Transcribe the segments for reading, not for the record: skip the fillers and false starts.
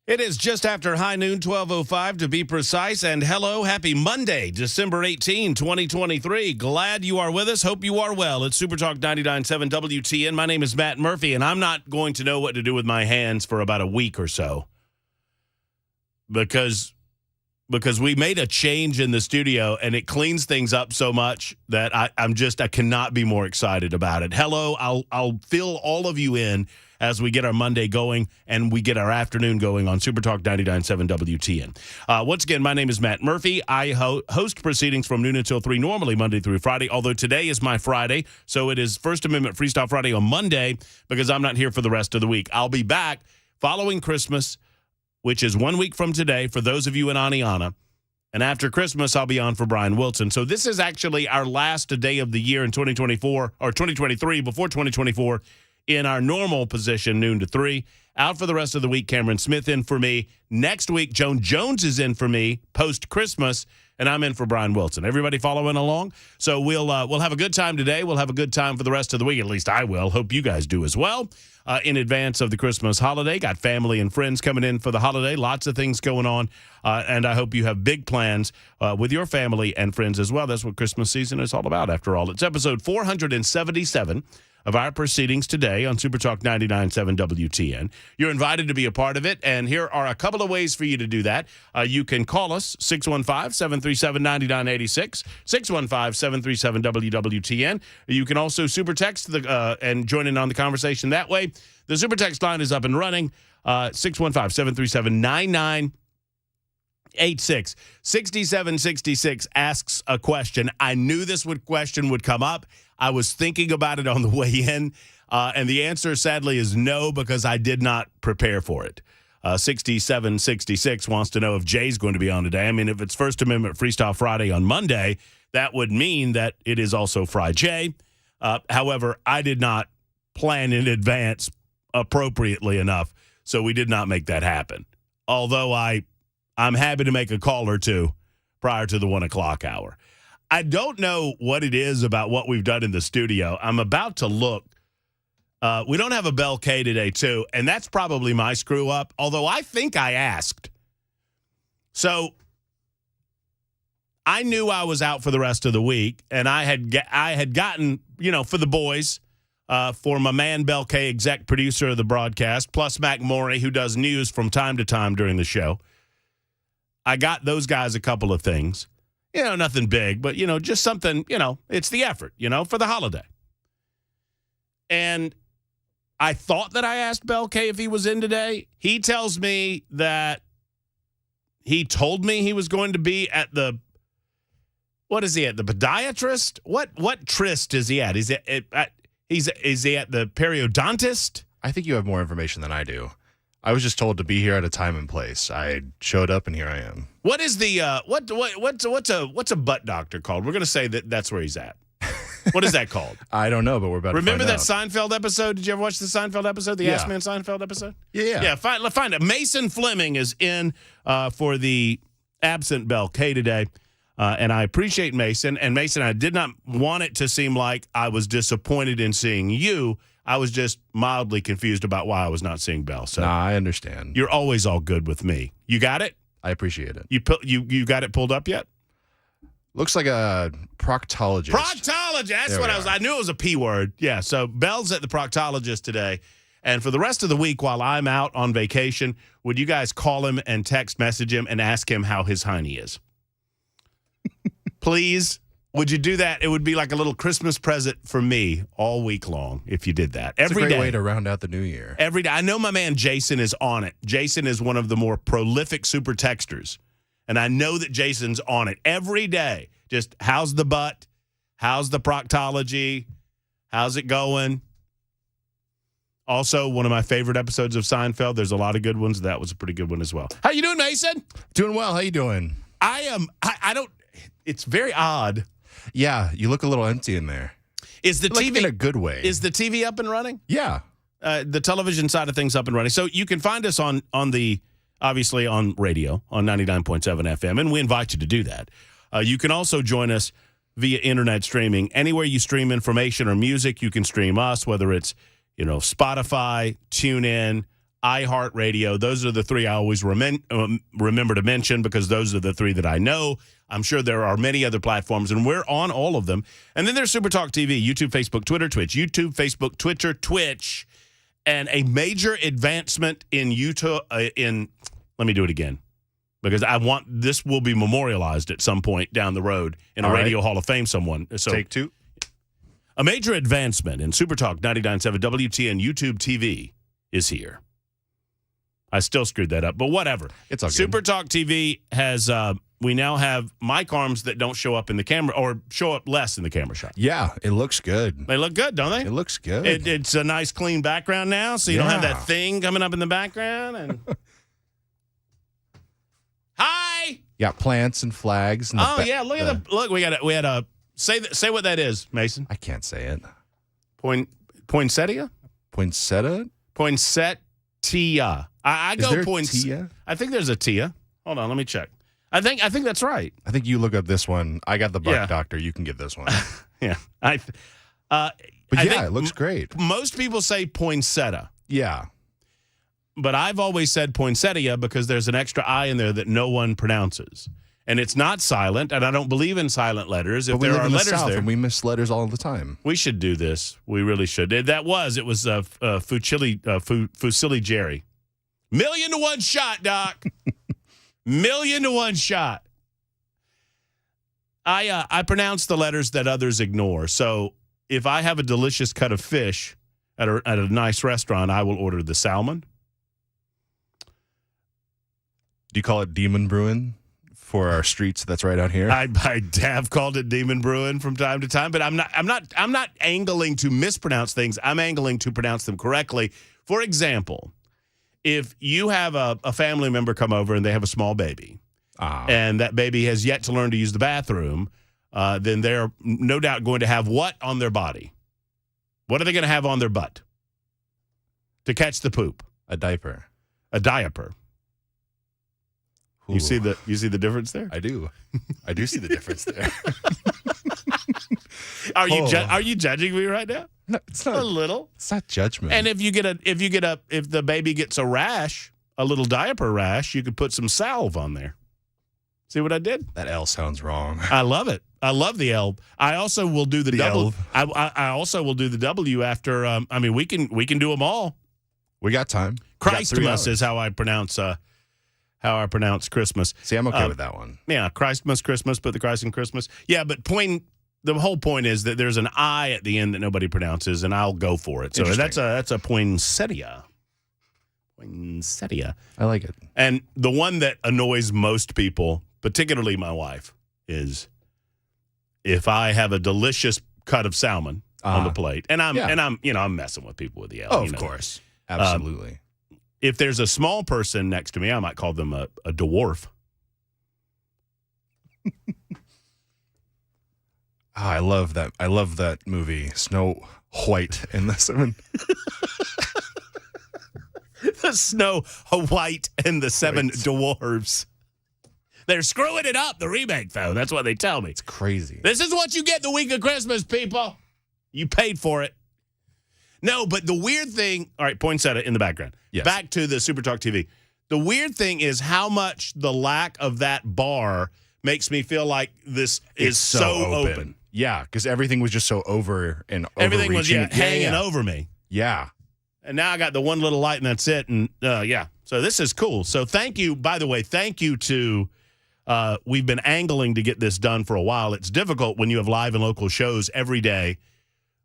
It is just after high noon, 12:05 to be precise. And hello, happy Monday, December 18, 2023. Glad you are with us. Hope you are well. It's Super Talk 99.7 WTN. My name is Matt Murphy, and I'm not going to know what to do with my hands for about a week or so. Because we made a change in the studio, and it cleans things up so much that I cannot be more excited about it. Hello, I'll fill all of you in as we get our Monday going and we get our afternoon going on Super Talk 99.7 WTN. Once again, my name is Matt Murphy. I host proceedings from noon until 3, normally Monday through Friday, although today is my Friday, so it is First Amendment Freestyle Friday on Monday because I'm not here for the rest of the week. I'll be back following Christmas, which is 1 week from today for those of you in Aniana. And after Christmas, I'll be on for Brian Wilson. So this is actually our last day of the year in 2024 or 2023 before 2024 in our normal position, noon to 3. Out for the rest of the week, Cameron Smith in for me. Next week, Joan Jones is in for me post-Christmas, and I'm in for Brian Wilson. Everybody following along? So we'll have a good time today. We'll have a good time for the rest of the week. At least I will. Hope you guys do as well. In advance of the Christmas holiday. Got family and friends coming in for the holiday. Lots of things going on. And I hope you have big plans with your family and friends as well. That's what Christmas season is all about, after all. It's episode 477 of our proceedings today on Super Talk 99.7 WTN. You're invited to be a part of it, and here are a couple of ways for you to do that. You can call us, 615-737-9986, 615-737-WWTN. You can also super text and join in on the conversation that way. The super text line is up and running, 615-737-9986. 6766 asks a question. I knew this question would come up. I was thinking about it on the way in, and the answer, sadly, is no, because I did not prepare for it. 6766 wants to know if Jay's going to be on today. I mean, if it's First Amendment Freestyle Friday on Monday, that would mean that it is also Friday. However, I did not plan in advance appropriately enough, so we did not make that happen. Although I'm happy to make a call or two prior to the 1 o'clock hour. I don't know what it is about what we've done in the studio. I'm about to look. We don't have a Bell K today, too, and that's probably my screw up, although I think I asked. So I knew I was out for the rest of the week, and I had gotten, for the boys, for my man Bell K, exec producer of the broadcast, plus Mac Morey, who does news from time to time during the show. I got those guys a couple of things. Nothing big, but, just something, it's the effort, for the holiday. And I thought that I asked Bell K if he was in today. He tells me that he told me he was going to be at the, what is he at, the podiatrist? What tryst is he at? Is he at the periodontist? I think you have more information than I do. I was just told to be here at a time and place. I showed up, and here I am. What is the what's a butt doctor called? We're going to say that's where he's at. What is that called? I don't know, but we're about Remember to that Seinfeld episode? Did you ever watch the Seinfeld episode? The Ask Man Seinfeld episode? Yeah. Find it. Mason Fleming is in for the absent Bell K today, and I appreciate Mason. And Mason, I did not want it to seem like I was disappointed in seeing you. I was just mildly confused about why I was not seeing Bell. So I understand. You're always all good with me. You got it? I appreciate it. You got it pulled up yet? Looks like a proctologist. Proctologist. That's what I knew it was a P word. Yeah. So Bell's at the proctologist today. And for the rest of the week while I'm out on vacation, would you guys call him and text message him and ask him how his hiney is? Please. Would you do that? It would be like a little Christmas present for me all week long if you did that. It's a great way to round out the new year. Every day. I know my man Jason is on it. Jason is one of the more prolific super texters. And I know that Jason's on it every day. Just, how's the butt? How's the proctology? How's it going? Also, one of my favorite episodes of Seinfeld. There's a lot of good ones. That was a pretty good one as well. How you doing, Mason? Doing well. How you doing? I don't, it's very odd. Yeah, you look a little empty in there. Is the TV in a good way? Is the TV up and running? Yeah. The television side of things up and running. So you can find us on the, obviously on radio, on 99.7 FM, and we invite you to do that. You can also join us via internet streaming. Anywhere you stream information or music, you can stream us, whether it's, Spotify, TuneIn, iHeartRadio. Those are the three I always remember to mention because those are the three that I know. I'm sure there are many other platforms, and we're on all of them. And then there's Super Talk TV, YouTube, Facebook, Twitter, Twitch. YouTube, Facebook, Twitter, Twitch. And a major advancement in YouTube, let me do it again, because this will be memorialized at some point down the road in a Radio Hall of Fame So Take two. A major advancement in Super Talk 99.7 WTN YouTube TV is here. I still screwed that up, but whatever. It's all good. Super Talk TV has, we now have mic arms that don't show up in the camera or show up less in the camera shot. Yeah, it looks good. They look good, don't they? It looks good. It's a nice, clean background now, so you don't have that thing coming up in the background. And Hi! You got plants and flags. And look, we had a say what that is, Mason. I can't say it. Poinsettia? Poinsettia? Poinsettia. I Is go there a poinsettia. tia? I think there's a tia. Hold on, let me check. I think that's right. I think you look up this one. I got the buck Yeah. doctor. You can get this one. Yeah. But think it looks great. Most people say poinsettia, Yeah. but I've always said poinsettia because there's an extra I in there that no one pronounces. And it's not silent, and I don't believe in silent letters. If But we there live are in the letters South, there, and we miss letters all the time. we should do this. We really should. It was Fusilli Jerry. 1,000,000 to 1 shot, Doc. 1,000,000 to 1 shot. I pronounce the letters that others ignore. So if I have a delicious cut of fish at a nice restaurant, I will order the salmon. Do you call it Demon Bruin for our streets that's right out here? I have called it Demon Bruin from time to time, but I'm not angling to mispronounce things. I'm angling to pronounce them correctly. For example, if you have a family member come over and they have a small baby, and that baby has yet to learn to use the bathroom, then they're no doubt going to have what on their body? What are they going to have on their butt to catch the poop? A diaper. A diaper. Ooh. You see the difference there? I do. I do see the difference there. Are you judging me right now? No, it's not a little. It's not judgment. And if the baby gets a rash, a little diaper rash, you could put some salve on there. See what I did? That L sounds wrong. I love it. I love the L. I also will do the double. I also will do the W after. We can do them all. We got time. Christmas is how I pronounce Christmas. See, I'm okay with that one. Yeah, Christmas, put the Christ in Christmas. Yeah, but the whole point is that there's an I at the end that nobody pronounces, and I'll go for it. So that's a poinsettia. Poinsettia. I like it. And the one that annoys most people, particularly my wife, is if I have a delicious cut of salmon on the plate, and I'm messing with people with the L. Oh, of course. Absolutely. If there's a small person next to me, I might call them a dwarf. I love that. I love that movie, Snow White and the Seven. The Snow White and the Seven Dwarves. They're screwing it up, the remake, though. That's what they tell me. It's crazy. This is what you get the week of Christmas, people. You paid for it. No, but the weird thing, all right, poinsettia in the background. Yes. Back to the Super Talk TV. The weird thing is how much the lack of that bar makes me feel like this is so open. Yeah, because everything was just so over and everything was hanging yeah. over me. Yeah. And now I got the one little light and that's it. And so this is cool. So thank you, by the way, to, we've been angling to get this done for a while. It's difficult when you have live and local shows every day.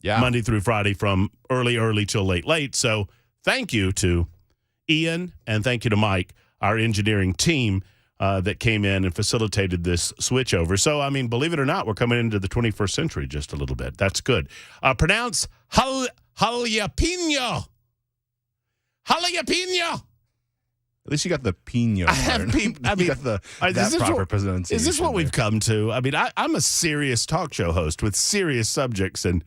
Yeah. Monday through Friday from early till late. So thank you to Ian and thank you to Mike, our engineering team that came in and facilitated this switch over. So, believe it or not, we're coming into the 21st century just a little bit. That's good. Pronounce jalapeno. Jalapeno. At least you got the pino. I have people. You got that proper pronunciation. Is this what we've come to? I'm a serious talk show host with serious subjects, and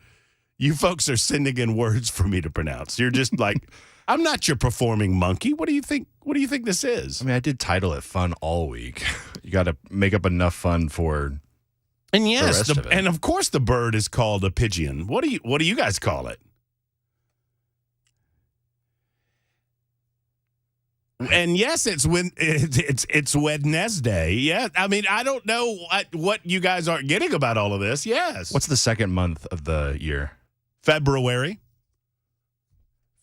you folks are sending in words for me to pronounce. You're just like, I'm not your performing monkey. What do you think? What do you think this is? I did title it fun all week. You got to make up enough fun for. And yes, the rest of it. And of course the bird is called a pigeon. What do you guys call it? And yes, it's Wednesday. Yeah, I mean, I don't know what you guys aren't getting about all of this. Yes. What's the second month of the year? February.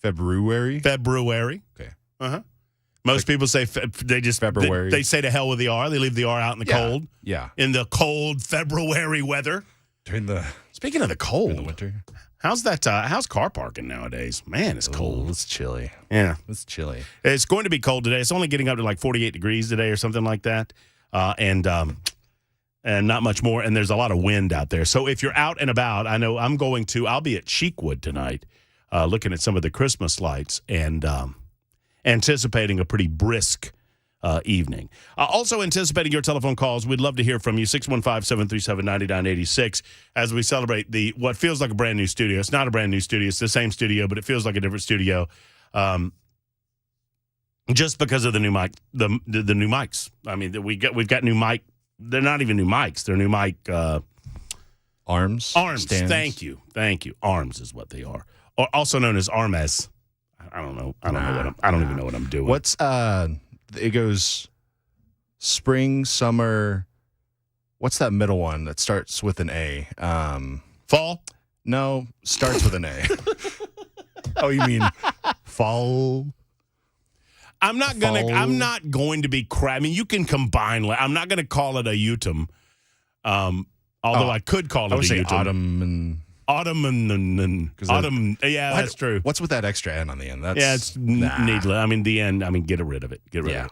February. Okay. Most people say February. They say to hell with the R. They leave the R out in the cold. Yeah. In the cold February weather. Speaking of the cold, in the winter. How's that? How's car parking nowadays? Man, it's cold. It's chilly. Yeah, it's chilly. It's going to be cold today. It's only getting up to like 48 degrees today or something like that, and not much more. And there's a lot of wind out there. So if you're out and about, I know I'll be at Cheekwood tonight, looking at some of the Christmas lights and anticipating a pretty brisk evening. Also anticipating your telephone calls. We'd love to hear from you, 615-737-9986, as we celebrate what feels like a brand new studio. It's not a brand new studio. It's the same studio, but it feels like a different studio just because of the new mic, the new mics. I mean, we've got new mic. They're not even new mics. They're new mic arms. Stands. Thank you. Arms is what they are, or also known as armes. I don't know. I don't even know what I'm doing. What's it goes spring, summer. What's that middle one that starts with an A? Fall? No, starts with an A. Oh, you mean fall? I'm not going to be I mean, you can combine. I'm not going to call it a utum. Although I could call it a utum. Autumn and autumn. Yeah, that's true. What's with that extra N on the end? It's needless. I mean, the end. I mean, get rid of it. Get rid of it.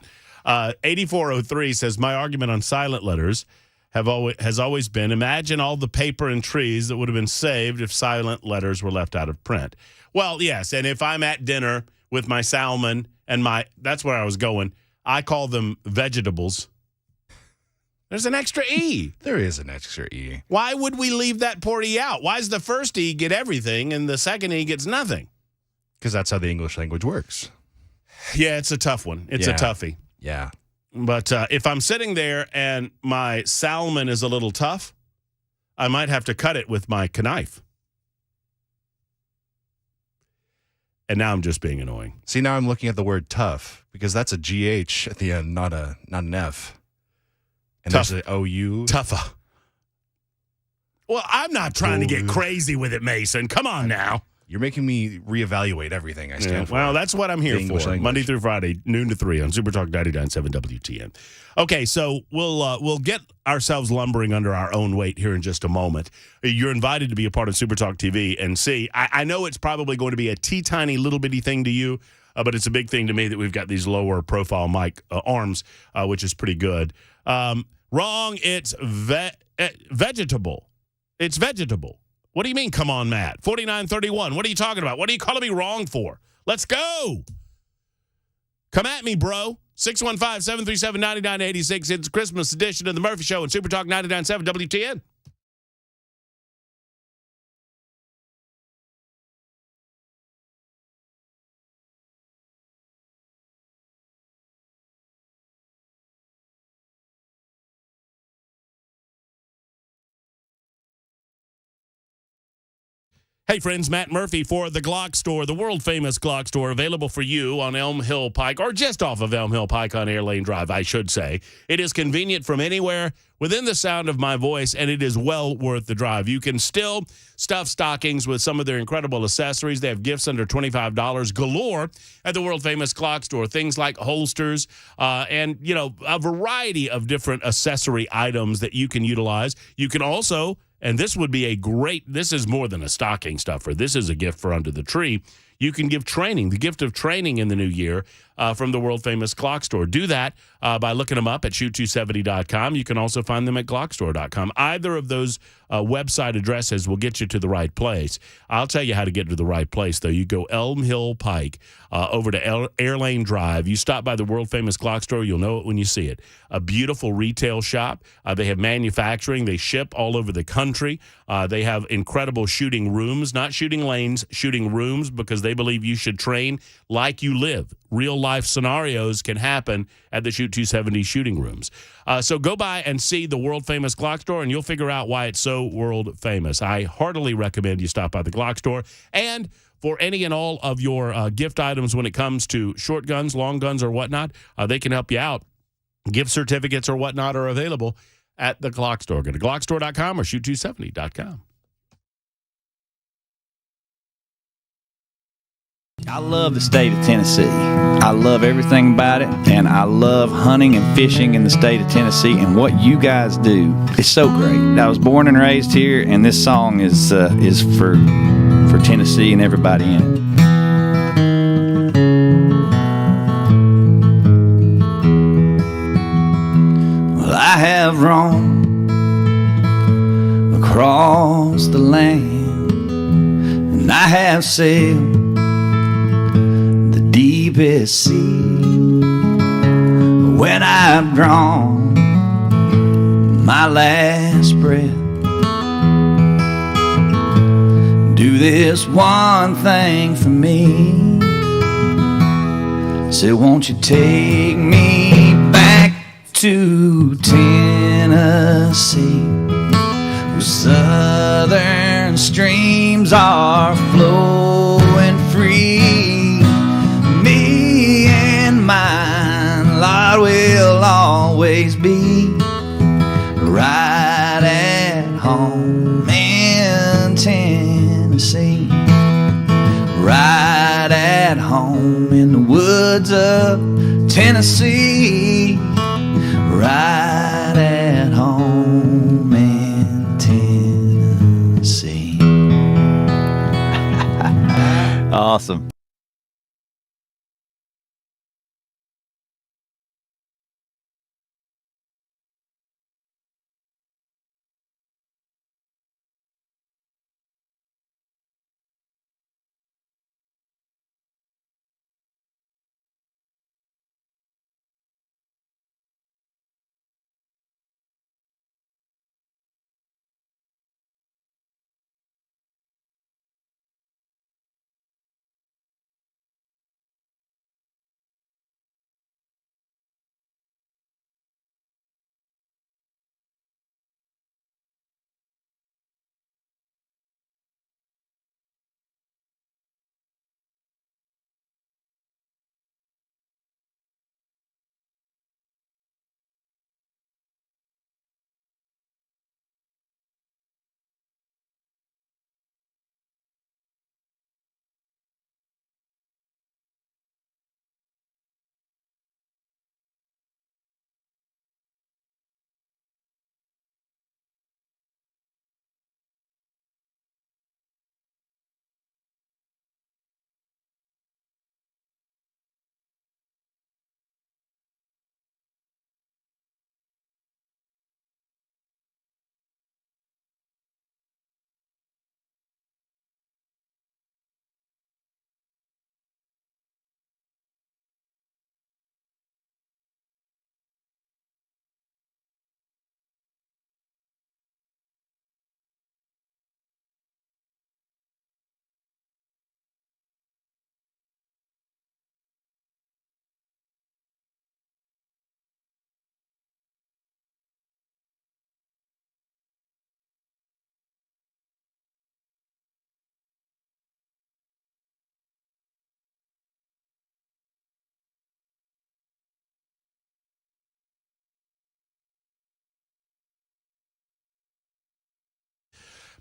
8403 says, my argument on silent letters has always been, imagine all the paper and trees that would have been saved if silent letters were left out of print. Well, yes, and if I'm at dinner with my salmon and that's where I was going, I call them vegetables. There's an extra E. There is an extra E. Why would we leave that poor E out? Why does the first E get everything and the second E gets nothing? Because that's how the English language works. Yeah, it's a tough one. It's a toughie. Yeah. But if I'm sitting there and my salmon is a little tough, I might have to cut it with my knife. And now I'm just being annoying. See, now I'm looking at the word tough because that's a GH at the end, not an F. And Tough. there's an OU. Tougher. Well, I'm not trying to get crazy with it, Mason. Come on now. You're making me reevaluate everything I stand for. Well, that's what I'm here for. Language. Monday through Friday, noon to 3 on Super Talk 99.7 WTN. Okay, so we'll get ourselves lumbering under our own weight here in just a moment. You're invited to be a part of Super Talk TV and see. I know it's probably going to be a teeny little bitty thing to you, but it's a big thing to me that we've got these lower profile mic arms, which is pretty good. Wrong. It's vegetable. It's vegetable. What do you mean, come on, Matt? 4931. What are you talking about? What are you calling me wrong for? Let's go. Come at me, bro. 615-737-9986. It's Christmas edition of the Murphy Show and Super Talk 99.7 WTN. Hey, friends, Matt Murphy for the Glock Store, the world-famous Glock Store, available for you on Elm Hill Pike, or just off of Elm Hill Pike on Air Lane Drive, I should say. It is convenient from anywhere within the sound of my voice, and it is well worth the drive. You can still stuff stockings with some of their incredible accessories. They have gifts under $25 galore at the world-famous Glock Store, things like holsters and, a variety of different accessory items that you can utilize. You can also... And this would be this is more than a stocking stuffer. This is a gift for under the tree. You can give training, the gift of training in the new year from the world-famous Glock Store. Do that by looking them up at shoot270.com. You can also find them at glockstore.com. Either of those website addresses will get you to the right place. I'll tell you how to get to the right place, though. You go Elm Hill Pike over to Air Lane Drive. You stop by the world-famous Glock Store. You'll know it when you see it. A beautiful retail shop. They have manufacturing. They ship all over the country. They have incredible shooting rooms, not shooting lanes, shooting rooms, because they believe you should train like you live. Real-life scenarios can happen at the Shoot 270 shooting rooms. So go by and see the world-famous Glock Store, and you'll figure out why it's so world-famous. I heartily recommend you stop by the Glock Store. And for any and all of your gift items when it comes to short guns, long guns, or whatnot. They can help you out. Gift certificates or whatnot are available at the Glock store. Go to glockstore.com or shoot270.com. I love the state of Tennessee. I love everything about it, and I love hunting and fishing in the state of Tennessee, and what you guys do is so great. I was born and raised here, and this song is for Tennessee and everybody in it. Well, I have roamed across the land, and I have sailed deepest sea. When I've drawn my last breath, do this one thing for me. Say, won't you take me back to Tennessee, where southern streams are flowing free. Mine, Lord, will always be right at home in Tennessee, right at home in the woods of Tennessee, right at home in Tennessee. Awesome.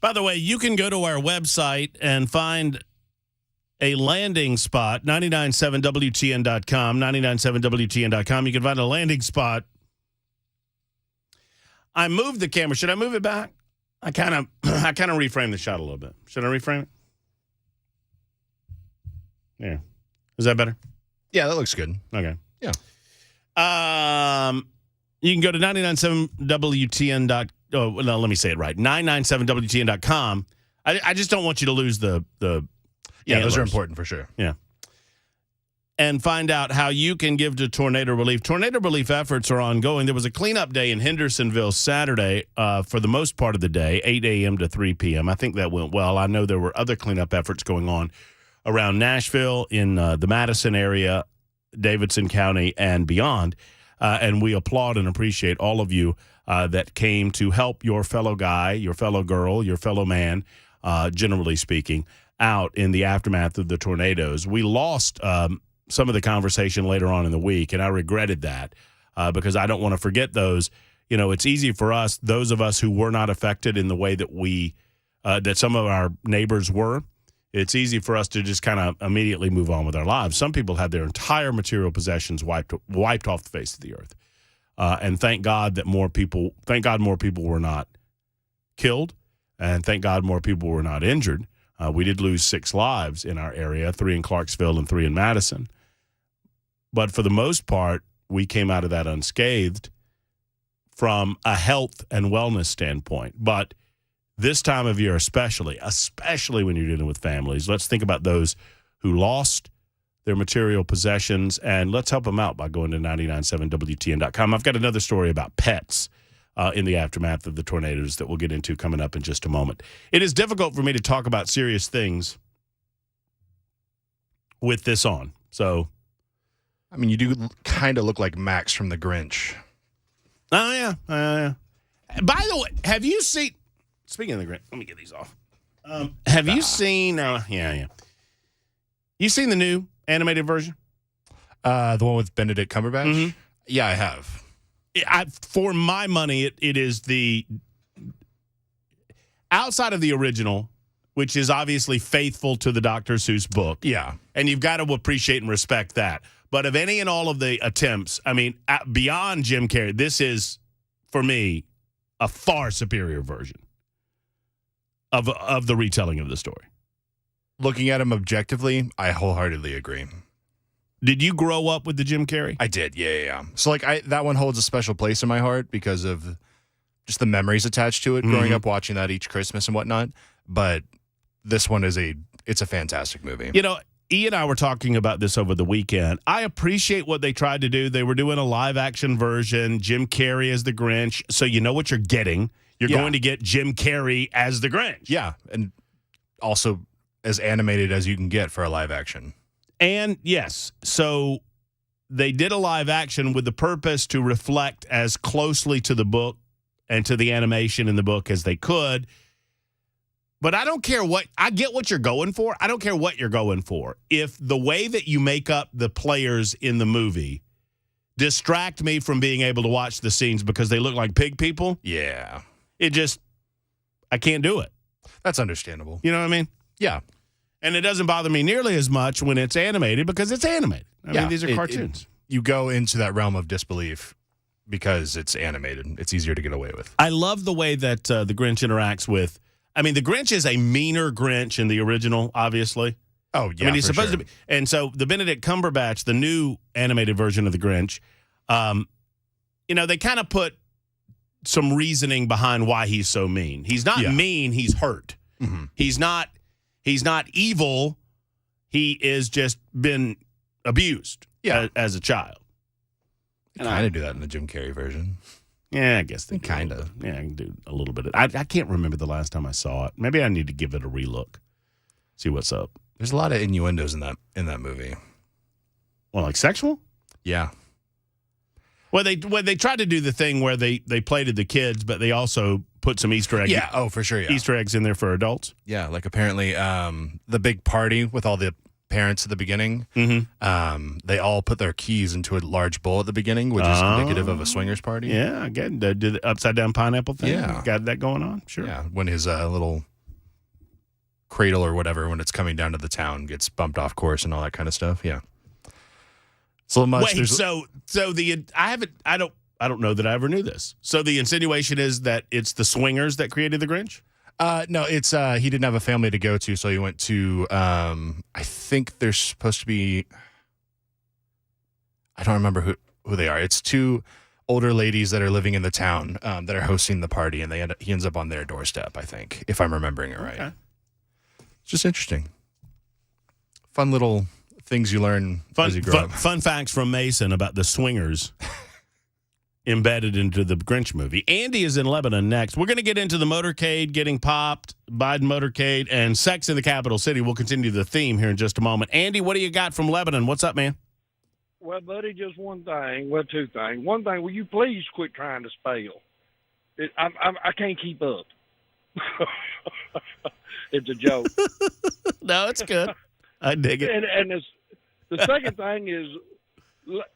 By the way, you can go to our website and find a landing spot, 997WTN.com, 997WTN.com. You can find a landing spot. I moved the camera. Should I move it back? I kind of reframed the shot a little bit. Should I reframe it? Yeah. Is that better? Yeah, that looks good. Okay. Yeah. You can go to 997WTN.com. Oh, no, let me say it right. 997WTN.com. I just don't want you to lose the Yeah, those are antlers. important for sure. Yeah. And find out how you can give to tornado relief. Tornado relief efforts are ongoing. There was a cleanup day in Hendersonville Saturday for the most part of the day, 8 a.m. to 3 p.m. I think that went well. I know there were other cleanup efforts going on around Nashville, in the Madison area, Davidson County, and beyond. And we applaud and appreciate all of you that came to help your fellow guy, your fellow girl, your fellow man, generally speaking. out in the aftermath of the tornadoes. We lost some of the conversation later on in the week, and I regretted that because I don't want to forget those. You know, it's easy for us, those of us who were not affected in the way that that some of our neighbors were. It's easy for us to just kind of immediately move on with our lives. Some people had their entire material possessions wiped off the face of the earth. And thank God more people were not killed, and thank God more people were not injured. We did lose 6 lives in our area, 3 in Clarksville and 3 in Madison. But for the most part, we came out of that unscathed from a health and wellness standpoint. But this time of year especially when you're dealing with families, let's think about those who lost their material possessions, and let's help them out by going to 997WTN.com. I've got another story about pets in the aftermath of the tornadoes that we'll get into coming up in just a moment. It is difficult for me to talk about serious things with this on. So, I mean, you do kind of look like Max from the Grinch. Oh, yeah. By the way, have you seen... Speaking of the Grinch, let me get these off. Have you seen... yeah. You seen the new animated version? The one with Benedict Cumberbatch? Mm-hmm. Yeah, I have. For my money, it is the... Outside of the original, which is obviously faithful to the Dr. Seuss book. Yeah. And you've got to appreciate and respect that. But of any and all of the attempts, I mean, beyond Jim Carrey, this is, for me, a far superior version of the retelling of the story. Looking at him objectively, I wholeheartedly agree. Did you grow up with the Jim Carrey? I did, yeah. So, that one holds a special place in my heart because of just the memories attached to it, growing up watching that each Christmas and whatnot. But this one it's a fantastic movie. You know, E and I were talking about this over the weekend. I appreciate what they tried to do. They were doing a live-action version, Jim Carrey as the Grinch, so you know what you're getting. You're going to get Jim Carrey as the Grinch. Yeah, and also as animated as you can get for a live-action. And, yes, so they did a live-action with the purpose to reflect as closely to the book and to the animation in the book as they could. But I don't care I get what you're going for. I don't care what you're going for. If the way that you make up the players in the movie distract me from being able to watch the scenes because they look like pig people. Yeah. I can't do it. That's understandable. You know what I mean? Yeah. And it doesn't bother me nearly as much when it's animated because it's animated. I mean, these are cartoons. You go into that realm of disbelief because it's animated. It's easier to get away with. I love the way that the Grinch interacts with... I mean, the Grinch is a meaner Grinch in the original, obviously. Oh, yeah, I mean, he's supposed to be. And so the Benedict Cumberbatch, the new animated version of the Grinch, they kind of put some reasoning behind why he's so mean. He's not mean, he's hurt. Mm-hmm. He's not evil. He is just been abused as a child. You kind of do that in the Jim Carrey version. Yeah, I guess they kind of. Yeah, I can do a little bit. I can't remember the last time I saw it. Maybe I need to give it a relook. See what's up. There's a lot of innuendos in that movie. Well, like sexual? Yeah. Well, they tried to do the thing where they played at the kids, but they also put some Easter eggs. Yeah, for sure, yeah. Easter eggs in there for adults. Yeah, like apparently the big party with all the parents at the beginning, they all put their keys into a large bowl at the beginning, which is indicative of a swingers party. Yeah, again, did the upside-down pineapple thing. Yeah. Got that going on? Sure. Yeah, when his little cradle or whatever, when it's coming down to the town, gets bumped off course and all that kind of stuff. Yeah. So much. Wait, so I don't know that I ever knew this. So the insinuation is that it's the swingers that created the Grinch? No, it's he didn't have a family to go to, so he went to I think there's supposed to be, I don't remember who they are. It's 2 older ladies that are living in the town that are hosting the party, and he ends up on their doorstep, I think, if I'm remembering it right. Okay. It's just interesting. Fun little things you learn as you grow up. Fun facts from Mason about the swingers embedded into the Grinch movie. Andy is in Lebanon next. We're going to get into the motorcade getting popped, Biden motorcade, and sex in the capital city. We'll continue the theme here in just a moment. Andy, what do you got from Lebanon? What's up, man? Well, buddy, just one thing. Well, 2 things. One thing, will you please quit trying to spell? I can't keep up. It's a joke. No, it's good. I dig it. And the second thing is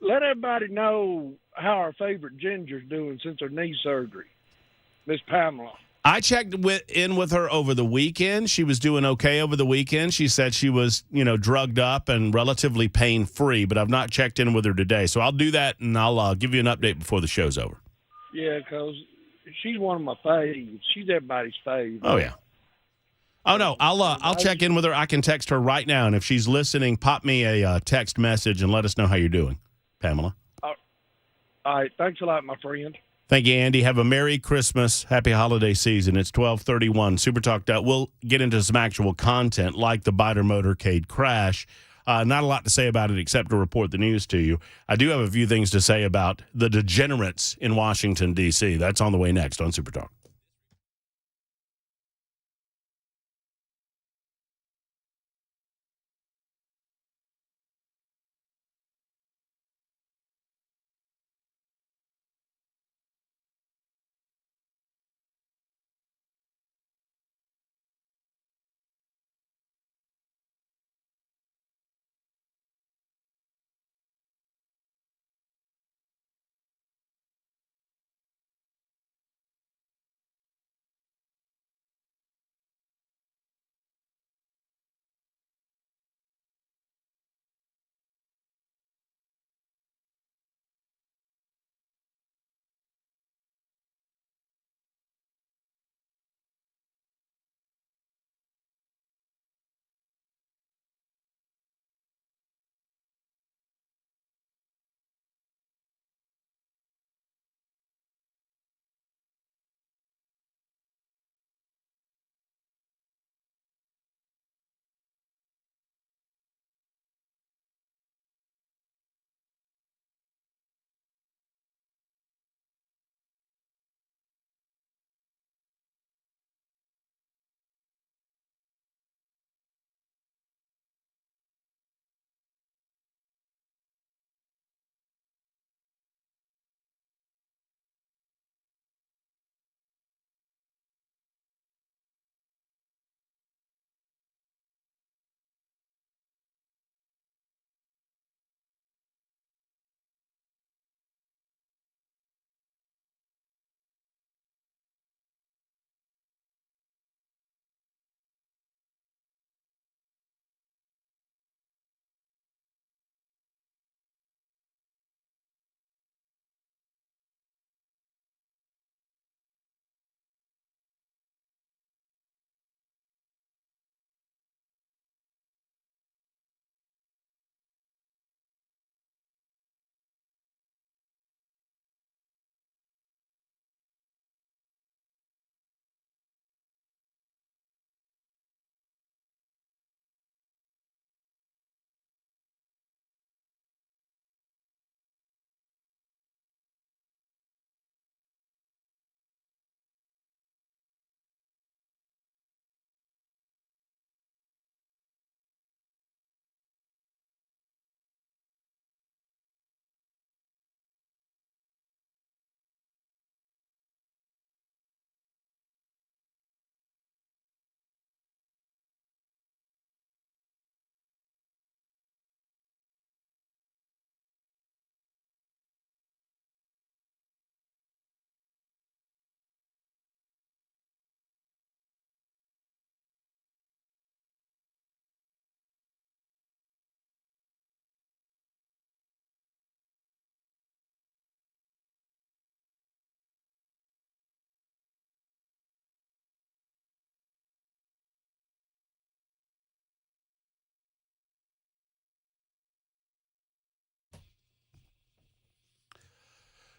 let everybody know how our favorite Ginger's doing since her knee surgery, Miss Pamela. I checked in with her over the weekend. She was doing okay over the weekend. She said she was, drugged up and relatively pain-free, but I've not checked in with her today. So I'll do that, and I'll give you an update before the show's over. Yeah, because she's one of my faves. She's everybody's fave. Oh, yeah. Oh, no, I'll check in with her. I can text her right now, and if she's listening, pop me a text message and let us know how you're doing, Pamela. All right. Thanks a lot, my friend. Thank you, Andy. Have a Merry Christmas. Happy holiday season. It's 12:31. Super Talk. We'll get into some actual content like the Biter motorcade crash. Not a lot to say about it except to report the news to you. I do have a few things to say about the degenerates in Washington, D.C. That's on the way next on Super Talk.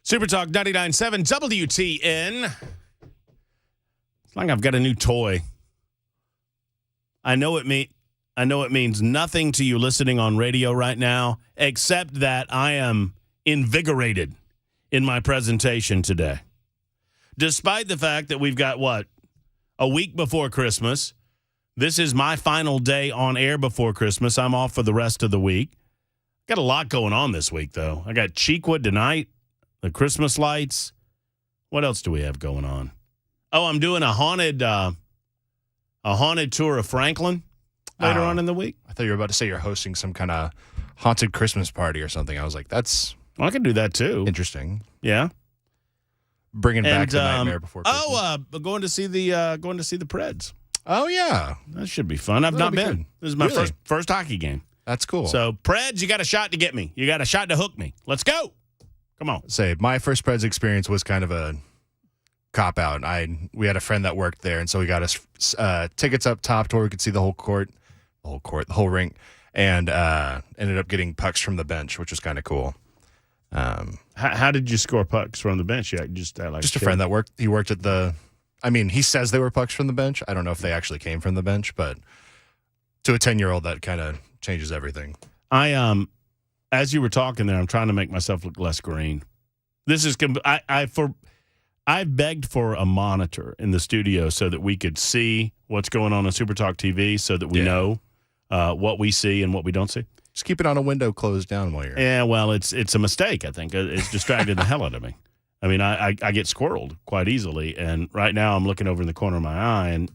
Super Talk 99.7 WTN. It's like I've got a new toy. I know it means nothing to you listening on radio right now, except that I am invigorated in my presentation today. Despite the fact that we've got, a week before Christmas. This is my final day on air before Christmas. I'm off for the rest of the week. Got a lot going on this week, though. I got Cheekwood tonight, the Christmas lights. What else do we have going on? Oh, I'm doing a haunted a haunted tour of Franklin later on in the week. I thought you were about to say you're hosting some kind of haunted Christmas party or something. I was like, that's Well, I can do that too. interesting. Yeah. Bringing back the Nightmare Before Christmas. Going to see the Preds. Oh, yeah. That should be fun. I've That'll not be been. good. This is my Really? first hockey game. That's cool. So, Preds, you got a shot to get me. You got a shot to hook me. Let's go. Come on. Say, my first Preds experience was kind of a cop-out. We had a friend that worked there, and so he got us tickets up top to where we could see the whole whole rink, and ended up getting pucks from the bench, which was kind of cool. How did you score pucks from the bench? Yeah, just a friend that worked. He worked at the. I mean, he says they were pucks from the bench. I don't know if they actually came from the bench, but to a 10-year-old, that kind of changes everything. As you were talking there, I'm trying to make myself look less green. This is I begged for a monitor in the studio so that we could see what's going on Super Talk TV, so that we know what we see and what we don't see. Just keep it on a window closed down while you're. Yeah, well, it's a mistake. I think it's distracted the hell out of me. I mean, I get squirreled quite easily, and right now I'm looking over in the corner of my eye, and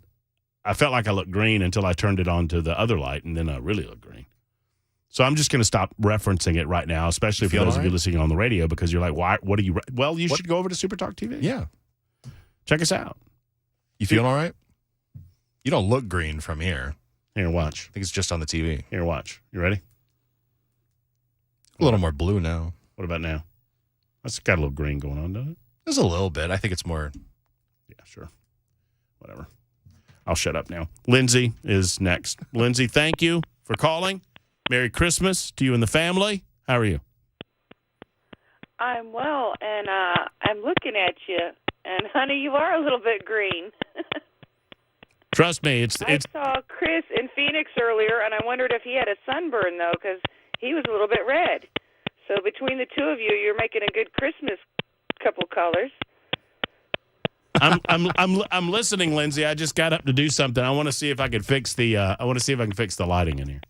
I felt like I looked green until I turned it on to the other light, and then I really looked green. So I'm just going to stop referencing it right now, especially for those of you listening on the radio, because you're like, why? What are you? Well, you should go over to Super Talk TV. Yeah, check us out. You feeling all right? You don't look green from here. Here, watch. I think it's just on the TV. Here, watch. You ready? A little more blue now. What about now? That's got a little green going on, doesn't it? There's a little bit. I think it's more. Yeah, sure. Whatever. I'll shut up now. Lindsay is next. Lindsay, thank you for calling. Merry Christmas to you and the family. How are you? I'm well, and I'm looking at you, and honey, you are a little bit green. Trust me, it's. I saw Chris in Phoenix earlier, and I wondered if he had a sunburn though, because he was a little bit red. So between the two of you, you're making a good Christmas couple colors. I'm listening, Lindsay. I just got up to do something. I want to see if I can fix the. I want to see if I can fix the lighting in here.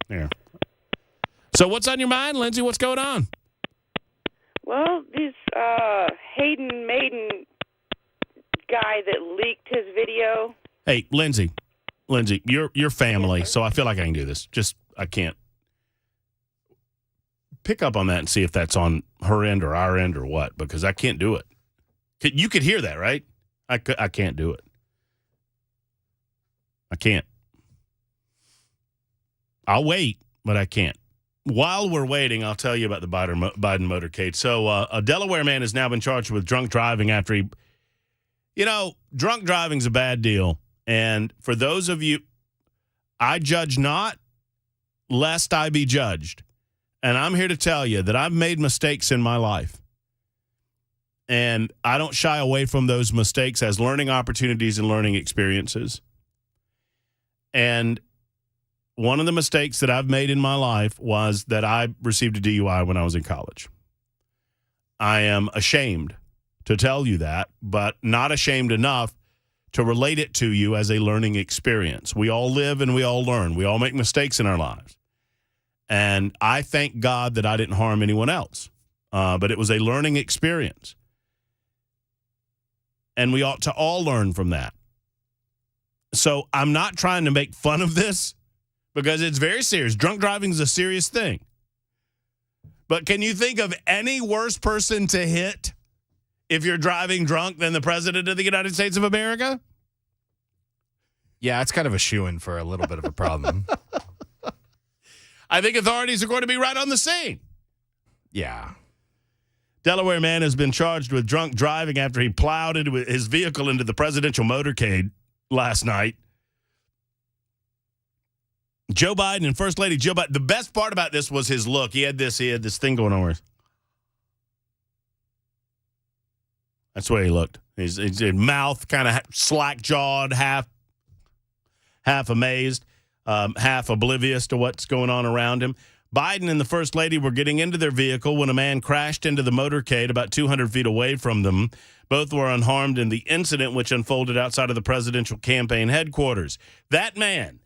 There. So what's on your mind, Lindsay? What's going on? Well, this Hayden Maiden guy that leaked his video. Hey, Lindsay, you're family, so I feel like I can do this. Just I can't pick up on that and see if that's on her end or our end or what, because I can't do it. You could hear that, right? I can't do it. I can't. I'll wait, but I can't. While we're waiting, I'll tell you about the Biden motorcade. So a Delaware man has now been charged with drunk driving after he, drunk driving's a bad deal. And for those of you, I judge not, lest I be judged. And I'm here to tell you that I've made mistakes in my life. And I don't shy away from those mistakes as learning opportunities and learning experiences. And one of the mistakes that I've made in my life was that I received a DUI when I was in college. I am ashamed to tell you that, but not ashamed enough to relate it to you as a learning experience. We all live and we all learn. We all make mistakes in our lives. And I thank God that I didn't harm anyone else. But it was a learning experience. And we ought to all learn from that. So I'm not trying to make fun of this because it's very serious. Drunk driving is a serious thing. But can you think of any worse person to hit if you're driving drunk than the President of the United States of America? Yeah, it's kind of a shoo-in for a little bit of a problem. I think authorities are going to be right on the scene. Yeah. Delaware man has been charged with drunk driving after he plowed his vehicle into the presidential motorcade last night. Joe Biden and First Lady Jill Biden. The best part about this was his look. He had this thing going on where that's the way he looked. His mouth kind of slack-jawed, half amazed, half oblivious to what's going on around him. Biden and the First Lady were getting into their vehicle when a man crashed into the motorcade about 200 feet away from them. Both were unharmed in the incident, which unfolded outside of the presidential campaign headquarters. That man,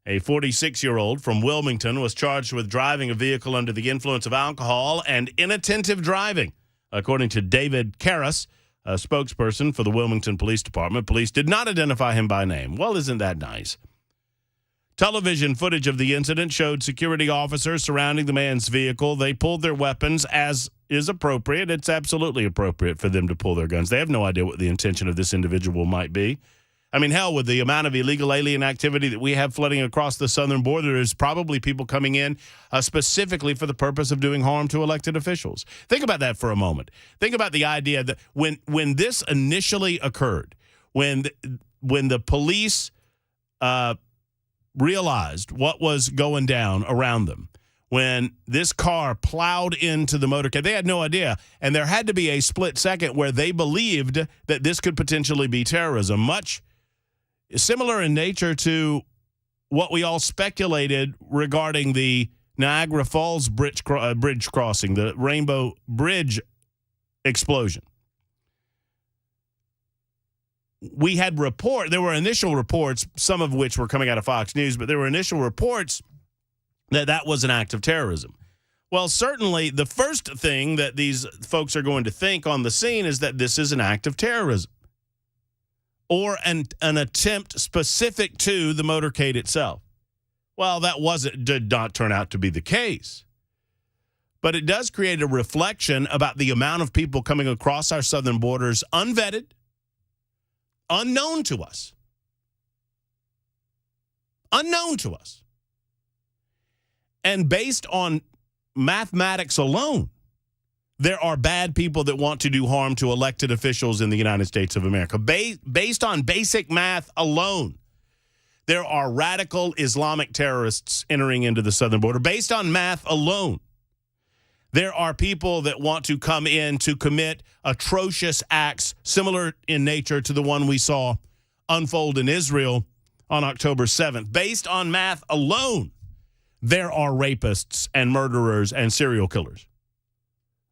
a 46-year-old from Wilmington, was charged with driving a vehicle under the influence of alcohol and inattentive driving, according to David Karras, A spokesperson for the Wilmington Police Department. Police did not identify him by name. Well, isn't that nice? Television footage of the incident showed security officers surrounding the man's vehicle. They pulled their weapons, as is appropriate. It's absolutely appropriate for them to pull their guns. They have no idea what the intention of this individual might be. I mean, hell, with the amount of illegal alien activity that we have flooding across the southern border, there's probably people coming in specifically for the purpose of doing harm to elected officials. Think about that for a moment. Think about the idea that when this initially occurred, when the police realized what was going down around them, when this car plowed into the motorcade, they had no idea. And there had to be a split second where they believed that this could potentially be terrorism, much similar in nature to what we all speculated regarding the Niagara Falls bridge crossing, the Rainbow Bridge explosion. We had there were initial reports, some of which were coming out of Fox News, but there were initial reports that was an act of terrorism. Well, certainly the first thing that these folks are going to think on the scene is that this is an act of terrorism or an attempt specific to the motorcade itself. Well, did not turn out to be the case. But it does create a reflection about the amount of people coming across our southern borders unvetted, unknown to us. And based on mathematics alone, there are bad people that want to do harm to elected officials in the United States of America. Based on basic math alone, there are radical Islamic terrorists entering into the southern border. Based on math alone, there are people that want to come in to commit atrocious acts similar in nature to the one we saw unfold in Israel on October 7th. Based on math alone, there are rapists and murderers and serial killers.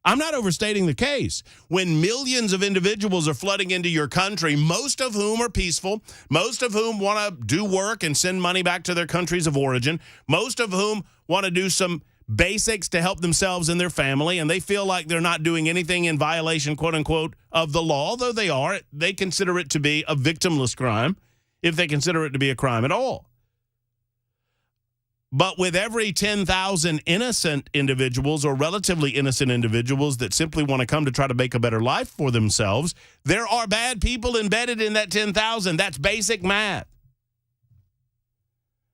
I'm not overstating the case. When millions of individuals are flooding into your country, most of whom are peaceful, most of whom want to do work and send money back to their countries of origin, most of whom want to do some basics to help themselves and their family, and they feel like they're not doing anything in violation, quote unquote, of the law, though they consider it to be a victimless crime, if they consider it to be a crime at all. But with every 10,000 innocent individuals or relatively innocent individuals that simply want to come to try to make a better life for themselves, there are bad people embedded in that 10,000. That's basic math.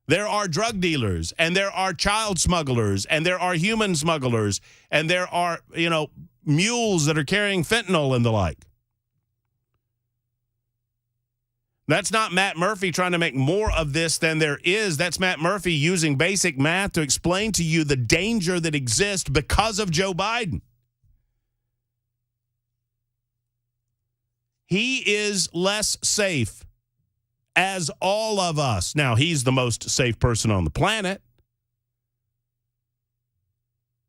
There are drug dealers, and there are child smugglers, and there are human smugglers, and there are, mules that are carrying fentanyl and the like. That's not Matt Murphy trying to make more of this than there is. That's Matt Murphy using basic math to explain to you the danger that exists because of Joe Biden. He is less safe, as all of us. Now, he's the most safe person on the planet.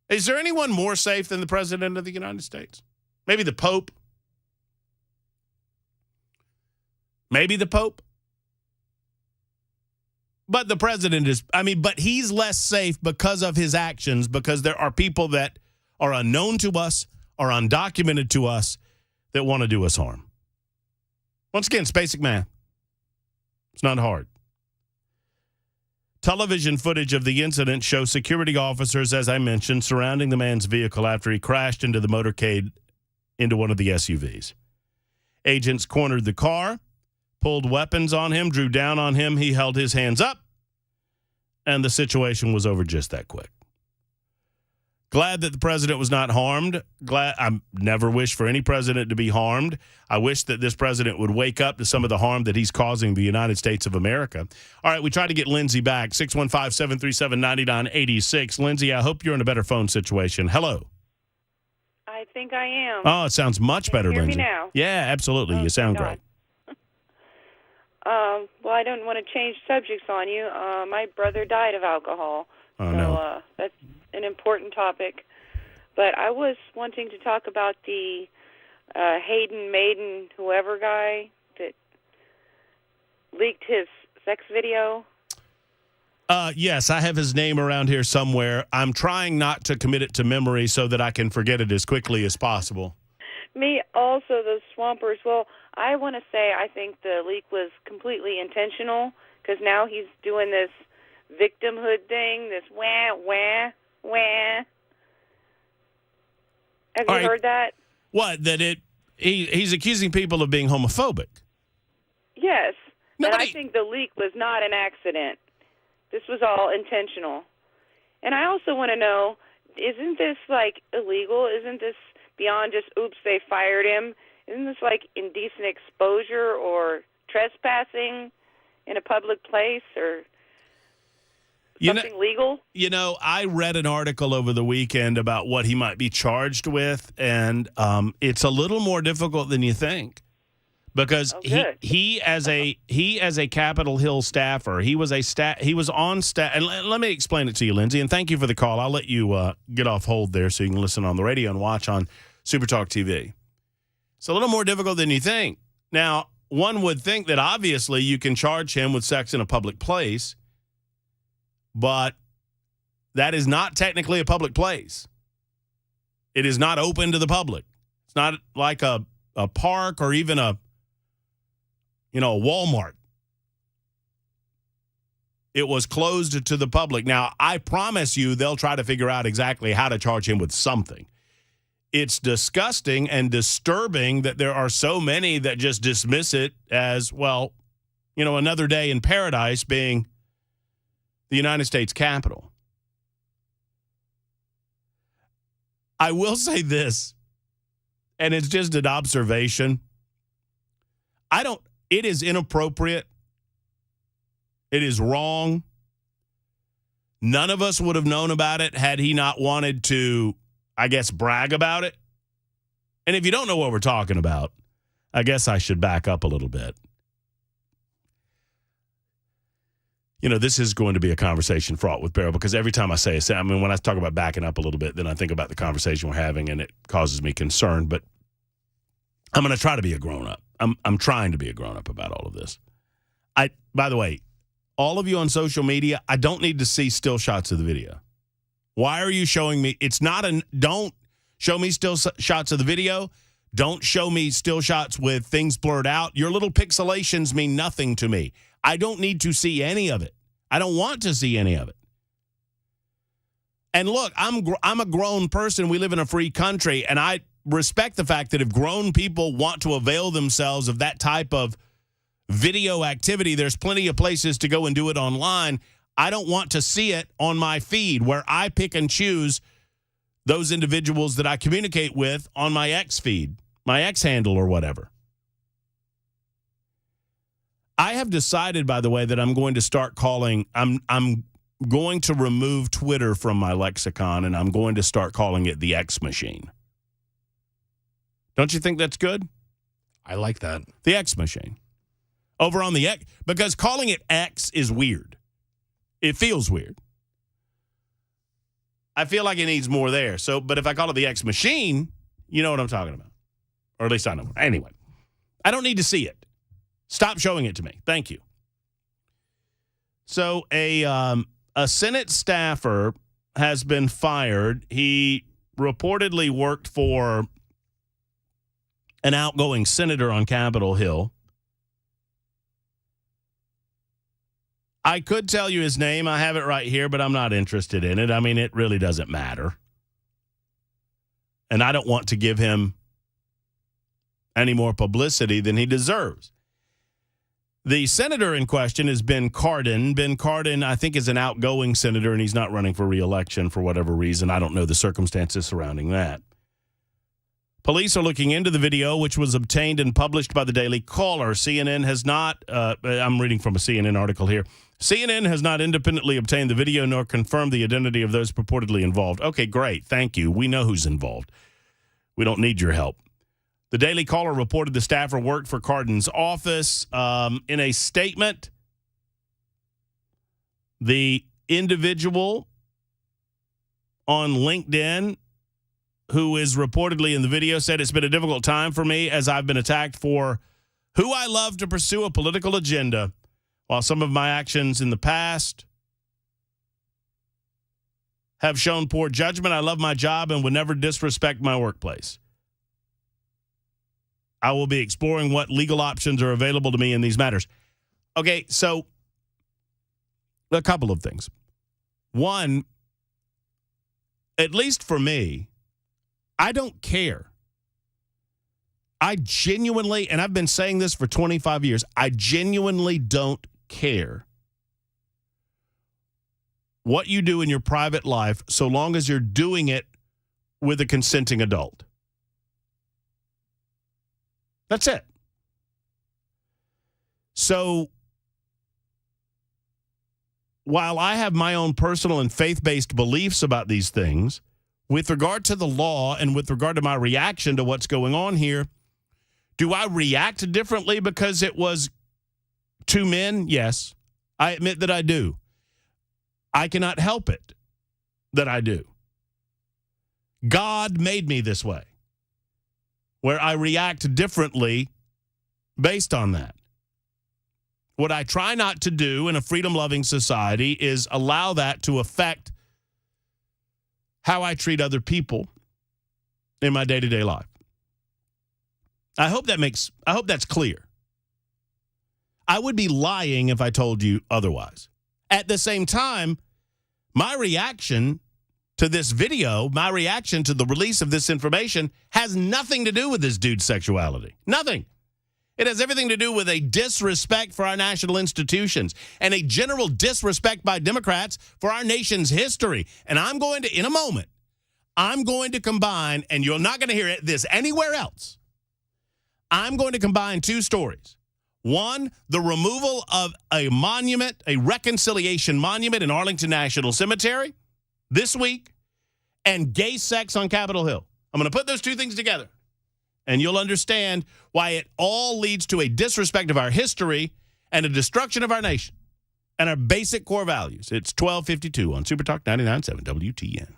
Is there anyone more safe than the President of the United States? Maybe the Pope? Maybe the Pope. But the president but he's less safe because of his actions, because there are people that are unknown to us, are undocumented to us, that want to do us harm. Once again, it's basic math. It's not hard. Television footage of the incident shows security officers, as I mentioned, surrounding the man's vehicle after he crashed into the motorcade into one of the SUVs. Agents cornered the car, pulled weapons on him, drew down on him. He held his hands up, and the situation was over just that quick. Glad that the president was not harmed. I never wish for any president to be harmed. I wish that this president would wake up to some of the harm that he's causing the United States of America. All right, we tried to get Lindsay back, 615-737-9986. Lindsay, I hope you're in a better phone situation. Hello. I think I am. Oh, it sounds much better, Lindsay. Lindsay. Hear me now? Yeah, absolutely. You sound great. Well, I don't want to change subjects on you. My brother died of alcohol. Oh, no. That's an important topic. But I was wanting to talk about the Hayden Maiden whoever guy that leaked his sex video. Yes, I have his name around here somewhere. I'm trying not to commit it to memory so that I can forget it as quickly as possible. Me also, those swampers. Well, I want to say I think the leak was completely intentional because now he's doing this victimhood thing, this wah, wah, wah. Have you heard that? What? He's accusing people of being homophobic. Yes. Nobody... And I think the leak was not an accident. This was all intentional. And I also want to know, isn't this, like, illegal? Isn't this beyond just, oops, they fired him? Isn't this, like, indecent exposure or trespassing in a public place or something legal? You know, I read an article over the weekend about what he might be charged with, and it's a little more difficult than you think. Because he as a Capitol Hill staffer, he was on staff. And let me explain it to you, Lindsay. And thank you for the call. I'll let you get off hold there so you can listen on the radio and watch on Super Talk TV. It's a little more difficult than you think. Now, one would think that obviously you can charge him with sex in a public place, but that is not technically a public place. It is not open to the public. It's not like a park or even a Walmart. It was closed to the public. Now, I promise you they'll try to figure out exactly how to charge him with something. It's disgusting and disturbing that there are so many that just dismiss it as, well, another day in paradise being the United States Capitol. I will say this, and it's just an observation. It is inappropriate. It is wrong. None of us would have known about it had he not wanted to, I guess, brag about it. And if you don't know what we're talking about, I guess I should back up a little bit. This is going to be a conversation fraught with peril because every time I say it, when I talk about backing up a little bit, then I think about the conversation we're having and it causes me concern. But I'm going to try to be a grown-up. I'm trying to be a grown-up about all of this. By the way, all of you on social media, I don't need to see still shots of the video. Why are you showing me? Don't show me still shots of the video. Don't show me still shots with things blurred out. Your little pixelations mean nothing to me. I don't need to see any of it. I don't want to see any of it. And look, I'm a grown person. We live in a free country, and I respect the fact that if grown people want to avail themselves of that type of video activity, there's plenty of places to go and do it online. I don't want to see it on my feed where I pick and choose those individuals that I communicate with on my X feed, my X handle or whatever. I have decided, by the way, that I'm going to start calling, I'm going to remove Twitter from my lexicon, and I'm going to start calling it the X machine. Don't you think that's good? I like that. The X machine. Over on the X, because calling it X is weird. It feels weird. I feel like it needs more there. But if I call it the X machine, you know what I'm talking about. Or at least I know. Anyway, I don't need to see it. Stop showing it to me. Thank you. So a Senate staffer has been fired. He reportedly worked for an outgoing senator on Capitol Hill. I could tell you his name. I have it right here, but I'm not interested in it. I mean, it really doesn't matter. And I don't want to give him any more publicity than he deserves. The senator in question is Ben Cardin. Ben Cardin, I think, is an outgoing senator, and he's not running for re-election for whatever reason. I don't know the circumstances surrounding that. Police are looking into the video, which was obtained and published by the Daily Caller. CNN has not, I'm reading from a CNN article here. CNN has not independently obtained the video nor confirmed the identity of those purportedly involved. Okay, great. Thank you. We know who's involved. We don't need your help. The Daily Caller reported the staffer worked for Cardin's office. In a statement, the individual on LinkedIn who is reportedly in the video said, "It's been a difficult time for me as I've been attacked for who I love to pursue a political agenda. While some of my actions in the past have shown poor judgment, I love my job and would never disrespect my workplace." I will be exploring what legal options are available to me in these matters. Okay, so a couple of things. One, at least for me, I don't care. I genuinely, and I've been saying this for 25 years, I genuinely don't care what you do in your private life so long as you're doing it with a consenting adult. That's it. So while I have my own personal and faith-based beliefs about these things, with regard to the law and with regard to my reaction to what's going on here, do I react differently because it was two men? Yes. I admit that I do. I cannot help it that I do. God made me this way, where I react differently based on that. What I try not to do in a freedom-loving society is allow that to affect how I treat other people in my day-to-day life. I hope that's clear. I would be lying if I told you otherwise. At the same time, my reaction to this video, my reaction to the release of this information has nothing to do with this dude's sexuality. Nothing. It has everything to do with a disrespect for our national institutions and a general disrespect by Democrats for our nation's history. And I'm going to, in a moment, I'm going to combine, and you're not going to hear this anywhere else, I'm going to combine two stories. One, the removal of a monument, a reconciliation monument in Arlington National Cemetery this week, and gay sex on Capitol Hill. I'm going to put those two things together, and you'll understand why it all leads to a disrespect of our history and a destruction of our nation and our basic core values. It's 12:52 on Super Talk 99.7 WTN.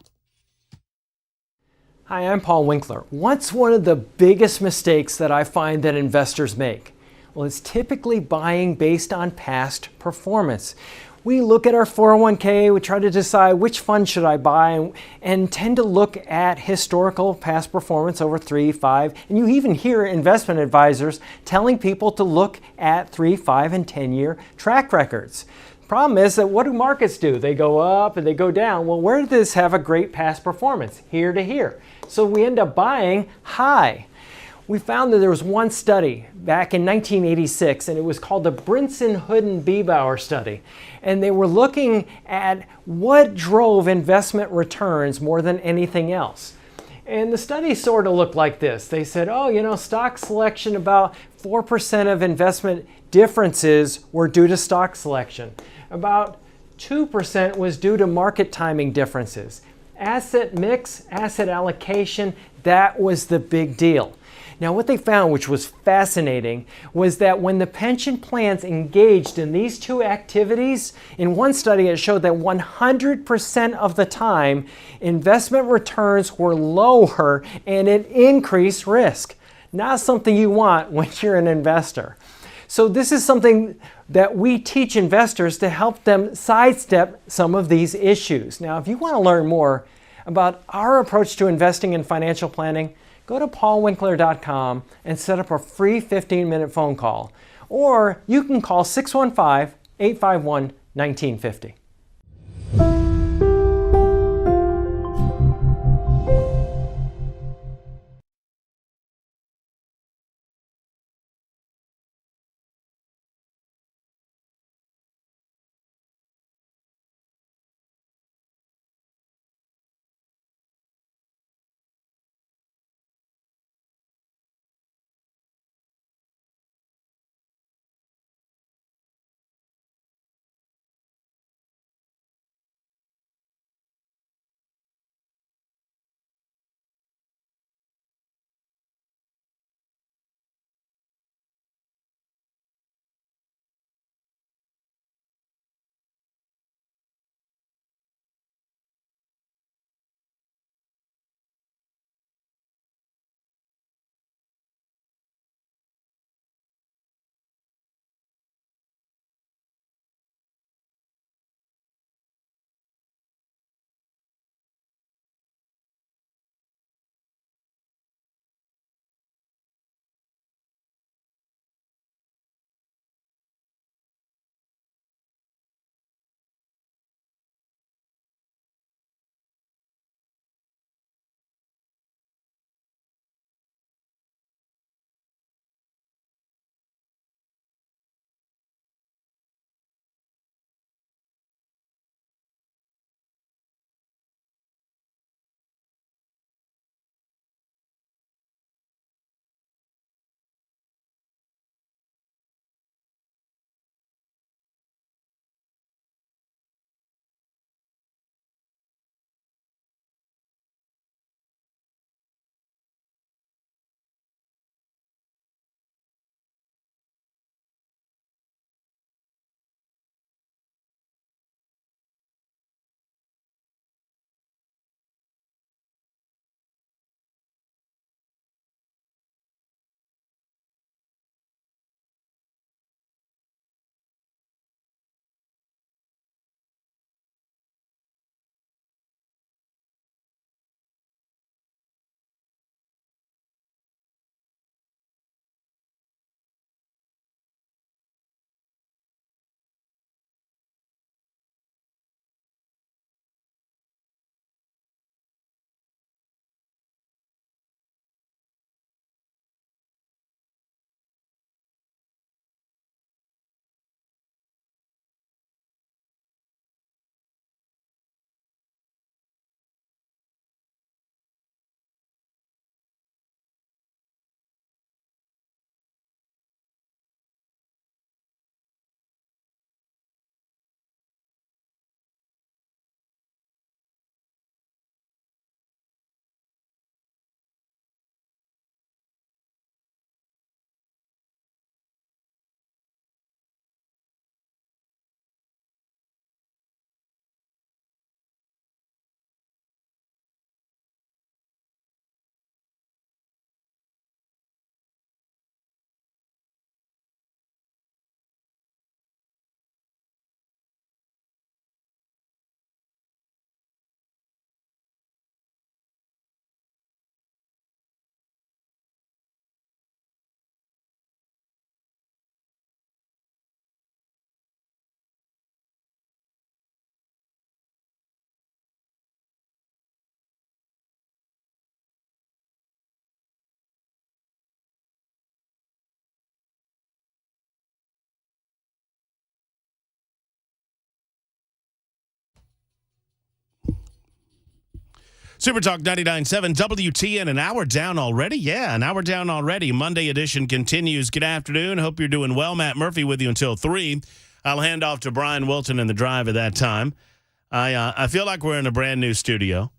Hi, I'm Paul Winkler. What's one of the biggest mistakes that I find that investors make? Well, it's typically buying based on past performance. We look at our 401k, we try to decide which fund should I buy, and tend to look at historical past performance over 3, 5, and you even hear investment advisors telling people to look at 3, 5, and 10-year track records. Problem is that what do markets do? They go up and they go down. Well, where did this have a great past performance? Here to here. So we end up buying high. We found that there was one study back in 1986, and it was called the Brinson-Hooden-Biebauer study. And they were looking at what drove investment returns more than anything else. And the study sort of looked like this. They said, stock selection, about 4% of investment differences were due to stock selection. About 2% was due to market timing differences. Asset mix, asset allocation, that was the big deal. Now, what they found, which was fascinating, was that when the pension plans engaged in these two activities, in one study it showed that 100% of the time, investment returns were lower and it increased risk. Not something you want when you're an investor. So this is something that we teach investors to help them sidestep some of these issues. Now, if you want to learn more about our approach to investing in financial planning, go to paulwinkler.com and set up a free 15-minute phone call. Or you can call 615-851-1950. Super Talk 99.7 WTN, an hour down already? Yeah, an hour down already. Monday edition continues. Good afternoon. Hope you're doing well. Matt Murphy with you until 3. I'll hand off to Brian Wilton in the drive at that time. I feel like we're in a brand new studio,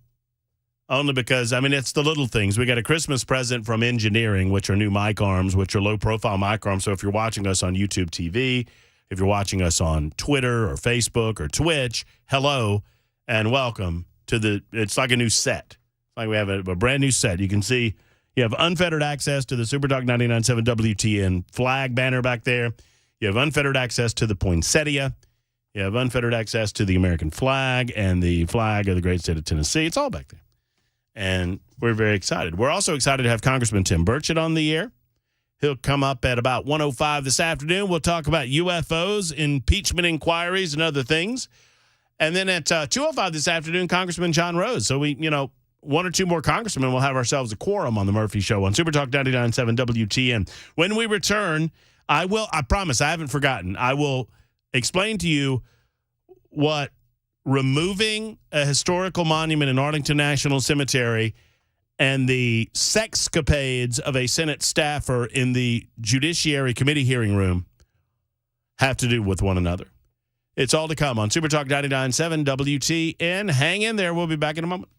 only because, it's the little things. We got a Christmas present from Engineering, which are new mic arms, which are low-profile mic arms. So if you're watching us on YouTube TV, if you're watching us on Twitter or Facebook or Twitch, hello and welcome. It's like a new set. It's like we have a brand new set. You can see you have unfettered access to the Super Talk 99.7 WTN flag banner back there. You have unfettered access to the poinsettia. You have unfettered access to the American flag and the flag of the great state of Tennessee. It's all back there. And we're very excited. We're also excited to have Congressman Tim Burchett on the air. He'll come up at about 1:05 this afternoon. We'll talk about UFOs, impeachment inquiries, and other things. And then at 2:05 this afternoon, Congressman John Rose. So we, one or two more congressmen will have ourselves a quorum on the Murphy Show on Super Talk 99.7 WTN. When we return, I promise, I haven't forgotten. I will explain to you what removing a historical monument in Arlington National Cemetery and the sexcapades of a Senate staffer in the Judiciary Committee hearing room have to do with one another. It's all to come on Super Talk 99.7 WTN. Hang in there. We'll be back in a moment.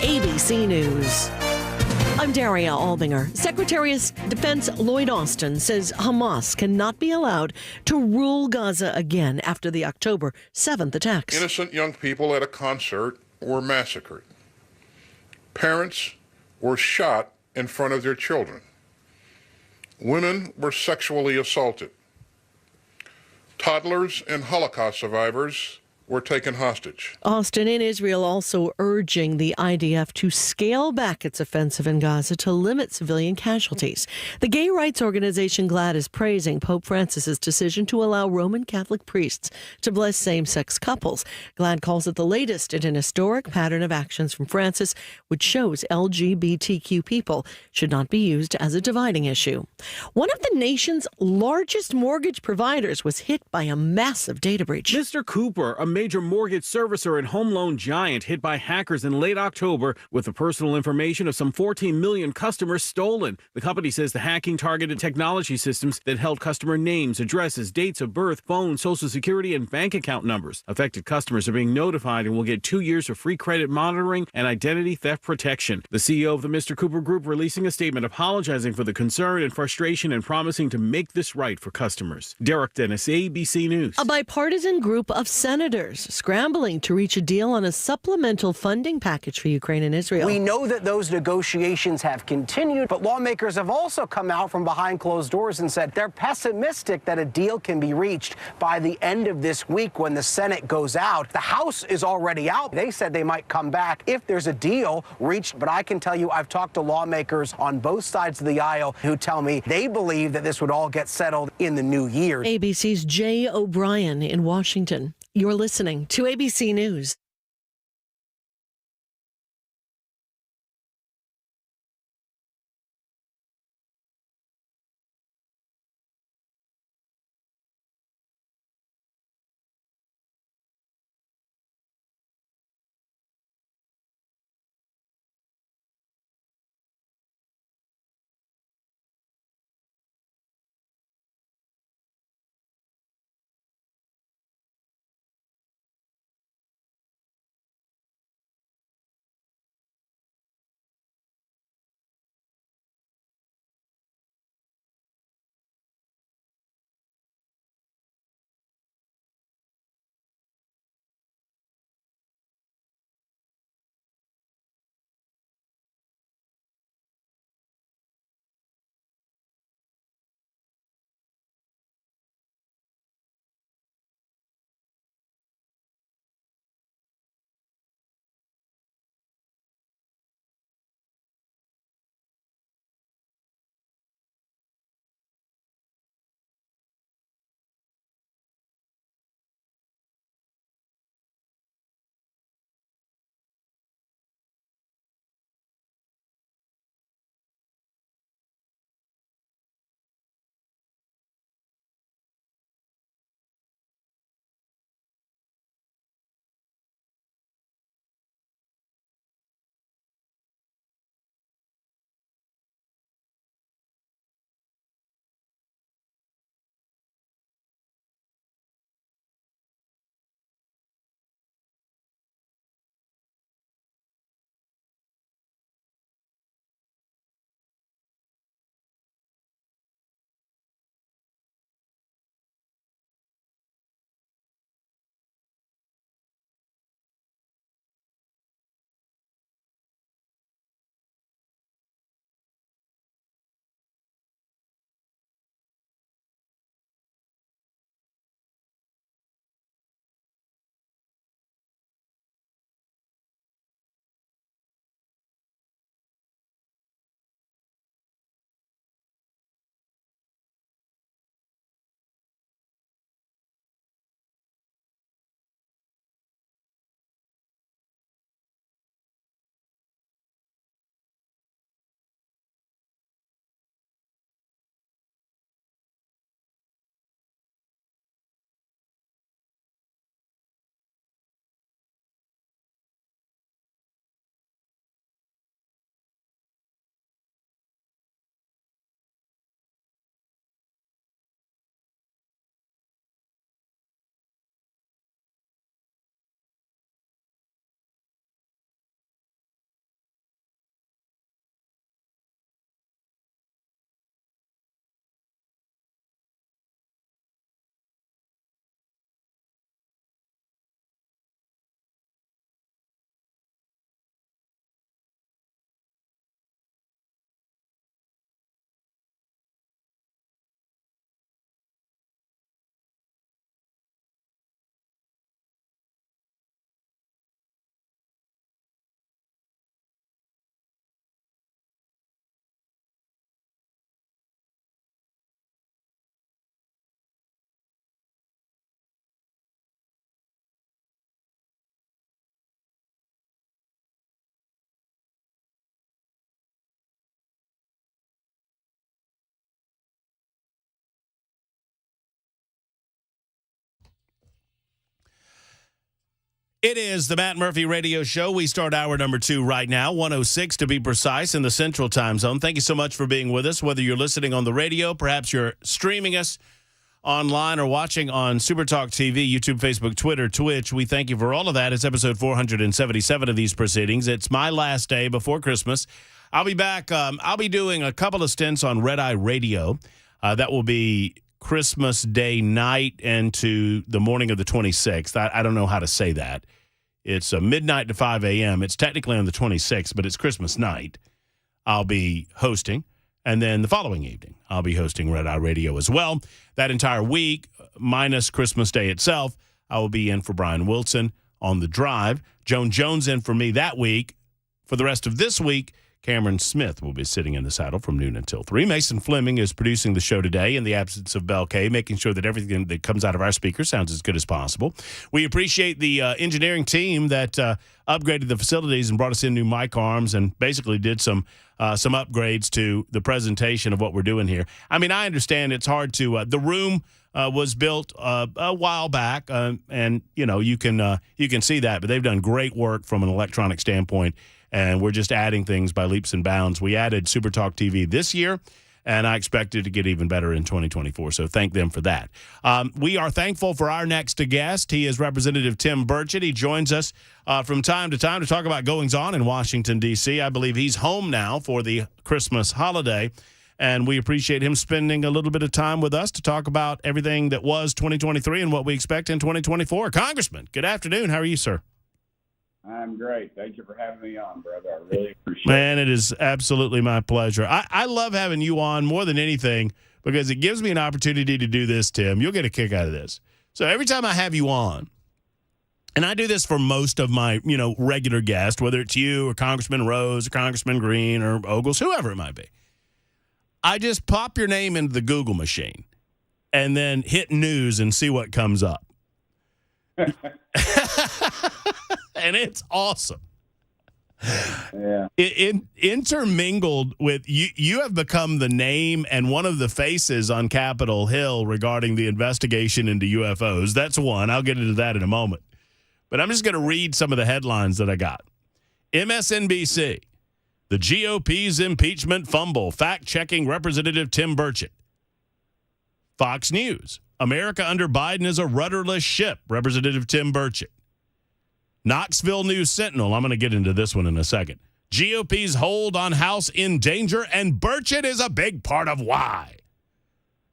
ABC News. I'm Daria Albinger. Secretary of Defense Lloyd Austin says Hamas cannot be allowed to rule Gaza again after the October 7th attacks. Innocent young people at a concert were massacred. Parents were shot in front of their children. Women were sexually assaulted. Toddlers and Holocaust survivors were taken hostage. Austin in Israel also urging the IDF to scale back its offensive in Gaza to limit civilian casualties. The gay rights organization GLAAD is praising Pope Francis's decision to allow Roman Catholic priests to bless same-sex couples. GLAAD calls it the latest in an historic pattern of actions from Francis, which shows LGBTQ people should not be used as a dividing issue. One of the nation's largest mortgage providers was hit by a massive data breach. Mr. Cooper, a major mortgage servicer and home loan giant, hit by hackers in late October with the personal information of some 14 million customers stolen. The company says the hacking targeted technology systems that held customer names, addresses, dates of birth, phone, social security, and bank account numbers. Affected customers are being notified and will get 2 years of free credit monitoring and identity theft protection. The CEO of the Mr. Cooper Group releasing a statement apologizing for the concern and frustration and promising to make this right for customers. Derek Dennis, ABC News. A bipartisan group of senators scrambling to reach a deal on a supplemental funding package for Ukraine and Israel. We know that those negotiations have continued, but lawmakers have also come out from behind closed doors and said they're pessimistic that a deal can be reached by the end of this week when the Senate goes out. The House is already out. They said they might come back if there's a deal reached, but I can tell you I've talked to lawmakers on both sides of the aisle who tell me they believe that this would all get settled in the new year. ABC's Jay O'Brien in Washington. You're listening to ABC News. It is the Matt Murphy Radio Show. We start hour number 2 right now, 1:06 to be precise in the Central Time Zone. Thank you so much for being with us, whether you're listening on the radio, perhaps you're streaming us online or watching on Supertalk TV, YouTube, Facebook, Twitter, Twitch. We thank you for all of that. It's episode 477 of these proceedings. It's my last day before Christmas. I'll be back. I'll be doing a couple of stints on Red Eye Radio. That will be Christmas Day night into the morning of the 26th. I don't know how to say that. It's midnight to 5 a.m. It's technically on the 26th, but it's Christmas night. I'll be hosting. And then the following evening, I'll be hosting Red Eye Radio as well. That entire week, minus Christmas Day itself, I will be in for Brian Wilson on The Drive. Joan Jones in for me that week. For the rest of this week, Cameron Smith will be sitting in the saddle from noon until 3. Mason Fleming is producing the show today in the absence of Bel Kay, making sure that everything that comes out of our speakers sounds as good as possible. We appreciate the engineering team that upgraded the facilities and brought us in new mic arms and basically did some upgrades to the presentation of what we're doing here. I mean, I understand it's hard to the room was built a while back, and you can see that, but they've done great work from an electronic standpoint. And we're just adding things by leaps and bounds. We added Supertalk TV this year, and I expect it to get even better in 2024. So thank them for that. We are thankful for our next guest. He is Representative Tim Burchett. He joins us from time to time to talk about goings-on in Washington, D.C. I believe he's home now for the Christmas holiday, and we appreciate him spending a little bit of time with us to talk about everything that was 2023 and what we expect in 2024. Congressman, good afternoon. How are you, sir? I'm great. Thank you for having me on, brother. I really appreciate it. Man, it is absolutely my pleasure. I love having you on more than anything because it gives me an opportunity to do this, Tim. You'll get a kick out of this. So every time I have you on, and I do this for most of my, regular guests, whether it's you or Congressman Rose or Congressman Green or Ogles, whoever it might be, I just pop your name into the Google machine and then hit news and see what comes up. And it's awesome. Yeah. Intermingled with you have become the name and one of the faces on Capitol Hill regarding the investigation into UFOs. That's one. I'll get into that in a moment. But I'm just going to read some of the headlines that I got. MSNBC, the GOP's impeachment fumble, fact-checking Representative Tim Burchett. Fox News, America under Biden is a rudderless ship, Representative Tim Burchett. Knoxville News Sentinel, I'm going to get into this one in a second. GOP's hold on House in danger, and Burchett is a big part of why.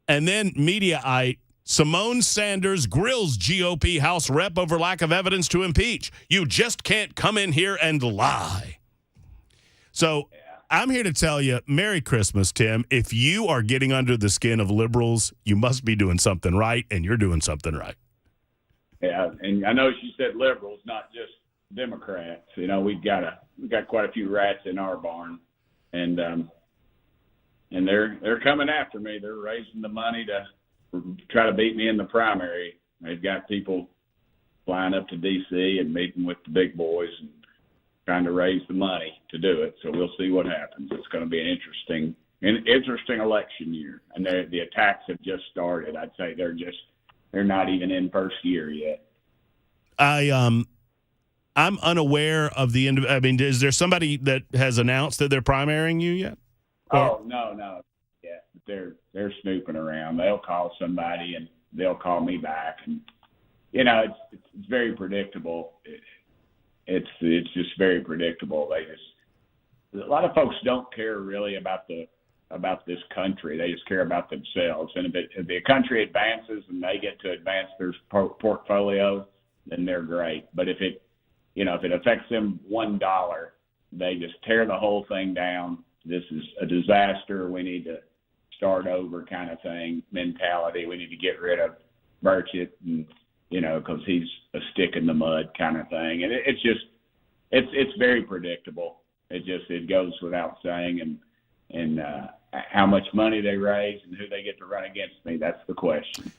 And then Mediaite, Simone Sanders grills GOP House rep over lack of evidence to impeach. You just can't come in here and lie. So I'm here to tell you, Merry Christmas, Tim. If you are getting under the skin of liberals, you must be doing something right, and you're doing something right. Yeah, and I know she said liberals, not just Democrats. We've got quite a few rats in our barn, and they're coming after me. They're raising the money to try to beat me in the primary. They've got people flying up to D.C. and meeting with the big boys and trying to raise the money to do it. So we'll see what happens. It's going to be an interesting election year, and the attacks have just started. I'd say they're not even in first year yet. I'm unaware of the end. I mean, is there somebody that has announced that they're primarying you yet? Oh, no. Yeah, they're snooping around. They'll call somebody and they'll call me back, and it's very predictable. It's just very predictable. A lot of folks don't care really about this country. They just care about themselves. And if the country advances and they get to advance their portfolio, then they're great. But if it affects them $1, they just tear the whole thing down. This is a disaster. We need to start over kind of thing mentality. We need to get rid of Burchett and, because he's a stick in the mud kind of thing. And it's very predictable. It goes without saying. And how much money they raise and who they get to run against me, that's the question.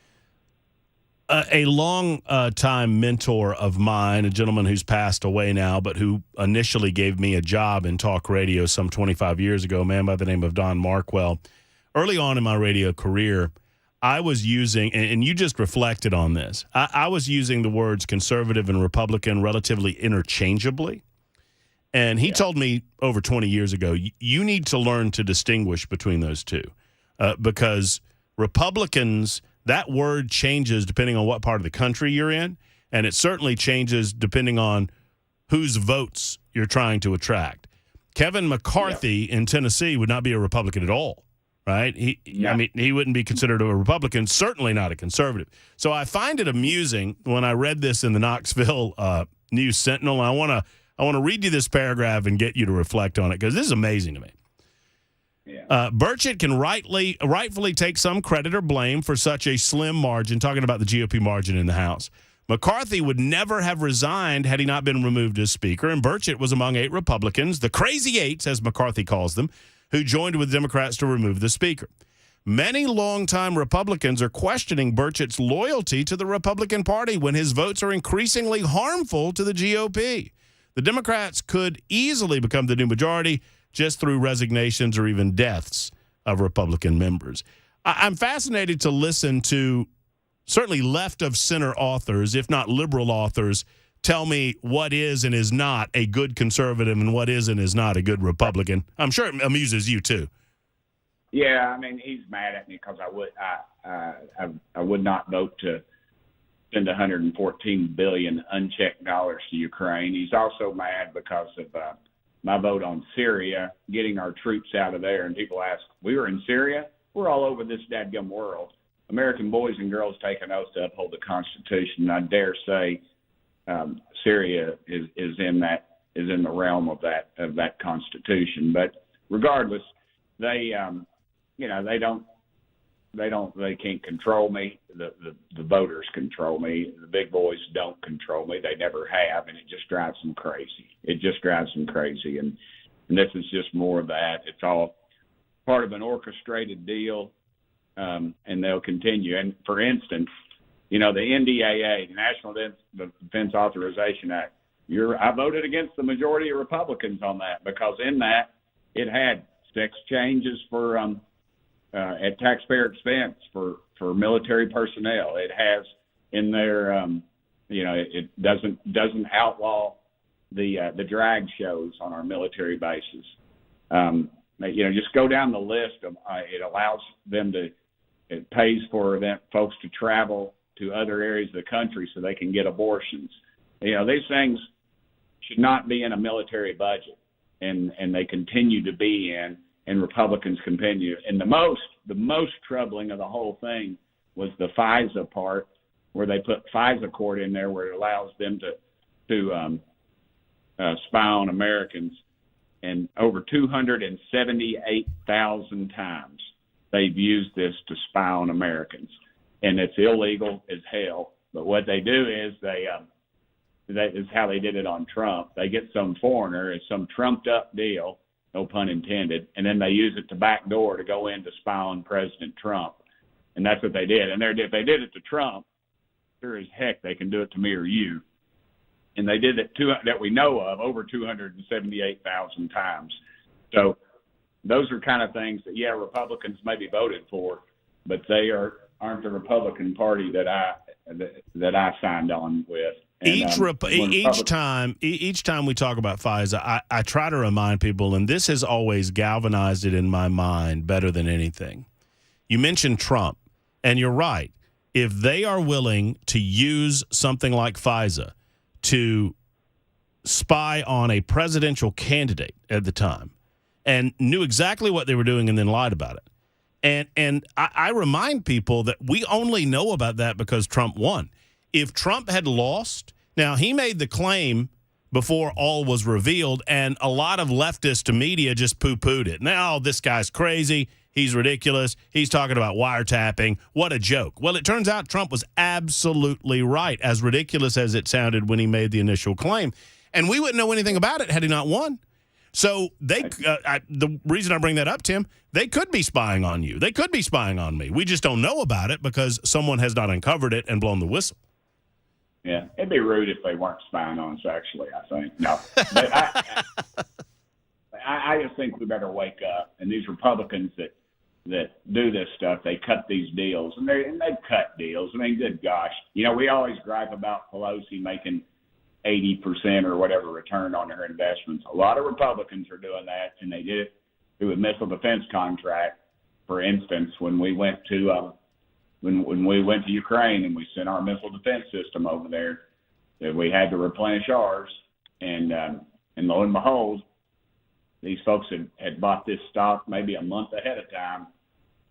A long-time mentor of mine, a gentleman who's passed away now, but who initially gave me a job in talk radio some 25 years ago, a man by the name of Don Markwell. Early on in my radio career, I was using, and you just reflected on this, I was using the words conservative and Republican relatively interchangeably. And he told me over 20 years ago, you need to learn to distinguish between those two because Republicans, that word changes depending on what part of the country you're in, and it certainly changes depending on whose votes you're trying to attract. Kevin McCarthy in Tennessee would not be a Republican at all, right? I mean, he wouldn't be considered a Republican, certainly not a conservative. So I find it amusing when I read this in the Knoxville News Sentinel. I want to read you this paragraph and get you to reflect on it because this is amazing to me. Burchett can rightfully take some credit or blame for such a slim margin, talking about the GOP margin in the House. McCarthy would never have resigned had he not been removed as Speaker, and Burchett was among 8 Republicans, the Crazy Eights, as McCarthy calls them, who joined with Democrats to remove the Speaker. Many longtime Republicans are questioning Burchett's loyalty to the Republican Party when his votes are increasingly harmful to the GOP. The Democrats could easily become the new majority just through resignations or even deaths of Republican members. I'm fascinated to listen to certainly left-of-center authors, if not liberal authors, tell me what is and is not a good conservative and what is and is not a good Republican. I'm sure it amuses you, too. Yeah, I mean, he's mad at me because I would not vote to send $114 billion unchecked dollars to Ukraine. He's also mad because of my vote on Syria, getting our troops out of there. And people ask, we were in Syria? We're all over this dadgum world. American boys and girls take an oath to uphold the Constitution. And I dare say Syria is in the realm of that Constitution. But regardless, they can't control me. The voters control me. The big boys don't control me. They never have, and it just drives them crazy. And this is just more of that. It's all part of an orchestrated deal, and they'll continue. And for instance, the NDAA, the National Defense Authorization Act, I voted against the majority of Republicans on that because in that it had sex changes for at taxpayer expense for military personnel. It has in there, it doesn't outlaw the drag shows on our military bases. Just go down the list of it allows them to. It pays for folks to travel to other areas of the country so they can get abortions. These things should not be in a military budget, and they continue to be in. And Republicans continue. And the most troubling of the whole thing was the FISA part, where they put FISA court in there, where it allows them to spy on Americans. And over 278,000 times they've used this to spy on Americans, and it's illegal as hell. But what they do is that is how they did it on Trump. They get some foreigner, it's some trumped up deal. No pun intended. And then they use it to backdoor to go in to spy on President Trump. And that's what they did. And if they did it to Trump, sure as heck they can do it to me or you. And they did it that we know of over 278,000 times. So those are kind of things that, Republicans maybe voted for, but they aren't the Republican Party that I signed on with. And, each time we talk about FISA, I try to remind people, and this has always galvanized it in my mind better than anything. You mentioned Trump, and you're right. If they are willing to use something like FISA to spy on a presidential candidate at the time and knew exactly what they were doing and then lied about it. And I remind people that we only know about that because Trump won. If Trump had lost, now he made the claim before all was revealed, and a lot of leftist media just poo-pooed it. Now, this guy's crazy. He's ridiculous. He's talking about wiretapping. What a joke. Well, it turns out Trump was absolutely right, as ridiculous as it sounded when he made the initial claim. And we wouldn't know anything about it had he not won. So the reason I bring that up, Tim, they could be spying on you. They could be spying on me. We just don't know about it because someone has not uncovered it and blown the whistle. Yeah, it'd be rude if they weren't spying on us, actually, I think. No. But I just think we better wake up. And these Republicans that that do this stuff, they cut these deals, and they've cut deals. I mean, good gosh, we always gripe about Pelosi making 80% or whatever return on her investments. A lot of Republicans are doing that, and they did it through a missile defense contract. For instance, when we went to when we went to Ukraine and we sent our missile defense system over there, that we had to replenish ours, and lo and behold, these folks had bought this stock maybe a month ahead of time,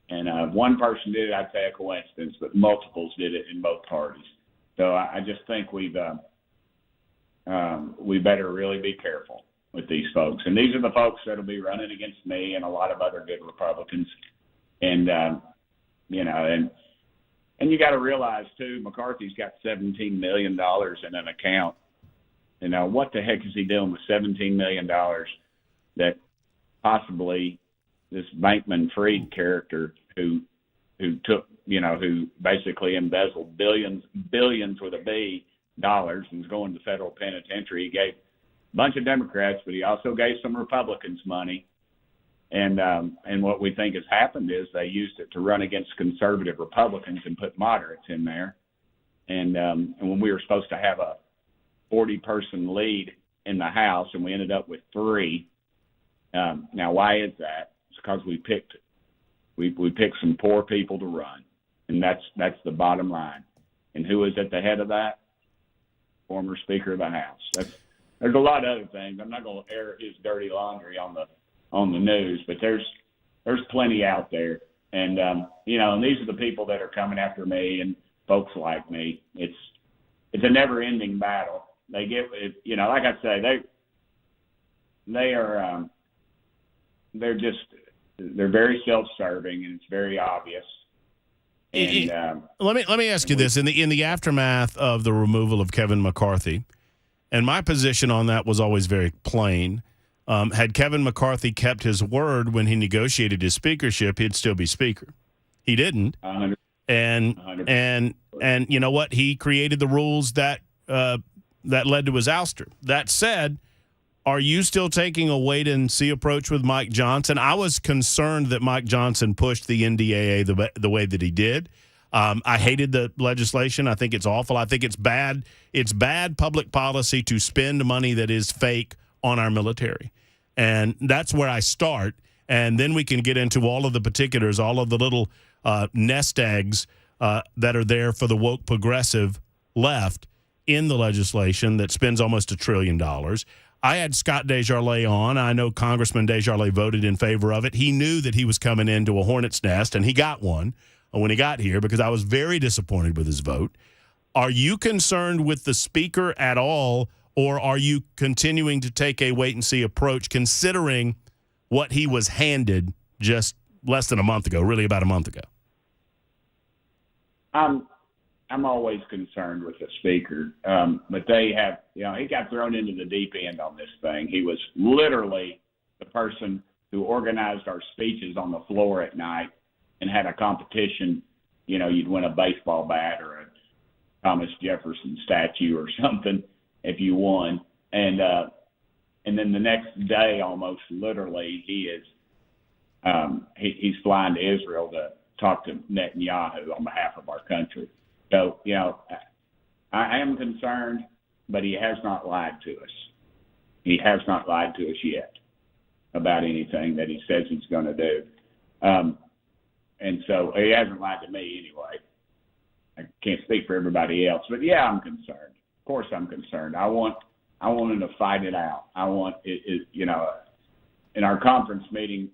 and one person did it. I'd say a coincidence, but multiples did it in both parties. So I just think we better really be careful with these folks. And these are the folks that'll be running against me and a lot of other good Republicans. And and you got to realize too, McCarthy's got $17 million in an account. What the heck is he doing with $17 million that possibly this Bankman-Fried character who took, who basically embezzled billions with a B dollars and is going to federal penitentiary. He gave a bunch of Democrats, but he also gave some Republicans money. And what we think has happened is they used it to run against conservative Republicans and put moderates in there. And when we were supposed to have a 40-person lead in the House, and we ended up with 3. Now, why is that? It's because we picked some poor people to run, and that's the bottom line. And who is at the head of that? Former Speaker of the House. There's a lot of other things. I'm not going to air his dirty laundry on the news, but there's plenty out there. And and these are the people that are coming after me and folks like me. It's a never-ending battle. They get, like I say, they're very self-serving, and it's very obvious. And let me ask you this: in the aftermath of the removal of Kevin McCarthy, and my position on that was always very plain. Had Kevin McCarthy kept his word when he negotiated his speakership, he'd still be speaker. He didn't, 100%. and you know what? He created the rules that led to his ouster. That said, are you still taking a wait-and-see approach with Mike Johnson? I was concerned that Mike Johnson pushed the NDAA the way that he did. I hated the legislation. I think it's awful. I think it's bad. It's bad public policy to spend money that is fake on our military. And that's where I start. And then we can get into all of the particulars, all of the little nest eggs that are there for the woke progressive left in the legislation that spends almost $1 trillion. I had Scott Desjardins on. I know Congressman Desjardins voted in favor of it. He knew that he was coming into a hornet's nest, and he got one when he got here because I was very disappointed with his vote. Are you concerned with the speaker at all, or are you continuing to take a wait-and-see approach considering what he was handed just less than a month ago, really about a month ago? I'm always concerned with the speaker, but they have, he got thrown into the deep end on this thing. He was literally the person who organized our speeches on the floor at night and had a competition. You'd win a baseball bat or a Thomas Jefferson statue or something if you won. And then the next day, almost literally, he's flying to Israel to talk to Netanyahu on behalf of our country. So, I am concerned, but he has not lied to us. He has not lied to us yet about anything that he says he's going to do. And so he hasn't lied to me anyway. I can't speak for everybody else, but yeah, I'm concerned. Of course I'm concerned. I want him to fight it out. I want it, in our conference meeting,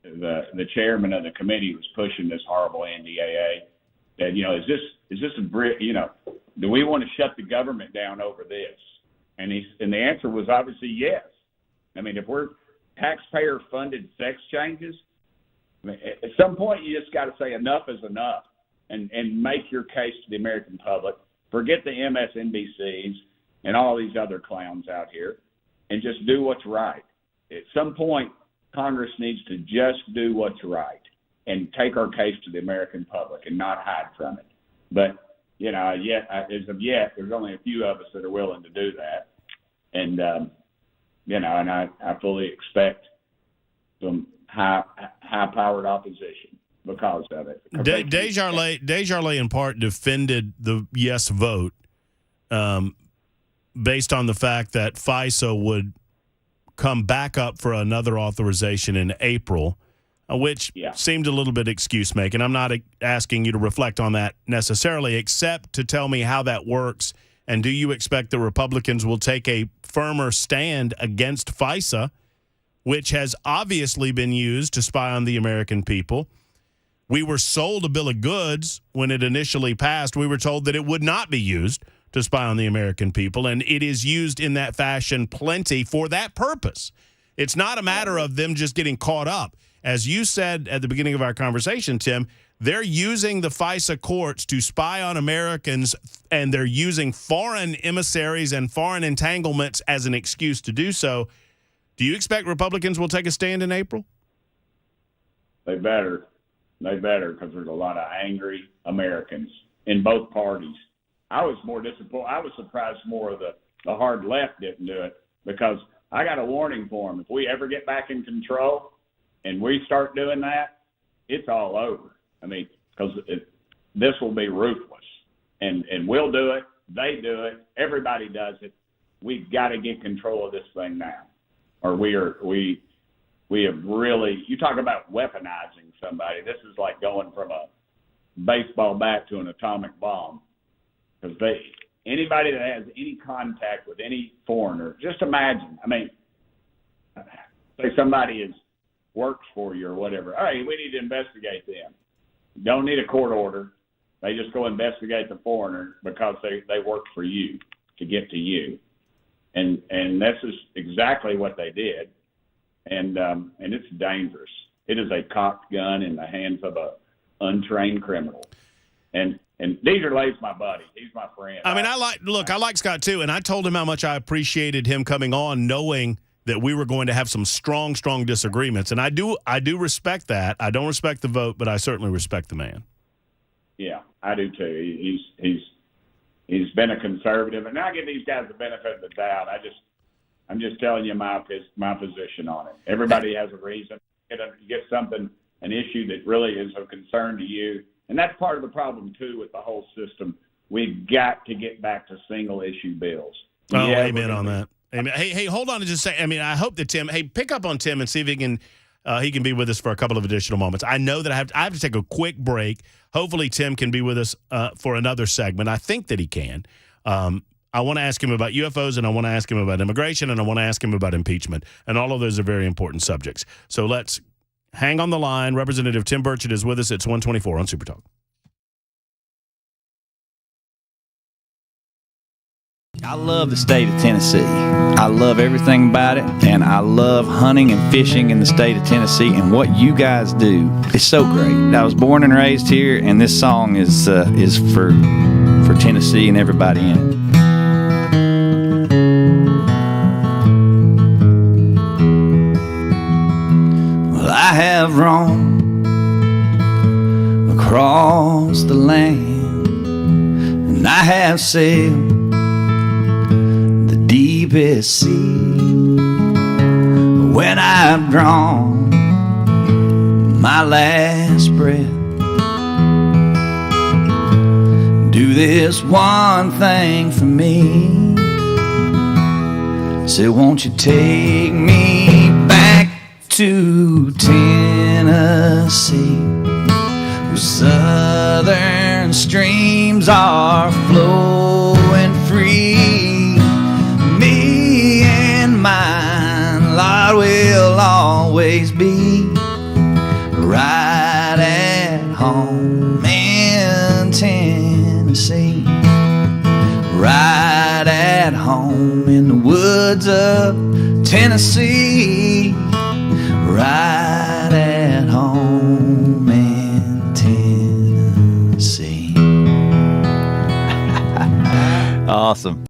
the chairman of the committee was pushing this horrible NDAA. That, is this a brick? Do we want to shut the government down over this? And the answer was obviously yes. I mean, if we're taxpayer-funded sex changes, at some point you just got to say enough is enough, and make your case to the American public. Forget the MSNBCs and all these other clowns out here, and just do what's right. At some point, Congress needs to just do what's right and take our case to the American public and not hide from it. But, as of yet, there's only a few of us that are willing to do that. And, and I fully expect some high-powered opposition because of it. Desjardins in part defended the yes vote based on the fact that FISA would come back up for another authorization in April, which seemed a little bit excuse-making. I'm not asking you to reflect on that necessarily, except to tell me how that works. And do you expect the Republicans will take a firmer stand against FISA, which has obviously been used to spy on the American people? We were sold a bill of goods when it initially passed. We were told that it would not be used to spy on the American people, and it is used in that fashion plenty for that purpose. It's not a matter of them just getting caught up. As you said at the beginning of our conversation, Tim, they're using the FISA courts to spy on Americans, and they're using foreign emissaries and foreign entanglements as an excuse to do so. Do you expect Republicans will take a stand in April? They better. They better, because there's a lot of angry Americans in both parties. I was more disappointed. I was surprised more of the hard left didn't do it, because I got a warning for them. If we ever get back in control and we start doing that, it's all over. I mean, because this will be ruthless. And we'll do it. They do it. Everybody does it. We've got to get control of this thing now. Or we have really, you talk about weaponizing somebody. This is like going from a baseball bat to an atomic bomb. Because anybody that has any contact with any foreigner, just imagine. I mean, say somebody works for you or whatever. All right, we need to investigate them. Don't need a court order. They just go investigate the foreigner because they work for you to get to you. And this is exactly what they did. And it's dangerous. It is a cocked gun in the hands of a untrained criminal. And Desjardins my buddy. He's my friend. I mean, I like Scott too, and I told him how much I appreciated him coming on, knowing that we were going to have some strong disagreements. And I do respect that. I don't respect the vote, but I certainly respect the man. Yeah, I do too. He's been a conservative, and I give these guys the benefit of the doubt. I'm just telling you my position on it. Everybody has a reason. You get something, an issue that really is of concern to you. And that's part of the problem, too, with the whole system. We've got to get back to single-issue bills. Amen on that. Amen. Hey, hold on to just say, I mean, I hope that Tim, pick up on Tim and see if he can be with us for a couple of additional moments. I know that I have to take a quick break. Hopefully Tim can be with us for another segment. I think that he can. I want to ask him about UFOs, and I want to ask him about immigration, and I want to ask him about impeachment. And all of those are very important subjects. So let's hang on the line. Representative Tim Burchett is with us. It's 124 on Super Talk. I love the state of Tennessee. I love everything about it, and I love hunting and fishing in the state of Tennessee, and what you guys do is so great. I was born and raised here, and this song is for Tennessee and everybody in it. Well, I have roamed across the land, and I have sailed deepest sea. When I've drawn my last breath, do this one thing for me. Say, won't you take me back to Tennessee, where southern streams are flowing free. Me and mine, Lord, will always be right at home in Tennessee, right at home in the woods of Tennessee, right at home in Tennessee. Awesome.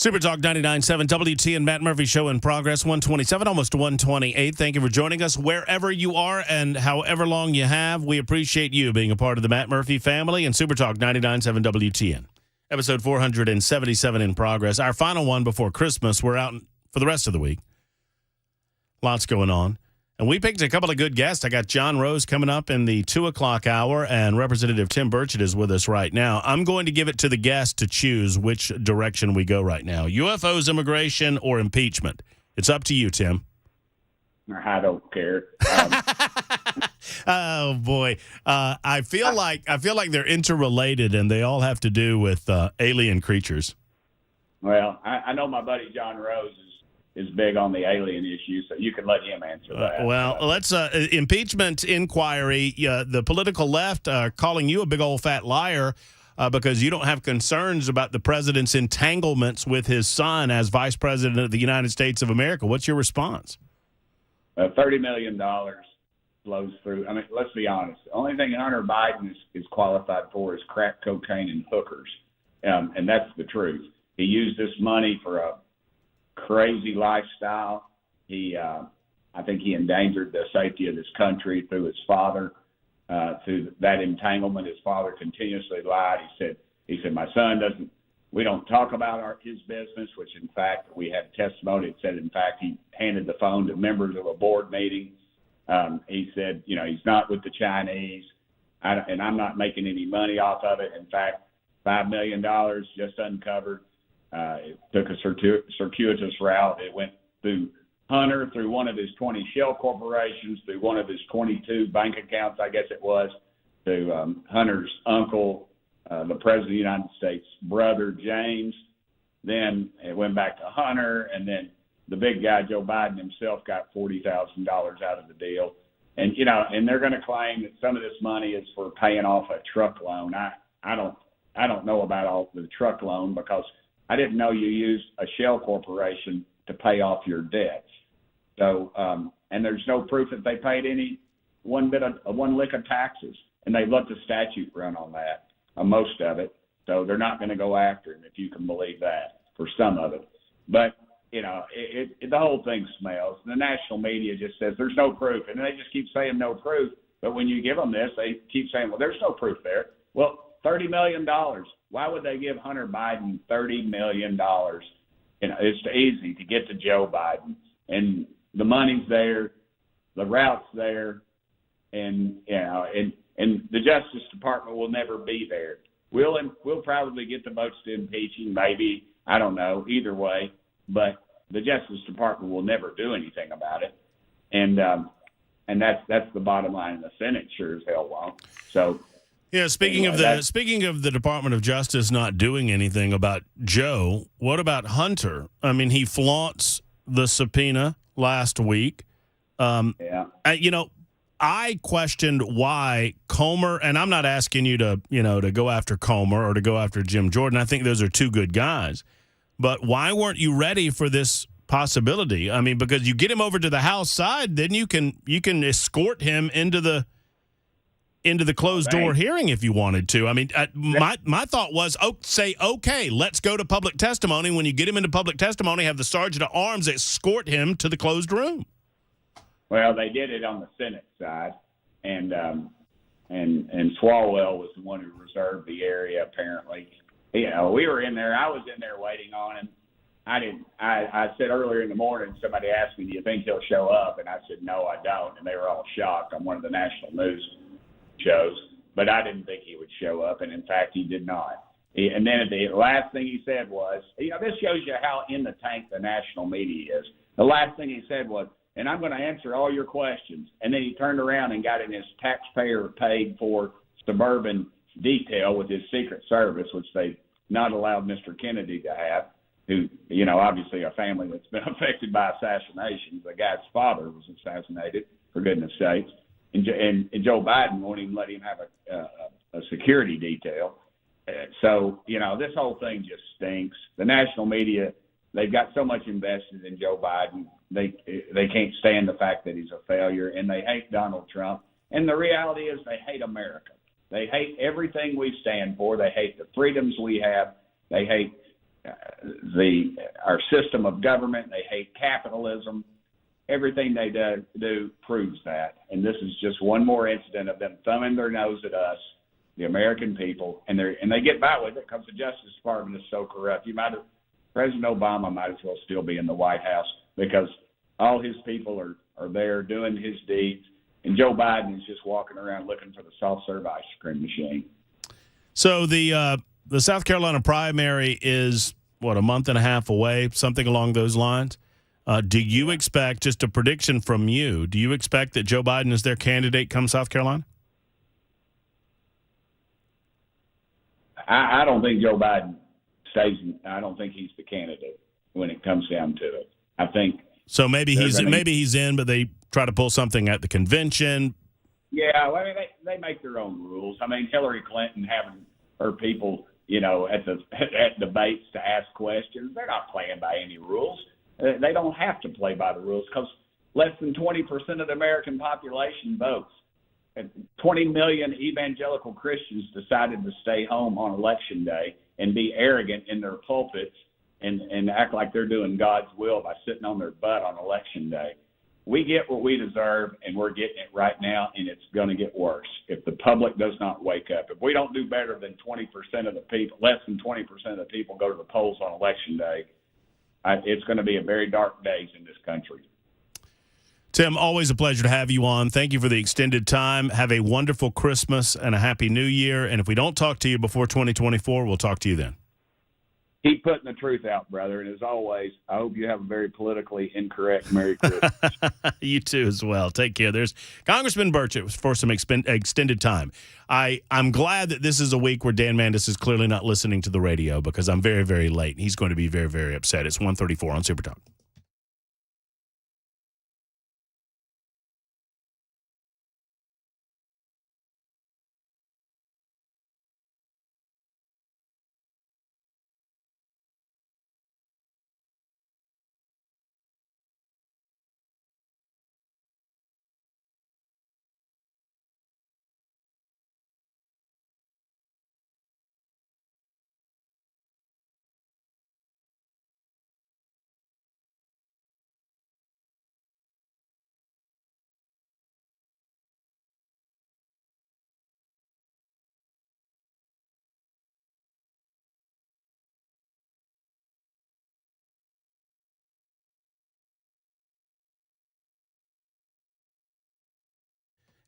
Super Talk 99.7 WTN Matt Murphy Show in progress, 127, almost 128. Thank you for joining us wherever you are and however long you have. We appreciate you being a part of the Matt Murphy family and Super Talk 99.7 WTN. Episode 477 in progress. Our final one before Christmas. We're out for the rest of the week. Lots going on. And we picked a couple of good guests. I got John Rose coming up in the 2 o'clock hour, and Representative Tim Burchett is with us right now. I'm going to give it to the guest to choose which direction we go right now. UFOs, immigration, or impeachment. It's up to you, Tim. I don't care. Oh, boy. I feel like they're interrelated, and they all have to do with alien creatures. Well, I know my buddy John Rose is big on the alien issue, so you can let him answer that. Let's impeachment inquiry. The political left calling you a big old fat liar because you don't have concerns about the president's entanglements with his son as vice president of the United States of America. What's your response? $30 million flows through. I mean, let's be honest. The only thing Hunter Biden is qualified for is crack cocaine and hookers, and that's the truth. He used this money for a crazy lifestyle. I think he endangered the safety of this country through his father, through that entanglement. His father continuously lied. He said, my son doesn't, we don't talk about his business, which in fact, we had testimony that said, in fact, he handed the phone to members of a board meeting. He said, he's not with the Chinese, and I'm not making any money off of it. In fact, $5 million just uncovered. It took a circuitous route. It went through Hunter, through one of his 20 shell corporations, through one of his 22 bank accounts, I guess it was, to Hunter's uncle, the President of the United States' brother, James. Then it went back to Hunter, and then the big guy, Joe Biden himself, got $40,000 out of the deal. And, and they're going to claim that some of this money is for paying off a truck loan. I don't know about all the truck loan because I didn't know you used a shell corporation to pay off your debts. So, and there's no proof that they paid one lick of taxes, and they let the statute run on that, most of it. So they're not going to go after him, if you can believe that, for some of it. But, the whole thing smells. The national media just says there's no proof, and they just keep saying no proof. But when you give them this, they keep saying, well, there's no proof there. Well, $30 million. Why would they give Hunter Biden $30 million? It's easy to get to Joe Biden, and the money's there, the route's there, and the Justice Department will never be there. We'll probably get the votes to impeach him, maybe, I don't know, either way, but the Justice Department will never do anything about it, and that's the bottom line. In the Senate sure as hell won't. So. Yeah, speaking of the Department of Justice not doing anything about Joe, what about Hunter? I mean, he flaunts the subpoena last week. I questioned why Comer, and I'm not asking you to go after Comer or to go after Jim Jordan. I think those are two good guys. But why weren't you ready for this possibility? I mean, because you get him over to the House side, then you can escort him into the closed door hearing if you wanted to. I mean, my thought was, say, okay, let's go to public testimony. When you get him into public testimony, have the sergeant at arms escort him to the closed room. Well, they did it on the Senate side, and Swalwell was the one who reserved the area. Apparently, we were in there. I was in there waiting on him. I said earlier in the morning, somebody asked me, "Do you think he'll show up?" And I said, "No, I don't." And they were all shocked. I'm one of the national news shows, but I didn't think he would show up, and in fact, he did not. And then the last thing he said was, this shows you how in the tank the national media is. The last thing he said was, and I'm going to answer all your questions. And then he turned around and got in his taxpayer-paid-for Suburban detail with his Secret Service, which they not allowed Mr. Kennedy to have, who, obviously a family that's been affected by assassinations. The guy's father was assassinated, for goodness sakes. And Joe Biden won't even let him have a security detail. So, this whole thing just stinks. The national media, they've got so much invested in Joe Biden, they can't stand the fact that he's a failure, and they hate Donald Trump. And the reality is they hate America. They hate everything we stand for. They hate the freedoms we have. They hate our system of government. They hate capitalism. Everything they do proves that. And this is just one more incident of them thumbing their nose at us, the American people, and they get by with it because the Justice Department is so corrupt. President Obama might as well still be in the White House because all his people are there doing his deeds, and Joe Biden is just walking around looking for the soft serve ice cream machine. So the South Carolina primary is a month and a half away, something along those lines. Do you expect, just a prediction from you, do you expect that Joe Biden is their candidate come South Carolina? I don't think Joe Biden stays. I don't think he's the candidate when it comes down to it. I think so. Maybe he's in, but they try to pull something at the convention. Yeah, well, I mean they make their own rules. I mean Hillary Clinton having her people, at debates to ask questions. They're not playing by any rules. They don't have to play by the rules because less than 20% of the American population votes. And 20 million evangelical Christians decided to stay home on Election Day and be arrogant in their pulpits and act like they're doing God's will by sitting on their butt on Election Day. We get what we deserve, and we're getting it right now, and it's going to get worse if the public does not wake up. If we don't do better than 20% of the people, less than 20% of the people go to the polls on Election Day, it's going to be a very dark days in this country. Tim, always a pleasure to have you on. Thank you for the extended time. Have a wonderful Christmas and a happy New Year. And if we don't talk to you before 2024, we'll talk to you then. Keep putting the truth out, brother. And as always, I hope you have a very politically incorrect Merry Christmas. You too as well. Take care. There's Congressman Burchett for some extended time. I'm glad that this is a week where Dan Mandis is clearly not listening to the radio because I'm very, very late. He's going to be very, very upset. It's 1:34 on Super Talk.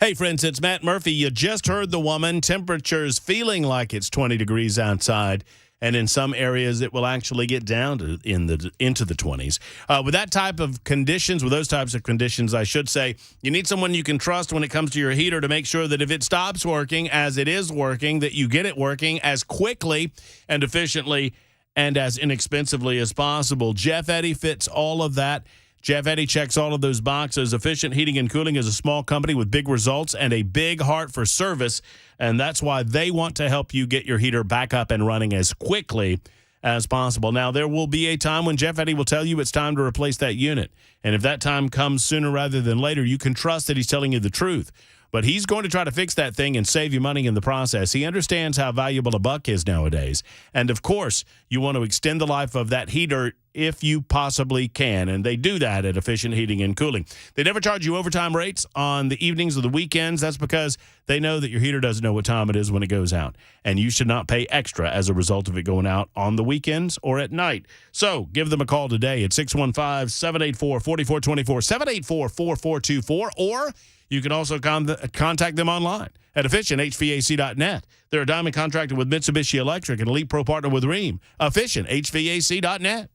Hey, friends, it's Matt Murphy. You just heard the woman. Temperatures feeling like it's 20 degrees outside, and in some areas it will actually get down to into the 20s. With those types of conditions, I should say, you need someone you can trust when it comes to your heater to make sure that if it stops working, as it is working, that you get it working as quickly and efficiently and as inexpensively as possible. Jeff Eddy fits all of that. Jeff Eddy checks all of those boxes. Efficient Heating and Cooling is a small company with big results and a big heart for service, and that's why they want to help you get your heater back up and running as quickly as possible. Now, there will be a time when Jeff Eddy will tell you it's time to replace that unit, and if that time comes sooner rather than later, you can trust that he's telling you the truth. But he's going to try to fix that thing and save you money in the process. He understands how valuable a buck is nowadays. And, of course, you want to extend the life of that heater if you possibly can. And they do that at Efficient Heating and Cooling. They never charge you overtime rates on the evenings or the weekends. That's because they know that your heater doesn't know what time it is when it goes out. And you should not pay extra as a result of it going out on the weekends or at night. So give them a call today at 615-784-4424, 784-4424, or you can also contact them online at efficienthvac.net. They're a diamond contractor with Mitsubishi Electric and Elite Pro partner with Rheem. Efficienthvac.net.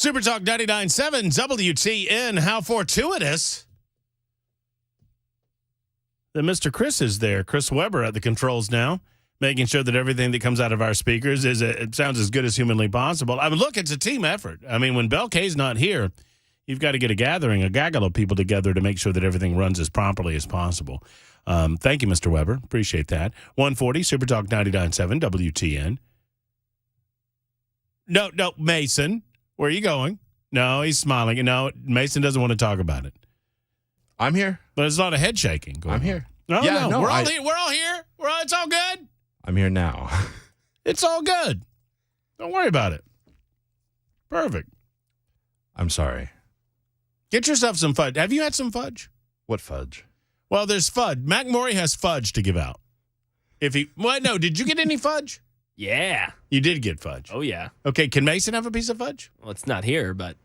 Super Talk 99.7 WTN. How fortuitous that Mr. Chris is there. Chris Weber at the controls now, making sure that everything that comes out of our speakers it sounds as good as humanly possible. I mean, look, it's a team effort. I mean, when Bel K's not here, you've got to get a gaggle of people together to make sure that everything runs as properly as possible. Thank you, Mr. Weber. Appreciate that. 140 Super Talk 99.7 WTN. No, Mason. Where are you going? No, he's smiling. No, Mason doesn't want to talk about it. I'm here. But there's a lot of head shaking going on. Here. No, Yeah, no, we're all here. We're all here. It's all good. I'm here now. It's all good. Don't worry about it. Perfect. I'm sorry. Get yourself some fudge. Have you had some fudge? What fudge? Well, there's fudge. Mac Maury has fudge to give out. No, did you get any fudge? Yeah. You did get fudge. Oh, yeah. Okay, can Mason have a piece of fudge? Well, it's not here, but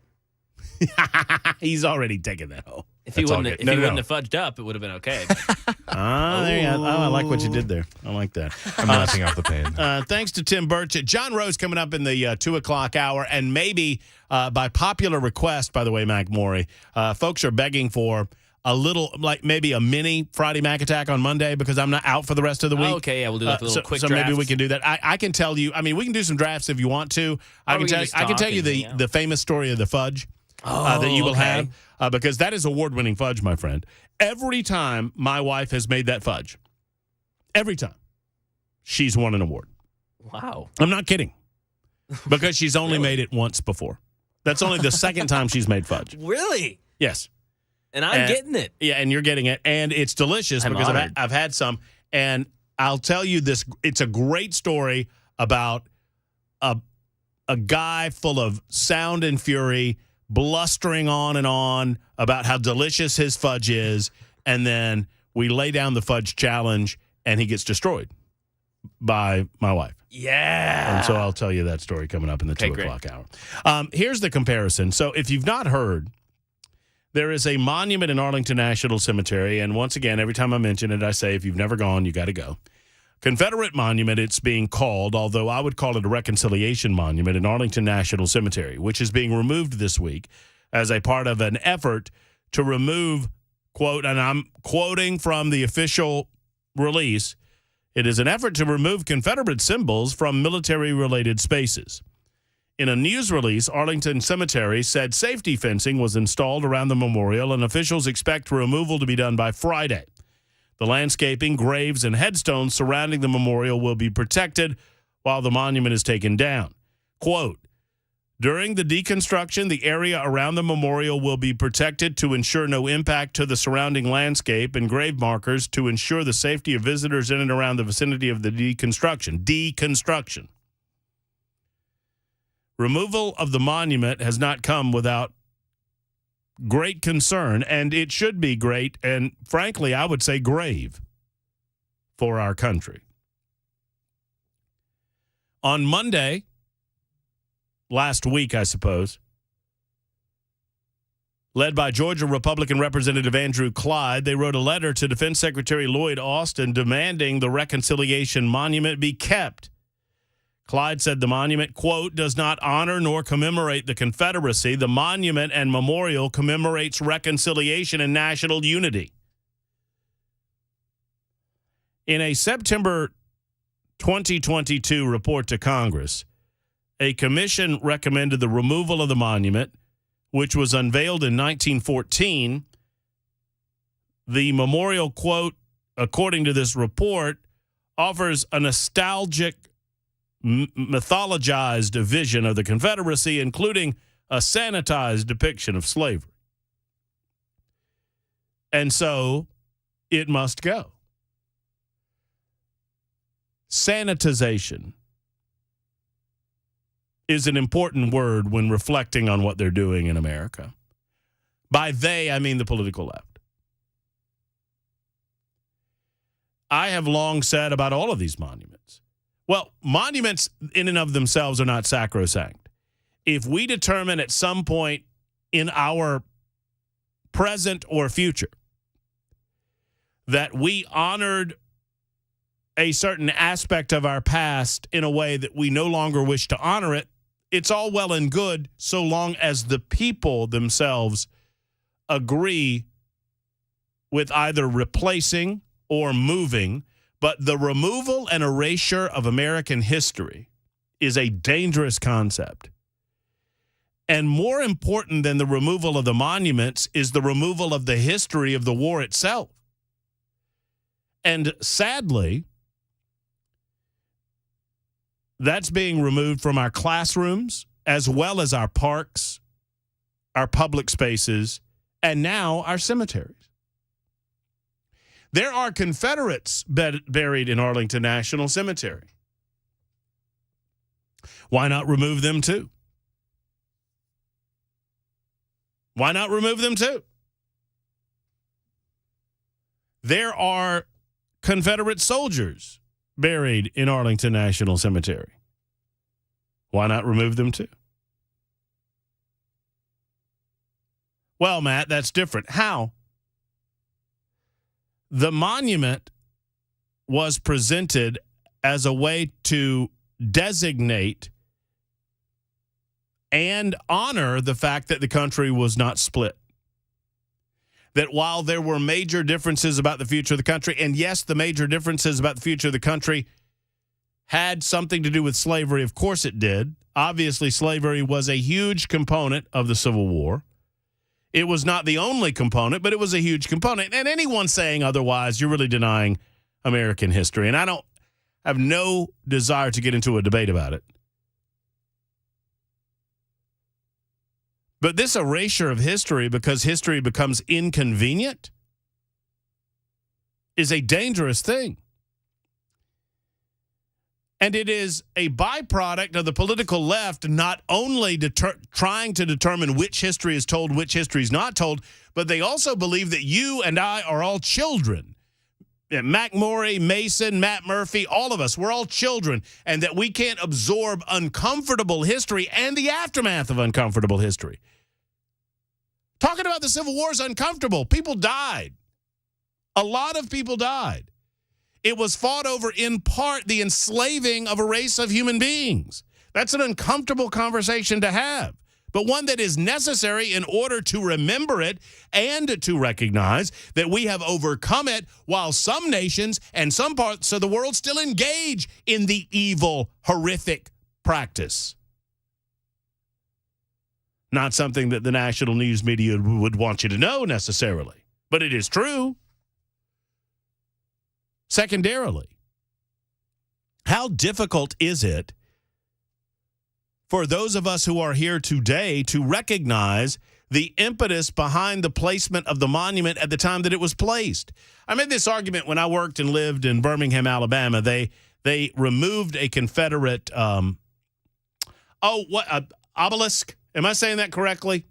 He's already taken that home. If he wouldn't have fudged up, it would have been okay. There you go. I like what you did there. I like that. I'm laughing off the pain. Thanks to Tim Burchett. John Rose coming up in the 2 o'clock hour, and maybe by popular request, by the way, Mac Maury, folks are begging for a little, like maybe a mini Friday Mac Attack on Monday because I'm not out for the rest of the week. Oh, okay, yeah, we'll do like a little quick So draft. maybe we can do that. I can tell you, I mean, we can do some drafts if you want to. I can tell you the famous story of the fudge that you will have because that is award-winning fudge, my friend. Every time my wife has made that fudge, every time, she's won an award. Wow. I'm not kidding because she's only made it once before. That's only the second time she's made fudge. Really? Yes. And I'm getting it. Yeah, and you're getting it. And it's delicious because I've had some. And I'll tell you this. It's a great story about a guy full of sound and fury, blustering on and on about how delicious his fudge is. And then we lay down the fudge challenge, and he gets destroyed by my wife. Yeah. And so I'll tell you that story coming up in the 2 o'clock hour. Here's the comparison. So if you've not heard, there is a monument in Arlington National Cemetery, and once again, every time I mention it, I say, if you've never gone, you got to go. Confederate Monument, it's being called, although I would call it a reconciliation monument in Arlington National Cemetery, which is being removed this week as a part of an effort to remove, quote, and I'm quoting from the official release, it is an effort to remove Confederate symbols from military-related spaces. In a news release, Arlington Cemetery said safety fencing was installed around the memorial, and officials expect removal to be done by Friday. The landscaping, graves, and headstones surrounding the memorial will be protected while the monument is taken down. Quote, during the deconstruction, the area around the memorial will be protected to ensure no impact to the surrounding landscape and grave markers to ensure the safety of visitors in and around the vicinity of the deconstruction. Removal of the monument has not come without great concern, and it should be great, and frankly, I would say grave for our country. On Monday, last week, I suppose, led by Georgia Republican Representative Andrew Clyde, they wrote a letter to Defense Secretary Lloyd Austin demanding the Reconciliation Monument be kept. Clyde said the monument, quote, does not honor nor commemorate the Confederacy. The monument and memorial commemorates reconciliation and national unity. In a September 2022 report to Congress, a commission recommended the removal of the monument, which was unveiled in 1914. The memorial, quote, according to this report, offers a nostalgic, mythologized vision of the Confederacy, including a sanitized depiction of slavery. And so it must go. Sanitization is an important word when reflecting on what they're doing in America. By they, I mean the political left. I have long said about all of these monuments. Well, monuments in and of themselves are not sacrosanct. If we determine at some point in our present or future that we honored a certain aspect of our past in a way that we no longer wish to honor it, it's all well and good so long as the people themselves agree with either replacing or moving. But the removal and erasure of American history is a dangerous concept. And more important than the removal of the monuments is the removal of the history of the war itself. And sadly, that's being removed from our classrooms as well as our parks, our public spaces, and now our cemeteries. There are Confederates buried in Arlington National Cemetery. Why not remove them too? Why not remove them too? There are Confederate soldiers buried in Arlington National Cemetery. Why not remove them too? Well, Matt, that's different. How? The monument was presented as a way to designate and honor the fact that the country was not split. That while there were major differences about the future of the country, and yes, the major differences about the future of the country had something to do with slavery. Of course it did. Obviously, slavery was a huge component of the Civil War. It was not the only component, but it was a huge component. And anyone saying otherwise, you're really denying American history. And I have no desire to get into a debate about it. But this erasure of history because history becomes inconvenient is a dangerous thing. And it is a byproduct of the political left not only trying to determine which history is told, which history is not told, but they also believe that you and I are all children. Mac Morey, Mason, Matt Murphy, all of us, we're all children, and that we can't absorb uncomfortable history and the aftermath of uncomfortable history. Talking about the Civil War is uncomfortable. People died. A lot of people died. It was fought over, in part, the enslaving of a race of human beings. That's an uncomfortable conversation to have, but one that is necessary in order to remember it and to recognize that we have overcome it while some nations and some parts of the world still engage in the evil, horrific practice. Not something that the national news media would want you to know necessarily, but it is true. Secondarily, how difficult is it for those of us who are here today to recognize the impetus behind the placement of the monument at the time that it was placed? I made this argument when I worked and lived in Birmingham, Alabama. They removed a Confederate obelisk. Am I saying that correctly?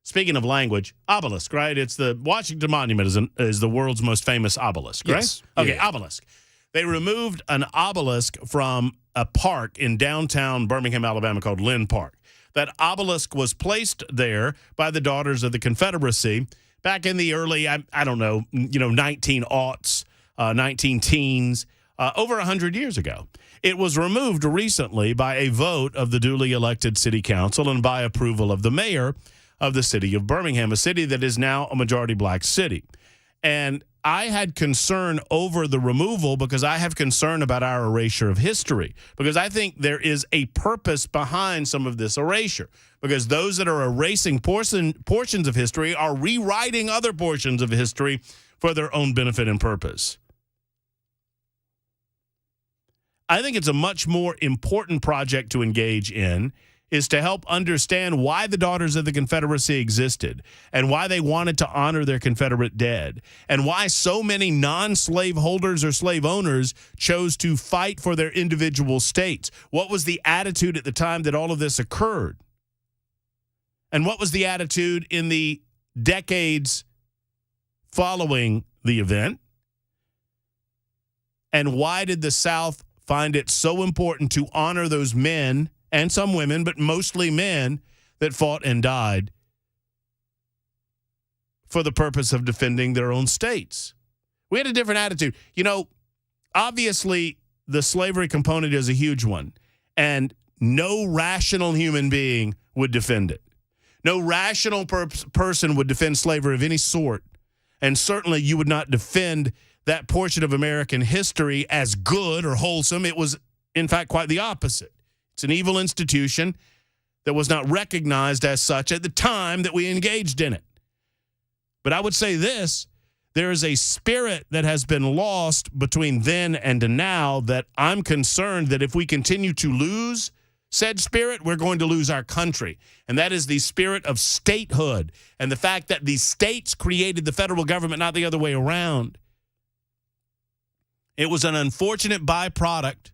Speaking of language, obelisk, right? It's the Washington Monument is the world's most famous obelisk, right? Yes. Okay, Yeah. obelisk. They removed an obelisk from a park in downtown Birmingham, Alabama called Lynn Park. That obelisk was placed there by the Daughters of the Confederacy back in the early, 19-aughts, 19-teens, over 100 years ago. It was removed recently by a vote of the duly elected city council and by approval of the mayor of the city of Birmingham, a city that is now a majority black city. And I had concern over the removal because I have concern about our erasure of history, because I think there is a purpose behind some of this erasure, because those that are erasing portions of history are rewriting other portions of history for their own benefit and purpose. I think it's a much more important project to engage in is to help understand why the Daughters of the Confederacy existed and why they wanted to honor their Confederate dead and why so many non-slave holders or slave owners chose to fight for their individual states. What was the attitude at the time that all of this occurred? And what was the attitude in the decades following the event? And why did the South find it so important to honor those men and some women, but mostly men, that fought and died for the purpose of defending their own states? We had a different attitude. Obviously, the slavery component is a huge one. And no rational human being would defend it. No rational person would defend slavery of any sort. And certainly you would not defend that portion of American history as good or wholesome. It was, in fact, quite the opposite. It's an evil institution that was not recognized as such at the time that we engaged in it. But I would say this, there is a spirit that has been lost between then and now that I'm concerned that if we continue to lose said spirit, we're going to lose our country. And that is the spirit of statehood and the fact that the states created the federal government, not the other way around. It was an unfortunate byproduct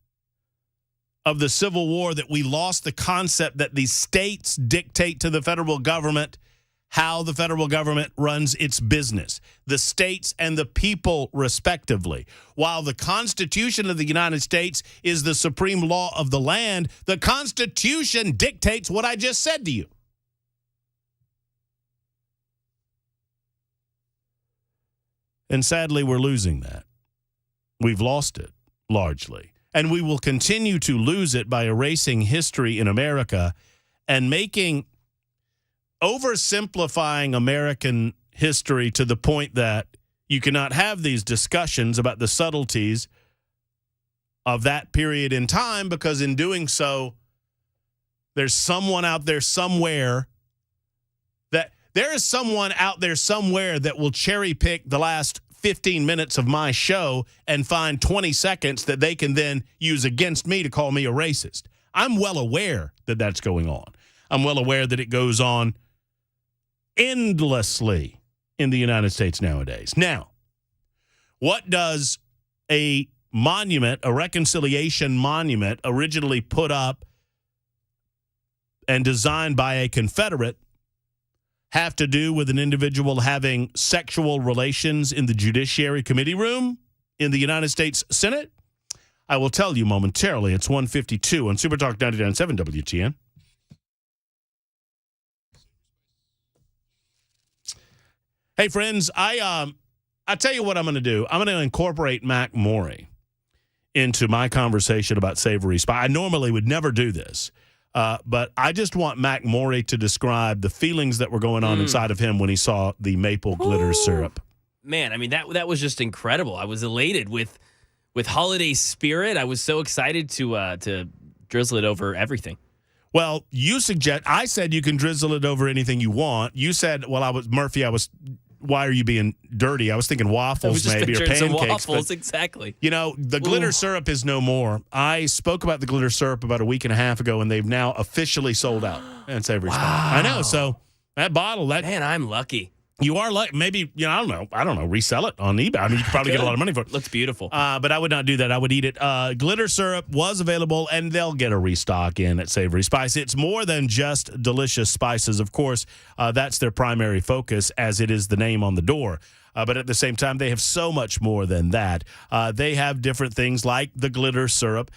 of the Civil War that we lost the concept that the states dictate to the federal government how the federal government runs its business, the states and the people respectively. While the Constitution of the United States is the supreme law of the land, the Constitution dictates what I just said to you. And sadly, we're losing that. We've lost it, largely. And we will continue to lose it by erasing history in America and oversimplifying American history to the point that you cannot have these discussions about the subtleties of that period in time, because in doing so, there's someone out there somewhere that will cherry pick the last 15 minutes of my show and find 20 seconds that they can then use against me to call me a racist. I'm well aware that that's going on. I'm well aware that it goes on endlessly in the United States nowadays. Now, what does a monument, a reconciliation monument, originally put up and designed by a Confederate, have to do with an individual having sexual relations in the Judiciary Committee room in the United States Senate? I will tell you momentarily. It's 1:52 on Super Talk 99.7 WTN. Hey, friends, I tell you what I'm going to do. I'm going to incorporate Mac Morey into my conversation about Savory Spice. I normally would never do this, but I just want Mac Morey to describe the feelings that were going on inside of him when he saw the maple glitter syrup. Man, I mean, that was just incredible. I was elated with holiday spirit. I was so excited to drizzle it over everything. Well, I said you can drizzle it over anything you want. You said, why are you being dirty? I was thinking waffles maybe or pancakes. Waffles, exactly. You know, the glitter syrup is no more. I spoke about the glitter syrup about a week and a half ago, and they've now officially sold out at Savory Spice. I know. So that bottle, man, I'm lucky. You are like, maybe, I don't know, resell it on eBay. I mean, you could probably get a lot of money for it. Looks beautiful. But I would not do that. I would eat it. Glitter syrup was available, and they'll get a restock in at Savory Spice. It's more than just delicious spices. Of course, that's their primary focus, as it is the name on the door. But at the same time, they have so much more than that. They have different things like the glitter syrup.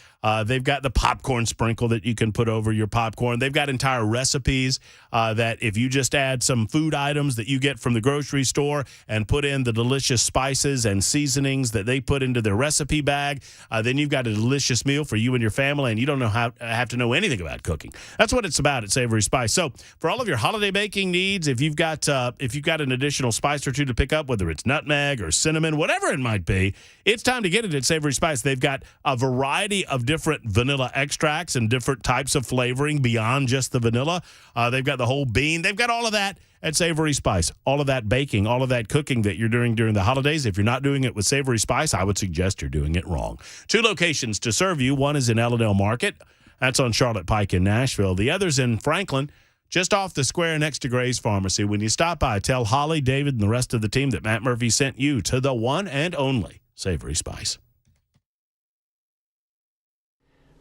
They've got the popcorn sprinkle that you can put over your popcorn. They've got entire recipes that if you just add some food items that you get from the grocery store and put in the delicious spices and seasonings that they put into their recipe bag, then you've got a delicious meal for you and your family, and you don't have to know anything about cooking. That's what it's about at Savory Spice. So for all of your holiday baking needs, if you've got an additional spice or two to pick up, whether it's nutmeg or cinnamon, whatever it might be, it's time to get it at Savory Spice. They've got a variety of different vanilla extracts and different types of flavoring beyond just the vanilla. They've got the whole bean. They've got all of that at Savory Spice. All of that baking, all of that cooking that you're doing during the holidays. If you're not doing it with Savory Spice, I would suggest you're doing it wrong. 2 locations to serve you. One is in Ellendale Market. That's on Charlotte Pike in Nashville. The other's in Franklin, just off the square next to Gray's Pharmacy. When you stop by, tell Holly, David, and the rest of the team that Matt Murphy sent you to the one and only Savory Spice.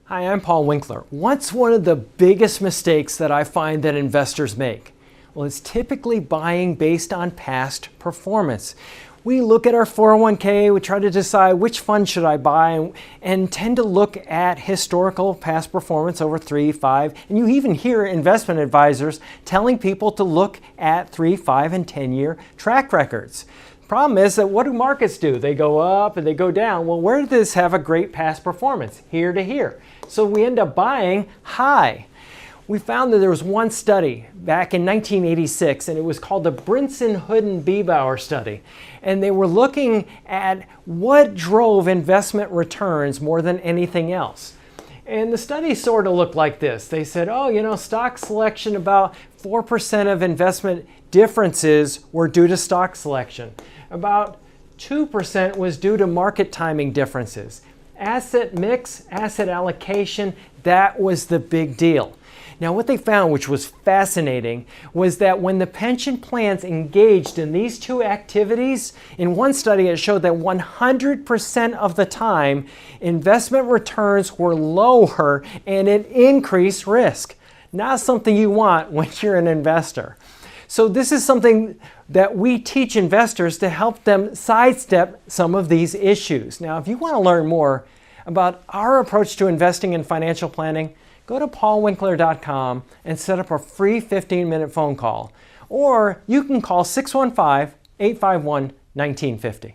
Hi, I'm Paul Winkler. What's one of the biggest mistakes that I find that investors make? Well, it's typically buying based on past performance. We look at our 401k, we try to decide which fund should I buy, and tend to look at historical past performance over 3, 5, and you even hear investment advisors telling people to look at 3, 5, and 10-year track records. Problem is that what do markets do? They go up and they go down. Well, where did this have a great past performance? Here to here. So we end up buying high. We found that there was one study back in 1986, and it was called the Brinson-Hooden-Biebauer study. And they were looking at what drove investment returns more than anything else. And the study sort of looked like this. They said, stock selection, about 4% of investment differences were due to stock selection. About 2% was due to market timing differences. Asset mix, asset allocation, that was the big deal. Now, what they found, which was fascinating, was that when the pension plans engaged in these two activities, in one study it showed that 100% of the time, investment returns were lower and it increased risk. Not something you want when you're an investor. So this is something that we teach investors to help them sidestep some of these issues. Now, if you want to learn more about our approach to investing in financial planning, go to paulwinkler.com and set up a free 15-minute phone call. Or you can call 615-851-1950.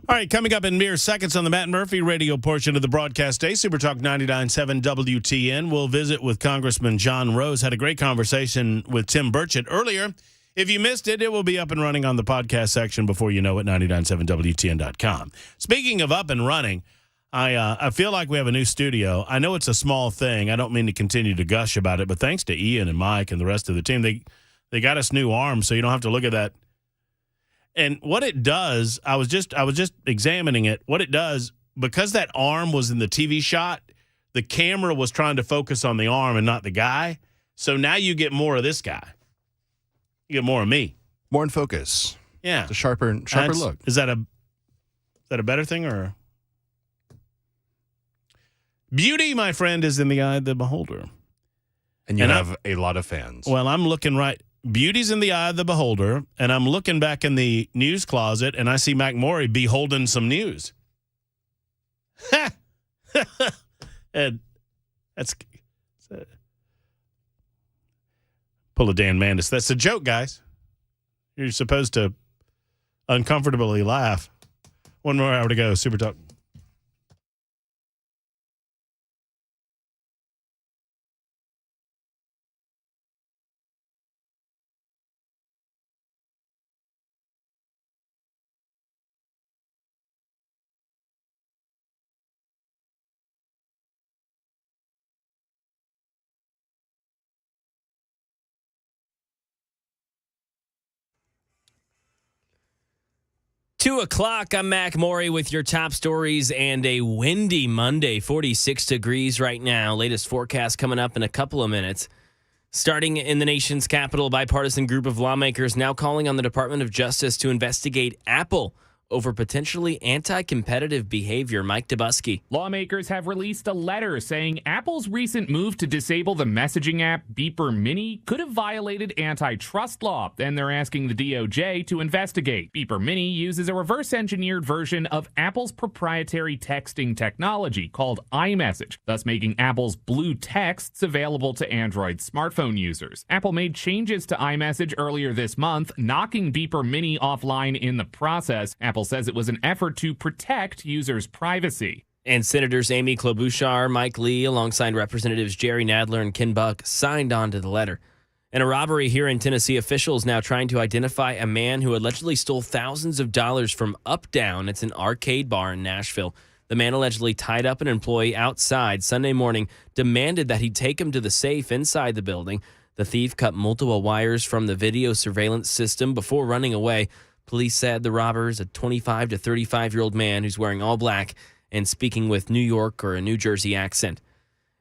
All right, coming up in mere seconds on the Matt Murphy radio portion of the broadcast day, Super Talk 99.7 WTN. We'll visit with Congressman John Rose. Had a great conversation with Tim Burchett earlier. If you missed it, it will be up and running on the podcast section before you know it, 997WTN.com. Speaking of up and running, I feel like we have a new studio. I know it's a small thing. I don't mean to continue to gush about it, but thanks to Ian and Mike and the rest of the team, they got us new arms, so you don't have to look at that. And what it does, I was just examining it. What it does, because that arm was in the TV shot, the camera was trying to focus on the arm and not the guy. So now you get more of this guy. You get more of me. More in focus. Yeah. It's a sharper look. Is that a better thing or? Beauty, my friend, is in the eye of the beholder. And you have a lot of fans. Well, I'm looking right. Beauty's in the eye of the beholder, and I'm looking back in the news closet, and I see Mac Morey beholding some news. And that's pull a Dan Mandis. That's a joke, guys. You're supposed to uncomfortably laugh. One more hour to go. Super Talk. Two o'clock. I'm Mac Morey with your top stories and a windy Monday, 46 degrees right now. Latest forecast coming up in a couple of minutes. Starting in the nation's capital, a bipartisan group of lawmakers now calling on the Department of Justice to investigate Apple over potentially anti-competitive behavior. Mike Dubusky. Lawmakers have released a letter saying Apple's recent move to disable the messaging app Beeper Mini could have violated antitrust law, and they're asking the DOJ to investigate. Beeper Mini uses a reverse-engineered version of Apple's proprietary texting technology called iMessage, thus making Apple's Blue texts available to Android smartphone users. Apple made changes to iMessage earlier this month, knocking Beeper Mini offline in the process. Apple says it was an effort to protect users' privacy. And Senators Amy Klobuchar, Mike Lee, alongside Representatives Jerry Nadler and Ken Buck, signed on to the letter. In a robbery here in Tennessee, officials now trying to identify a man who allegedly stole thousands of dollars from Up Down. It's an arcade bar in Nashville. The man allegedly tied up an employee outside Sunday morning, demanded that he take him to the safe inside the building. The thief cut multiple wires from the video surveillance system before running away. Police said the robber is a 25 to 35-year-old man who's wearing all black and speaking with New York or a New Jersey accent.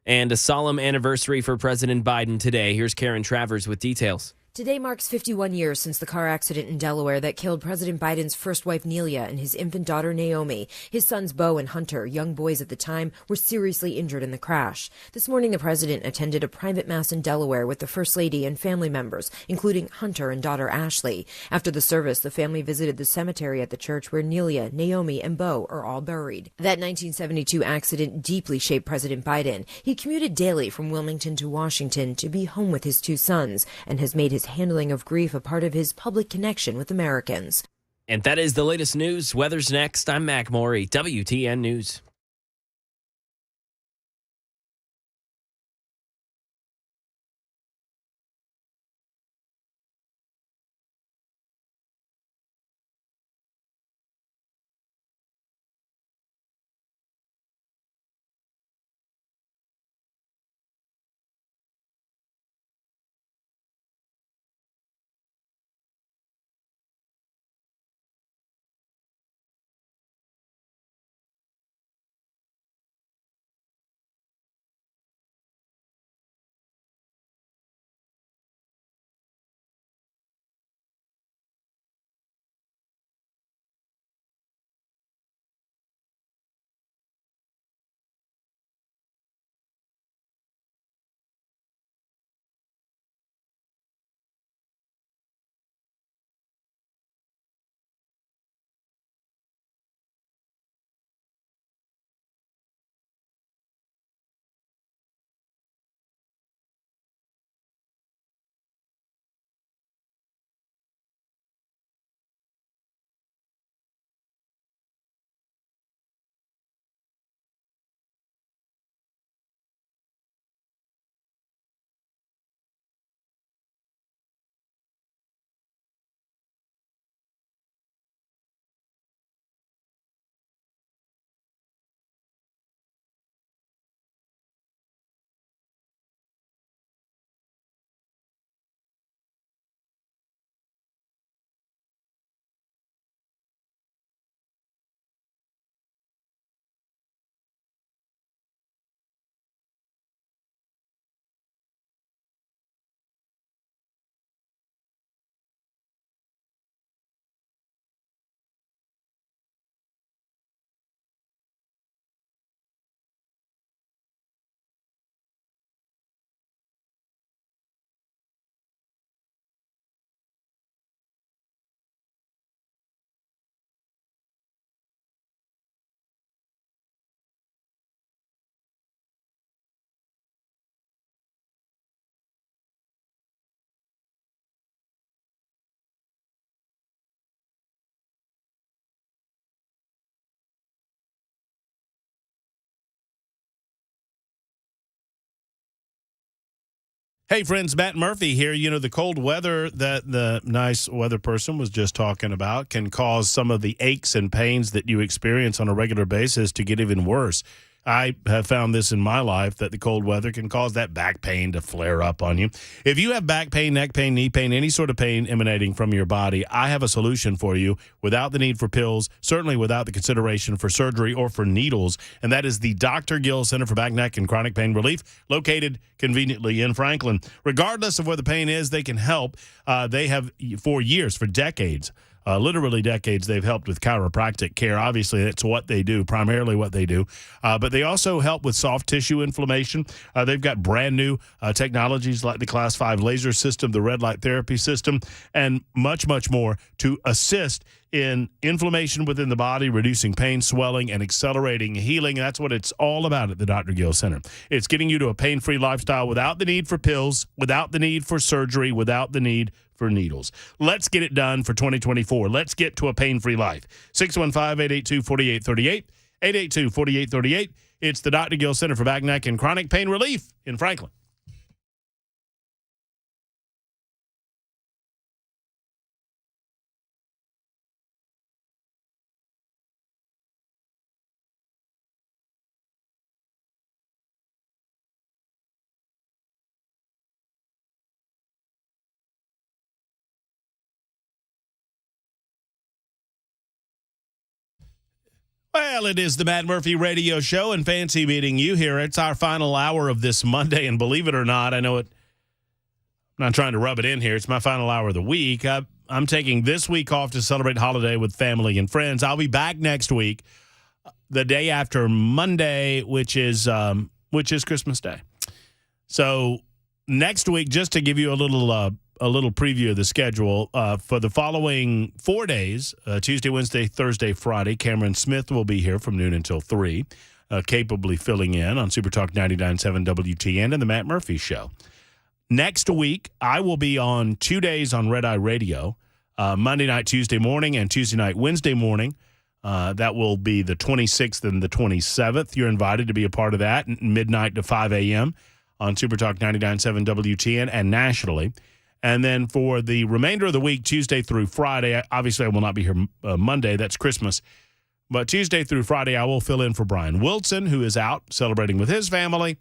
And a solemn anniversary for President Biden today. Here's Karen Travers with details. Today marks 51 years since the car accident in Delaware that killed President Biden's first wife, Nelia, and his infant daughter, Naomi. His sons, Beau and Hunter, young boys at the time, were seriously injured in the crash. This morning, the president attended a private mass in Delaware with the First Lady and family members, including Hunter and daughter Ashley. After the service, the family visited the cemetery at the church where Nelia, Naomi, and Beau are all buried. That 1972 accident deeply shaped President Biden. He commuted daily from Wilmington to Washington to be home with his two sons and has made his handling of grief a part of his public connection with Americans. And that is the latest news. Weather's next. I'm Mac Morey, WTN News. Hey, friends, Matt Murphy here. You know, the cold weather that the nice weather person was just talking about can cause some of the aches and pains that you experience on a regular basis to get even worse. I have found this in my life that the cold weather can cause that back pain to flare up on you. If you have back pain, neck pain, knee pain, any sort of pain emanating from your body, I have a solution for you without the need for pills, certainly without the consideration for surgery or for needles, and that is the Dr. Gill Center for Back, Neck, and Chronic Pain Relief, located conveniently in Franklin. Regardless of where the pain is, they can help. They have, for years, for decades, literally decades, they've helped with chiropractic care. Obviously, that's what they do, primarily what they do. But they also help with soft tissue inflammation. They've got brand new technologies like the Class 5 laser system, the red light therapy system, and much, much more to assist in inflammation within the body, reducing pain, swelling, and accelerating healing. That's what it's all about at the Dr. Gill Center. It's getting you to a pain-free lifestyle without the need for pills, without the need for surgery, without the need for needles. Let's get it done for 2024. Let's get to a pain-free life. 615-882-4838, 882-4838. It's the Dr. Gill Center for Back, Neck, and Chronic Pain Relief in Franklin. Well, it is the Matt Murphy Radio Show, and fancy meeting you here. It's our final hour of this Monday, and believe it or not, I know it. I'm not trying to rub it in here. It's my final hour of the week. I'm taking this week off to celebrate holiday with family and friends. I'll be back next week, the day after Monday, which is Christmas Day. So next week, just to give you a little preview of the schedule, for the following 4 days, Tuesday, Wednesday, Thursday, Friday, Cameron Smith will be here from noon until 3, capably filling in on Super Talk 99.7 WTN and the Matt Murphy Show. Next week, I will be on 2 days on Red Eye Radio, Monday night, Tuesday morning, and Tuesday night, Wednesday morning. That will be the 26th and the 27th. You're invited to be a part of that, midnight to 5 a.m. on Super Talk 99.7 WTN and nationally. And then for the remainder of the week, Tuesday through Friday, obviously I will not be here Monday. That's Christmas. But Tuesday through Friday, I will fill in for Brian Wilson, who is out celebrating with his family.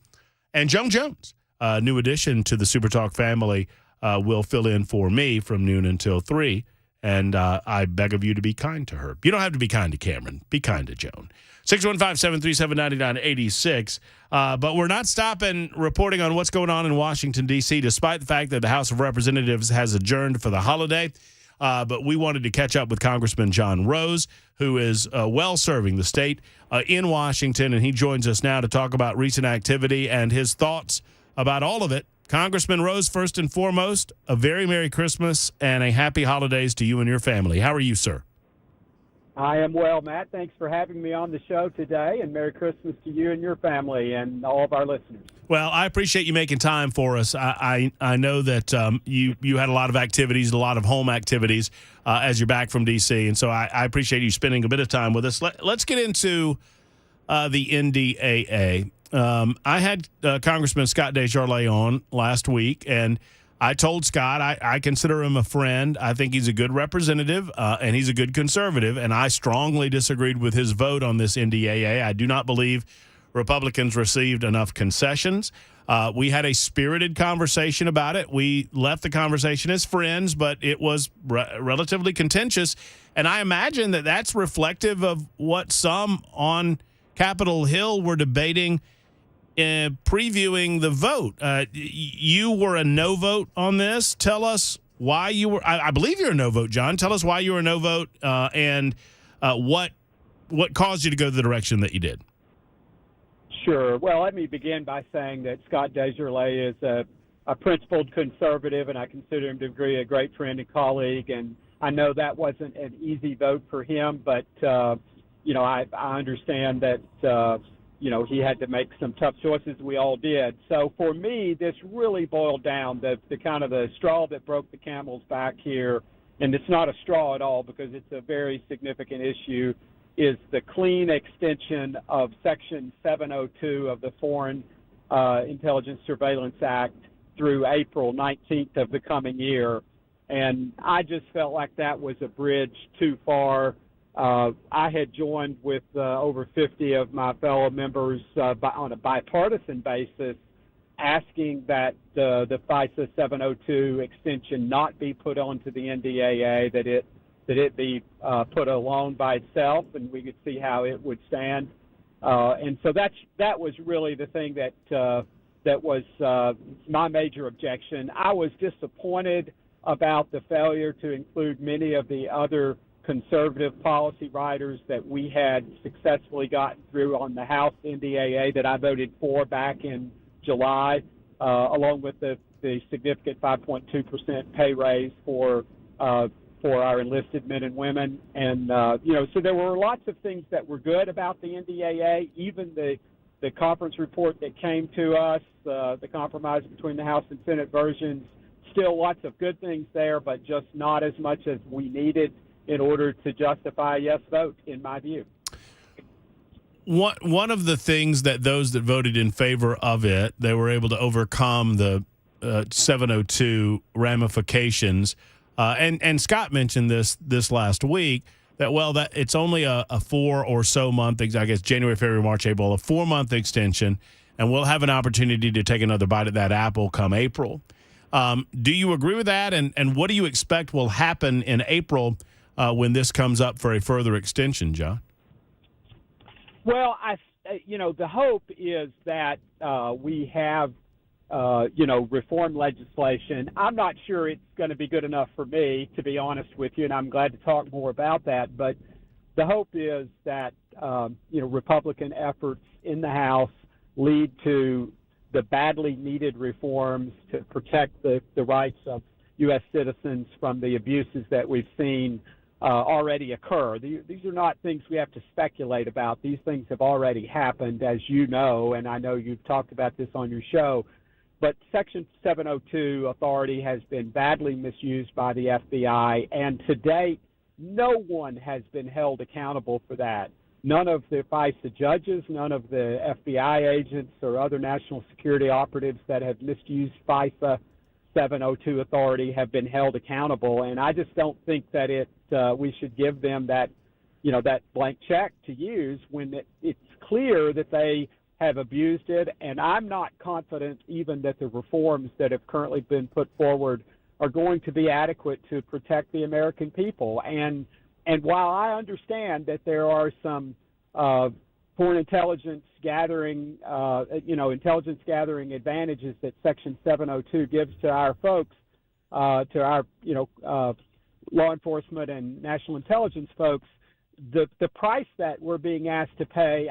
And Joan Jones, new addition to the Super Talk family, will fill in for me from noon until 3. And I beg of you to be kind to her. You don't have to be kind to Cameron. Be kind to Joan. 615-737-9986. But we're not stopping reporting on what's going on in Washington, D.C., despite the fact that the House of Representatives has adjourned for the holiday. But we wanted to catch up with Congressman John Rose, who is well-serving the state in Washington, and he joins us now to talk about recent activity and his thoughts about all of it. Congressman Rose, first and foremost, a very Merry Christmas and a Happy Holidays to you and your family. How are you, sir? I am well, Matt. Thanks for having me on the show today, and Merry Christmas to you and your family and all of our listeners. Well, I appreciate you making time for us. I know that you had a lot of activities, a lot of home activities as you're back from D.C., and so I appreciate you spending a bit of time with us. Let's get into the NDAA. I had Congressman Scott Desjardins on last week, and I told Scott I consider him a friend. I think he's a good representative, and he's a good conservative, and I strongly disagreed with his vote on this NDAA. I do not believe Republicans received enough concessions. We had a spirited conversation about it. We left the conversation as friends, but it was relatively contentious, and I imagine that that's reflective of what some on Capitol Hill were debating previewing the vote. You were a no vote on this. Tell us why you were. I believe you're a no vote, John. Tell us why you were a no vote and what caused you to go the direction that you did. Sure. Well, let me begin by saying that Scott Desjardins is a principled conservative, and I consider him to be a great friend and colleague. And I know that wasn't an easy vote for him, but I understand that. He had to make some tough choices. We all did. So for me, this really boiled down the kind of the straw that broke the camel's back here, and it's not a straw at all because it's a very significant issue, is the clean extension of Section 702 of the Foreign Intelligence Surveillance Act through April 19th of the coming year. And I just felt like that was a bridge too far. I had joined with over 50 of my fellow members on a bipartisan basis, asking that the FISA 702 extension not be put onto the NDAA, that it be put alone by itself, and we could see how it would stand. And so that was really the thing that was my major objection. I was disappointed about the failure to include many of the other conservative policy writers that we had successfully gotten through on the House NDAA that I voted for back in July, along with the significant 5.2% pay raise for our enlisted men and women. And, so there were lots of things that were good about the NDAA, even the conference report that came to us, the compromise between the House and Senate versions. Still lots of good things there, but just not as much as we needed in order to justify a yes vote, in my view. One of the things that those that voted in favor of it, they were able to overcome the 702 ramifications. And Scott mentioned this last week, that it's only a 4 or so month, I guess January, February, March, April, a 4-month extension, and we'll have an opportunity to take another bite at that apple come April. Do you agree with that? And what do you expect will happen in April when this comes up for a further extension, John? Well, the hope is that we have, reform legislation. I'm not sure it's going to be good enough for me, to be honest with you, and I'm glad to talk more about that. But the hope is that, Republican efforts in the House lead to the badly needed reforms to protect the rights of U.S. citizens from the abuses that we've seen already occur. These are not things we have to speculate about. These things have already happened, as you know, and I know you've talked about this on your show. But Section 702 authority has been badly misused by the FBI, and to date, no one has been held accountable for that. None of the FISA judges, none of the FBI agents or other national security operatives that have misused FISA 702 authority have been held accountable, and I just don't think that we should give them that blank check to use when it's clear that they have abused it. And I'm not confident even that the reforms that have currently been put forward are going to be adequate to protect the American people. And while I understand that there are some foreign intelligence gathering, intelligence gathering advantages that Section 702 gives to our folks, to our, law enforcement and national intelligence folks, the price that we're being asked to pay,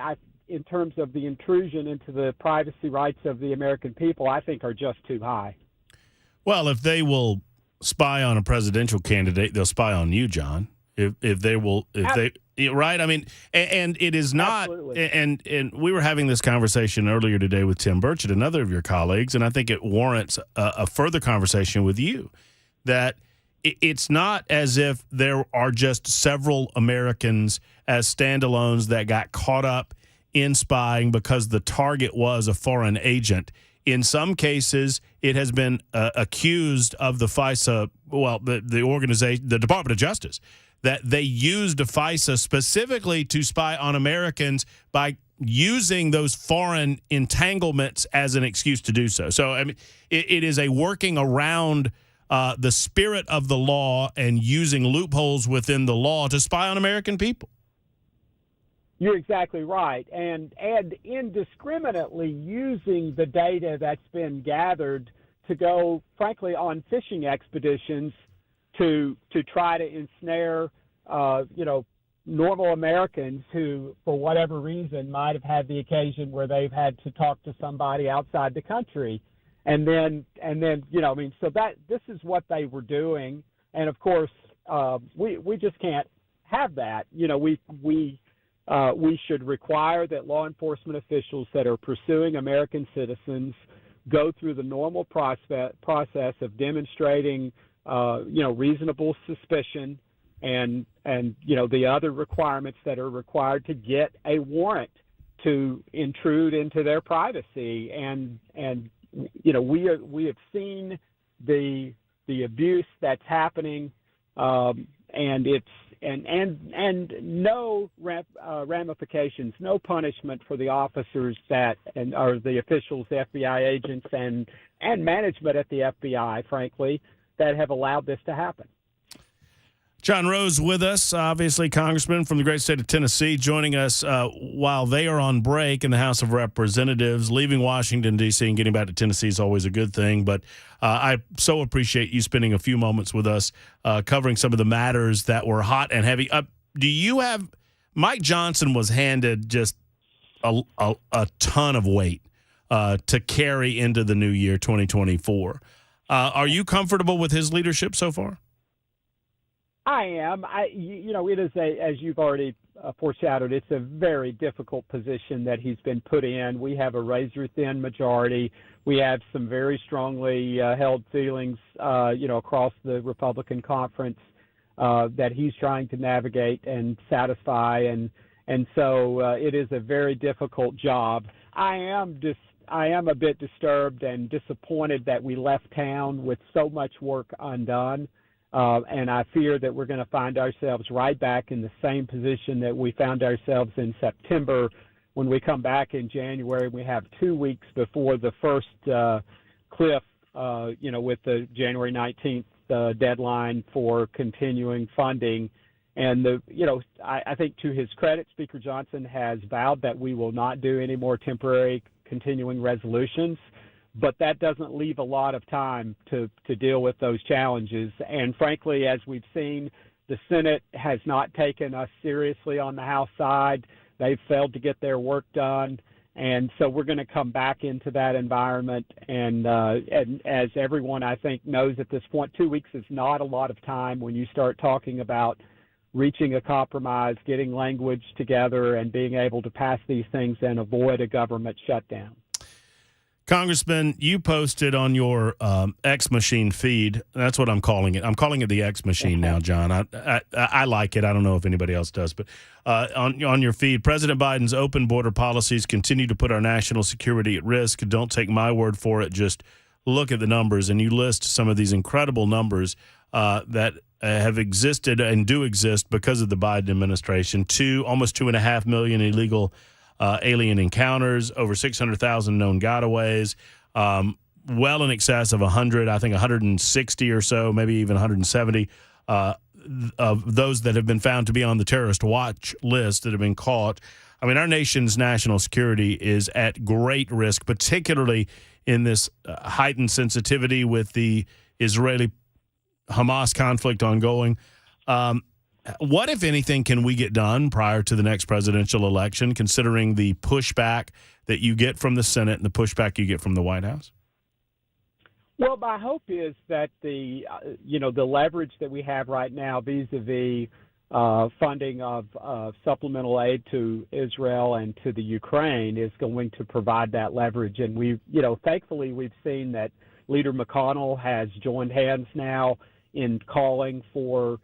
in terms of the intrusion into the privacy rights of the American people, I think are just too high. Well, if they will spy on a presidential candidate, they'll spy on you, John. Right? I mean, and it is not, and we were having this conversation earlier today with Tim Burchett, another of your colleagues, and I think it warrants a further conversation with you, that it's not as if there are just several Americans as standalones that got caught up in spying because the target was a foreign agent. In some cases, it has been accused of the FISA, the organization, the Department of Justice, that they used a FISA specifically to spy on Americans by using those foreign entanglements as an excuse to do so. So, I mean, it is a working around the spirit of the law and using loopholes within the law to spy on American people. You're exactly right. And indiscriminately using the data that's been gathered to go, frankly, on fishing expeditions to try to ensnare, normal Americans who, for whatever reason, might have had the occasion where they've had to talk to somebody outside the country. And then, so this is what they were doing. And of course, we just can't have that. We should require that law enforcement officials that are pursuing American citizens go through the normal process of demonstrating, reasonable suspicion and the other requirements that are required to get a warrant to intrude into their privacy. And we have seen the abuse that's happening, and it's and no ramifications, no punishment for the officers or the officials, the FBI agents, and management at the FBI, frankly, that have allowed this to happen. John Rose with us, obviously Congressman from the great state of Tennessee, joining us while they are on break in the House of Representatives. Leaving Washington, D.C. and getting back to Tennessee is always a good thing, but I so appreciate you spending a few moments with us covering some of the matters that were hot and heavy. Do you have – Mike Johnson was handed just a ton of weight to carry into the new year, 2024. Are you comfortable with his leadership so far? I am. It is as you've already foreshadowed, it's a very difficult position that he's been put in. We have a razor-thin majority. We have some very strongly held feelings, across the Republican conference that he's trying to navigate and satisfy, and so it is a very difficult job. I am a bit disturbed and disappointed that we left town with so much work undone. And I fear that we're going to find ourselves right back in the same position that we found ourselves in September when we come back in January. We have 2 weeks before the first cliff, with the January 19th deadline for continuing funding. And, I think to his credit, Speaker Johnson has vowed that we will not do any more temporary continuing resolutions. But that doesn't leave a lot of time to deal with those challenges. And frankly, as we've seen, the Senate has not taken us seriously on the House side. They've failed to get their work done. And so we're going to come back into that environment. And as everyone, I think, knows at this point, 2 weeks is not a lot of time when you start talking about reaching a compromise, getting language together, and being able to pass these things and avoid a government shutdown. Congressman, you posted on your X Machine feed. That's what I'm calling it. I'm calling it the X Machine now, John. I like it. I don't know if anybody else does, but on your feed, President Biden's open border policies continue to put our national security at risk. Don't take my word for it. Just look at the numbers, and you list some of these incredible numbers that have existed and do exist because of the Biden administration. Almost 2.5 million illegal alien encounters, over 600,000 known gotaways, well in excess of 100, I think 160 or so, maybe even 170 of those that have been found to be on the terrorist watch list that have been caught. I mean, our nation's national security is at great risk, particularly in this heightened sensitivity with the Israeli-Hamas conflict ongoing. What, if anything, can we get done prior to the next presidential election, considering the pushback that you get from the Senate and the pushback you get from the White House? Well, my hope is that the leverage that we have right now vis-a-vis funding of supplemental aid to Israel and to the Ukraine is going to provide that leverage. And thankfully, we've seen that Leader McConnell has joined hands now in calling for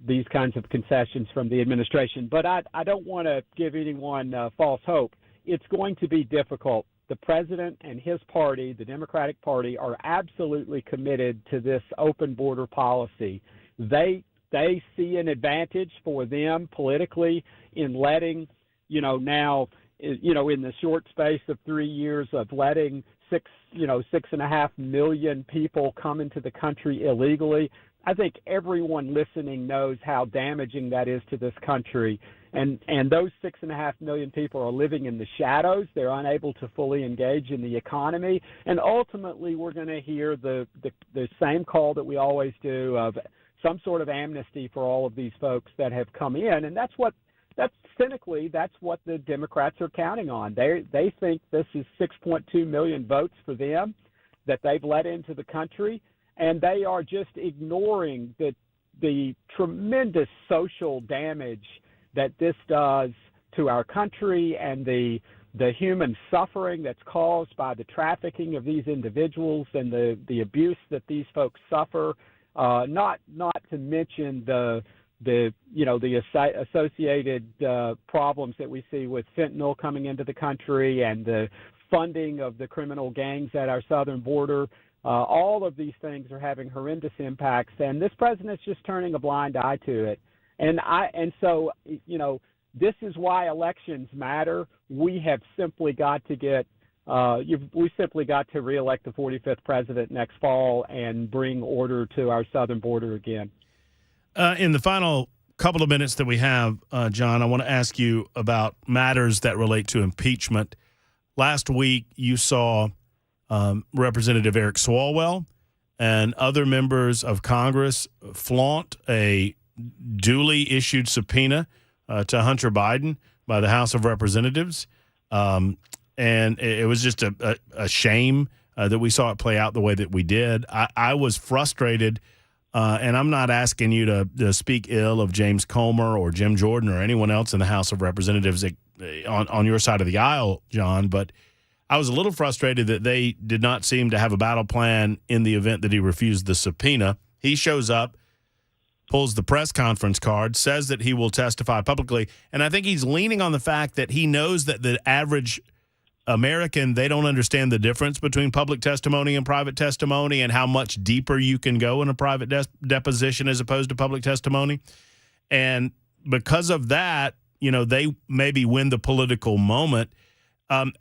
these kinds of concessions from the administration. But I don't want to give anyone false hope. It's going to be difficult. The president and his party, the Democratic Party, are absolutely committed to this open border policy. They see an advantage for them politically in letting, now, in the short space of 3 years of letting 6.5 million people come into the country illegally. I think everyone listening knows how damaging that is to this country. And those 6.5 million people are living in the shadows. They're unable to fully engage in the economy. And ultimately, we're going to hear the same call that we always do of some sort of amnesty for all of these folks that have come in. And that's what the Democrats are counting on. They think this is 6.2 million votes for them that they've let into the country. And they are just ignoring the tremendous social damage that this does to our country and the human suffering that's caused by the trafficking of these individuals and the abuse that these folks suffer. Not to mention the the associated problems that we see with fentanyl coming into the country and the funding of the criminal gangs at our southern border. All of these things are having horrendous impacts, and this president's just turning a blind eye to it. And so this is why elections matter. We have simply got to get we simply got to reelect the 45th president next fall and bring order to our southern border again. In the final couple of minutes that we have, John, I want to ask you about matters that relate to impeachment. Last week, you saw Representative Eric Swalwell and other members of Congress flaunt a duly issued subpoena to Hunter Biden by the House of Representatives. And it was just a shame that we saw it play out the way that we did. I was frustrated, and I'm not asking you to speak ill of James Comer or Jim Jordan or anyone else in the House of Representatives on your side of the aisle, John, but I was a little frustrated that they did not seem to have a battle plan in the event that he refused the subpoena. He shows up, pulls the press conference card, says that he will testify publicly, and I think he's leaning on the fact that he knows that the average American, they don't understand the difference between public testimony and private testimony and how much deeper you can go in a private deposition as opposed to public testimony. And because of that, they maybe win the political moment. Were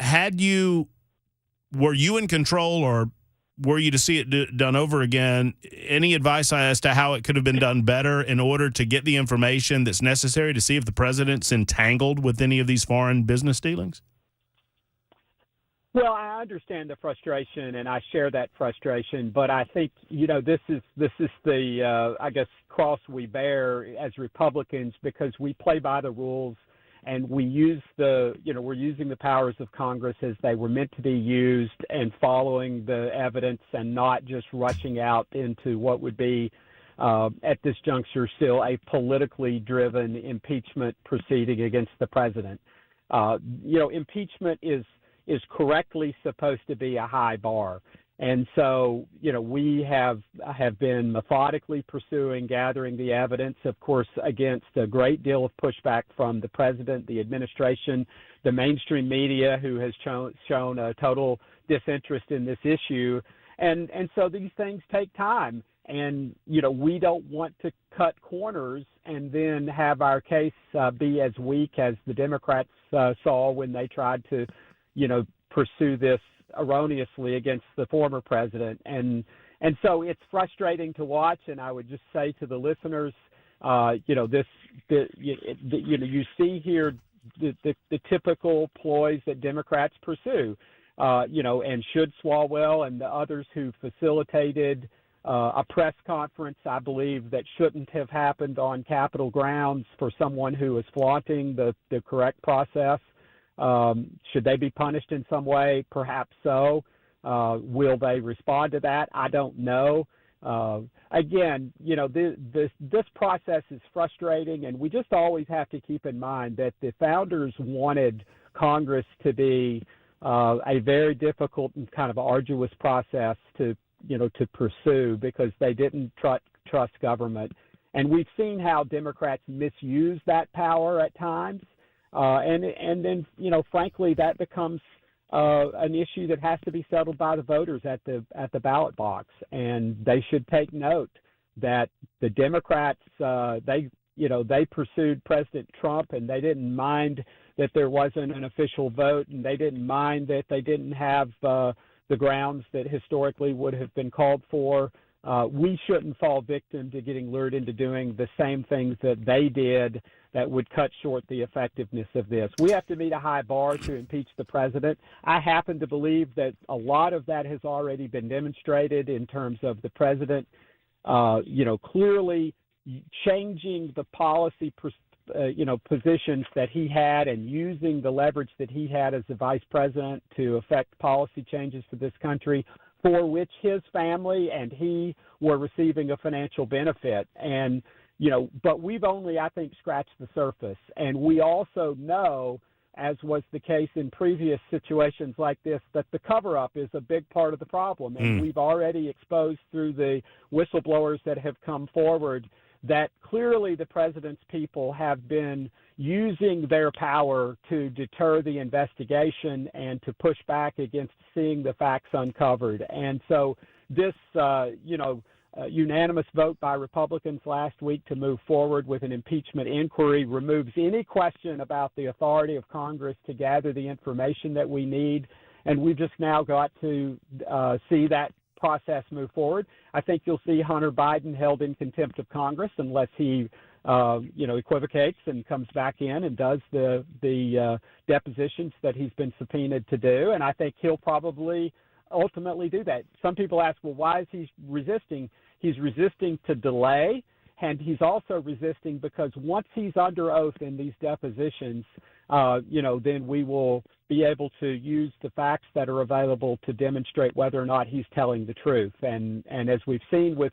you in control, or were you to see it done over again? Any advice as to how it could have been done better in order to get the information that's necessary to see if the president's entangled with any of these foreign business dealings? Well, I understand the frustration, and I share that frustration. But I think this is the I guess cross we bear as Republicans, because we play by the rules, and we use we're using the powers of Congress as they were meant to be used, and following the evidence, and not just rushing out into what would be at this juncture still a politically driven impeachment proceeding against the president. Impeachment is correctly supposed to be a high bar. And so, we have been methodically pursuing, gathering the evidence, of course, against a great deal of pushback from the president, the administration, the mainstream media, who has shown a total disinterest in this issue. And so these things take time. And, we don't want to cut corners and then have our case be as weak as the Democrats saw when they tried to pursue this erroneously against the former president. And so it's frustrating to watch. And I would just say to the listeners, you see here the typical ploys that Democrats pursue, and should Swalwell and the others who facilitated a press conference, I believe, that shouldn't have happened on Capitol grounds for someone who was flaunting the correct process. Should they be punished in some way? Perhaps so. Will they respond to that? I don't know. Again, this process is frustrating, and we just always have to keep in mind that the founders wanted Congress to be a very difficult and kind of arduous process to pursue, because they didn't trust government. And we've seen how Democrats misuse that power at times. And then, frankly, that becomes an issue that has to be settled by the voters at the ballot box. And they should take note that the Democrats, they pursued President Trump, and they didn't mind that there wasn't an official vote, and they didn't mind that they didn't have the grounds that historically would have been called for. We shouldn't fall victim to getting lured into doing the same things that they did that would cut short the effectiveness of this. We have to meet a high bar to impeach the president. I happen to believe that a lot of that has already been demonstrated in terms of the president, clearly changing the policy positions that he had, and using the leverage that he had as the vice president to affect policy changes for this country, for which his family and he were receiving a financial benefit. And, but we've only, I think, scratched the surface. And we also know, as was the case in previous situations like this, that the cover-up is a big part of the problem. And we've already exposed through the whistleblowers that have come forward that clearly the president's people have been using their power to deter the investigation and to push back against seeing the facts uncovered. And so this, unanimous vote by Republicans last week to move forward with an impeachment inquiry removes any question about the authority of Congress to gather the information that we need. And we've just now got to see that process move forward. I think you'll see Hunter Biden held in contempt of Congress unless he equivocates and comes back in and does the depositions that he's been subpoenaed to do. And I think he'll probably ultimately do that. Some people ask, well, why is he resisting? He's resisting to delay, and he's also resisting because once he's under oath in these depositions, then we will be able to use the facts that are available to demonstrate whether or not he's telling the truth. And as we've seen with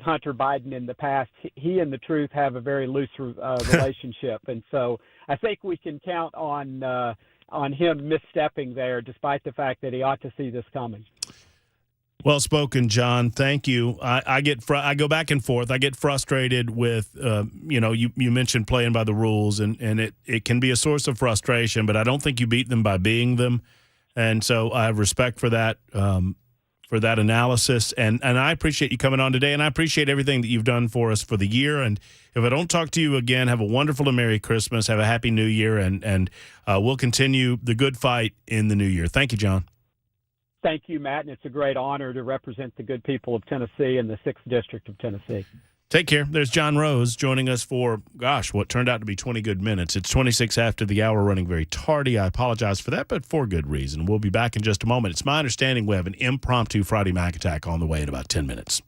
Hunter Biden in the past, he and the truth have a very loose relationship. And so I think we can count on him misstepping there, despite the fact that he ought to see this coming. Well spoken, John. Thank you. I go back and forth. I get frustrated with, you mentioned playing by the rules, and it can be a source of frustration, but I don't think you beat them by being them. And so I have respect for that analysis. And I appreciate you coming on today, and I appreciate everything that you've done for us for the year. And if I don't talk to you again, have a wonderful and Merry Christmas. Have a Happy New Year, and we'll continue the good fight in the new year. Thank you, John. Thank you, Matt, and it's a great honor to represent the good people of Tennessee and the 6th District of Tennessee. Take care. There's John Rose joining us for, what turned out to be 20 good minutes. It's 26 after the hour, running very tardy. I apologize for that, but for good reason. We'll be back in just a moment. It's my understanding we have an impromptu Friday Mac Attack on the way in about 10 minutes.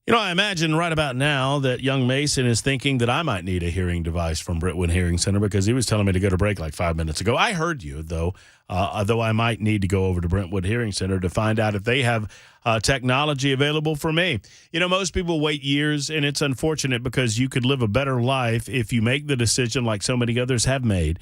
I imagine right about now that young Mason is thinking that I might need a hearing device from Brentwood Hearing Center because he was telling me to go to break like 5 minutes ago. I heard you, though I might need to go over to Brentwood Hearing Center to find out if they have technology available for me. Most people wait years, and it's unfortunate because you could live a better life if you make the decision, like so many others have made,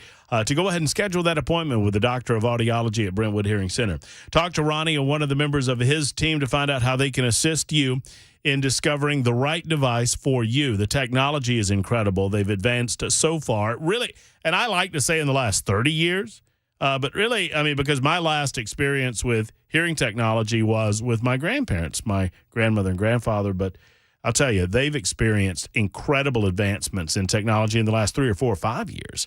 to go ahead and schedule that appointment with the doctor of audiology at Brentwood Hearing Center. Talk to Ronnie and one of the members of his team to find out how they can assist you in discovering the right device for you. The technology is incredible. They've advanced so far. Really, and I like to say in the last 30 years, but really, because my last experience with hearing technology was with my grandparents, my grandmother and grandfather, but I'll tell you, they've experienced incredible advancements in technology in the last 3 or 4 or 5 years.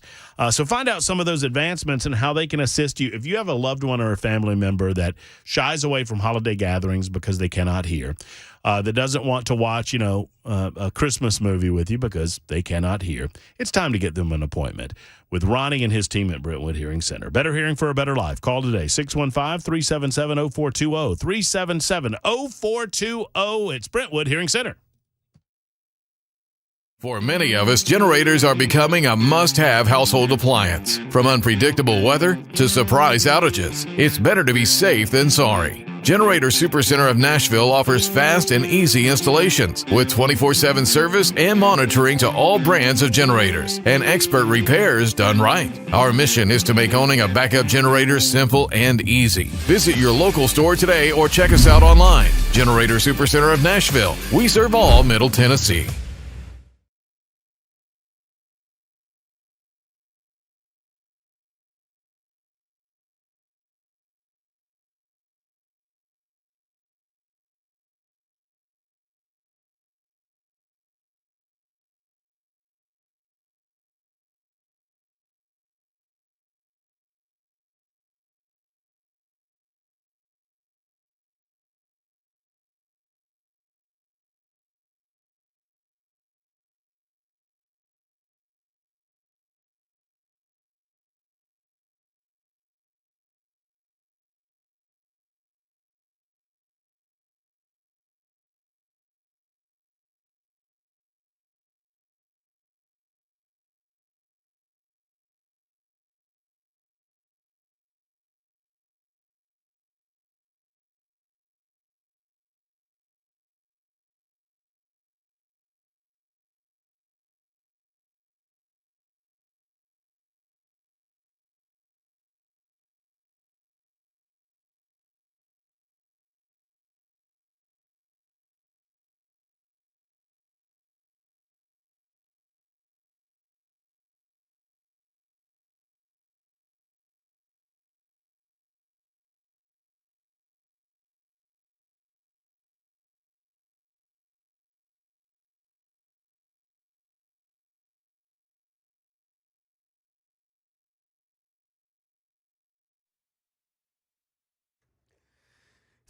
So find out some of those advancements and how they can assist you. If you have a loved one or a family member that shies away from holiday gatherings because they cannot hear, that doesn't want to watch, a Christmas movie with you because they cannot hear, it's time to get them an appointment with Ronnie and his team at Brentwood Hearing Center. Better hearing for a better life. Call today, 615-377-0420, 377-0420. It's Brentwood Hearing Center. For many of us, generators are becoming a must-have household appliance. From unpredictable weather to surprise outages, it's better to be safe than sorry. Generator Supercenter of Nashville offers fast and easy installations with 24/7 service and monitoring to all brands of generators and expert repairs done right. Our mission is to make owning a backup generator simple and easy. Visit your local store today or check us out online. Generator Supercenter of Nashville. We serve all Middle Tennessee.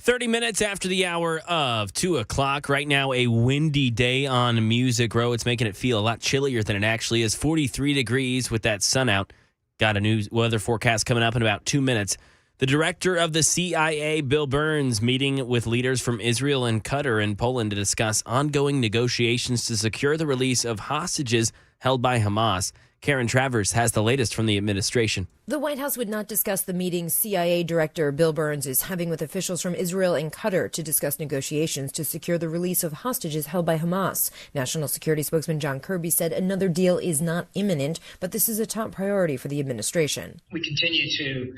30 minutes after the hour of 2 o'clock. Right now, a windy day on Music Row. It's making it feel a lot chillier than it actually is. 43 degrees with that sun out. Got a new weather forecast coming up in about 2 minutes. The director of the CIA, Bill Burns, meeting with leaders from Israel and Qatar and Poland to discuss ongoing negotiations to secure the release of hostages held by Hamas. Karen Travers has the latest from the administration. The White House would not discuss the meeting CIA Director Bill Burns is having with officials from Israel and Qatar to discuss negotiations to secure the release of hostages held by Hamas. National Security spokesman John Kirby said another deal is not imminent, but this is a top priority for the administration. We continue to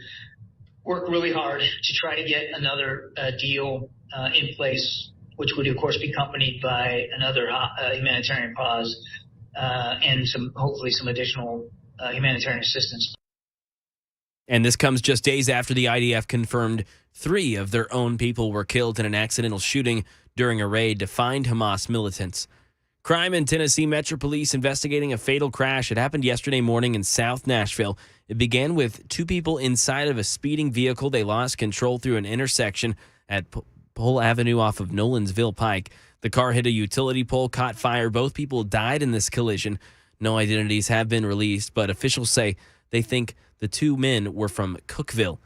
work really hard to try to get another deal in place, which would, of course, be accompanied by another humanitarian pause and hopefully some additional humanitarian assistance. And this comes just days after the IDF confirmed 3 of their own people were killed in an accidental shooting during a raid to find Hamas militants. Crime in Tennessee. Metro Police investigating a fatal crash. It happened yesterday morning in South Nashville. It began with 2 people inside of a speeding vehicle. They lost control through an intersection at Pole Avenue off of Nolensville Pike. The car hit a utility pole, caught fire. Both people died in this collision. No identities have been released, but officials say they think the 2 men were from Cookeville.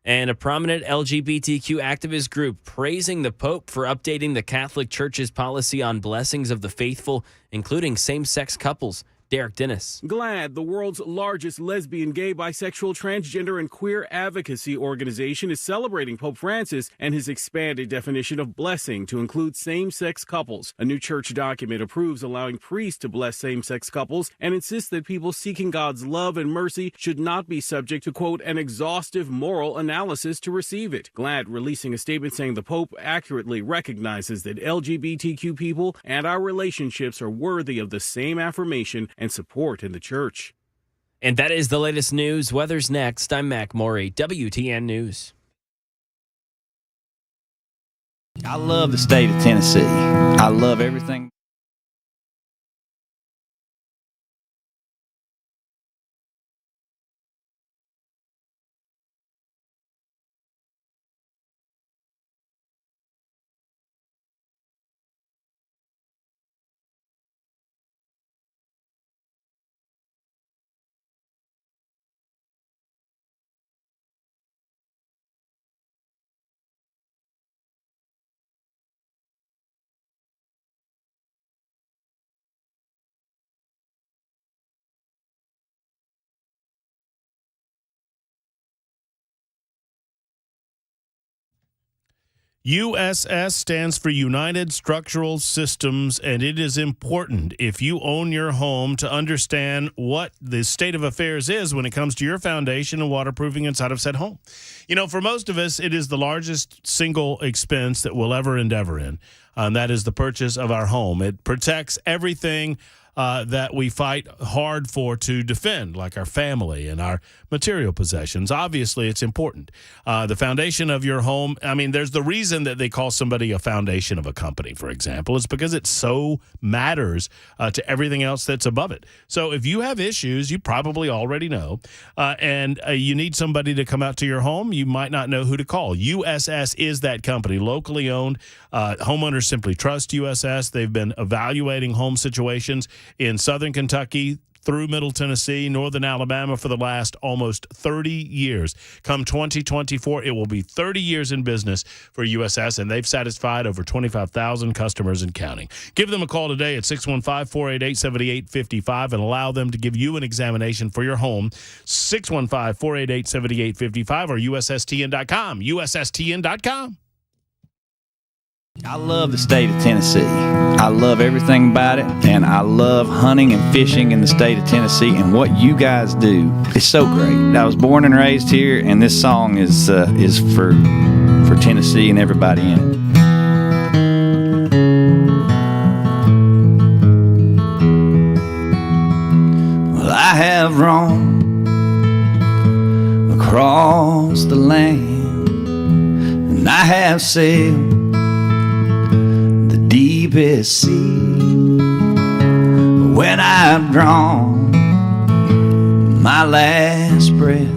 And a prominent LGBTQ activist group praising the Pope for updating the Catholic Church's policy on blessings of the faithful, including same-sex couples. Derek Dennis. GLAAD, the world's largest lesbian, gay, bisexual, transgender, and queer advocacy organization, is celebrating Pope Francis and his expanded definition of blessing to include same-sex couples. A new church document approves allowing priests to bless same-sex couples and insists that people seeking God's love and mercy should not be subject to, quote, an exhaustive moral analysis to receive it. GLAAD releasing a statement saying the Pope accurately recognizes that LGBTQ people and our relationships are worthy of the same affirmation and support in the church. And that is the latest news. Weather's next. I'm Mac Morey, WTN News. I love the state of Tennessee. I love everything. USS stands for United Structural Systems, and it is important if you own your home to understand what the state of affairs is when it comes to your foundation and waterproofing inside of said home. You know, for most of us, it is the largest single expense that we'll ever endeavor in, and that is the purchase of our home. It protects everything that we fight hard for to defend, like our family and our material possessions. Obviously, it's important. The foundation of your home, I mean, there's the reason that they call somebody a foundation of a company, for example. It's because it so matters to everything else that's above it. So if you have issues, you probably already know, and you need somebody to come out to your home, you might not know who to call. USS is that company, locally owned. Homeowners simply trust USS. They've been evaluating home situations in southern Kentucky through Middle Tennessee, northern Alabama for the last almost 30 years. Come 2024, it will be 30 years in business for USS, and they've satisfied over 25,000 customers and counting. Give them a call today at 615-488-7855 and allow them to give you an examination for your home. 615-488-7855 or USSTN.com. USSTN.com. I love the state of Tennessee. I love everything about it, and I love hunting and fishing in the state of Tennessee, and what you guys do is so great. I was born and raised here, and this song is for Tennessee and everybody in it. Well, I have roamed across the land, and I have sailed deepest sea. When I've drawn my last breath,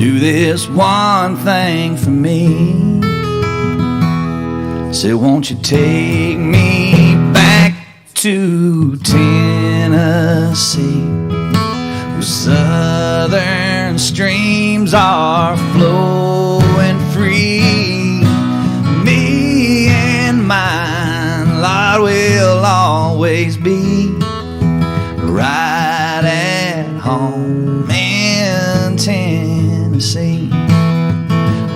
do this one thing for me. Say, won't you take me back to Tennessee, where southern streams are flowing free. Me and mine, Lord, will always be right at home in Tennessee,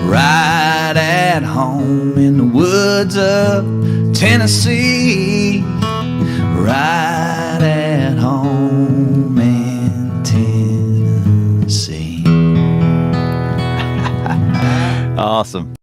right at home in the woods of Tennessee, right at home in Tennessee. Awesome.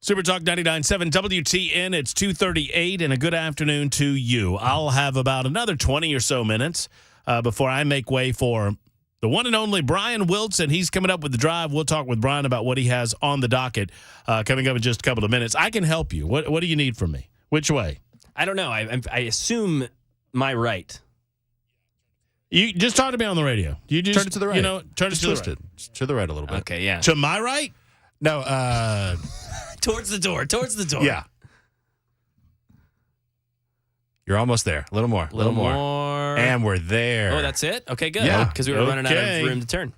Super Talk 99.7 WTN. It's 2:38, and a good afternoon to you. I'll have about another 20 or so minutes before I make way for the one and only Brian Wilson. He's coming up with the drive. We'll talk with Brian about what he has on the docket coming up in just a couple of minutes. I can help you. What do you need from me? Which way? I don't know. I assume my right. You just talk to me on the radio. You just turn it to the right. Turn it to the right. To the right a little bit. Okay, yeah. To my right? No, Towards the door. Yeah. You're almost there. A little more. A little more. And we're there. Oh, that's it? Okay, good. Yeah. Because we were running out of room to turn.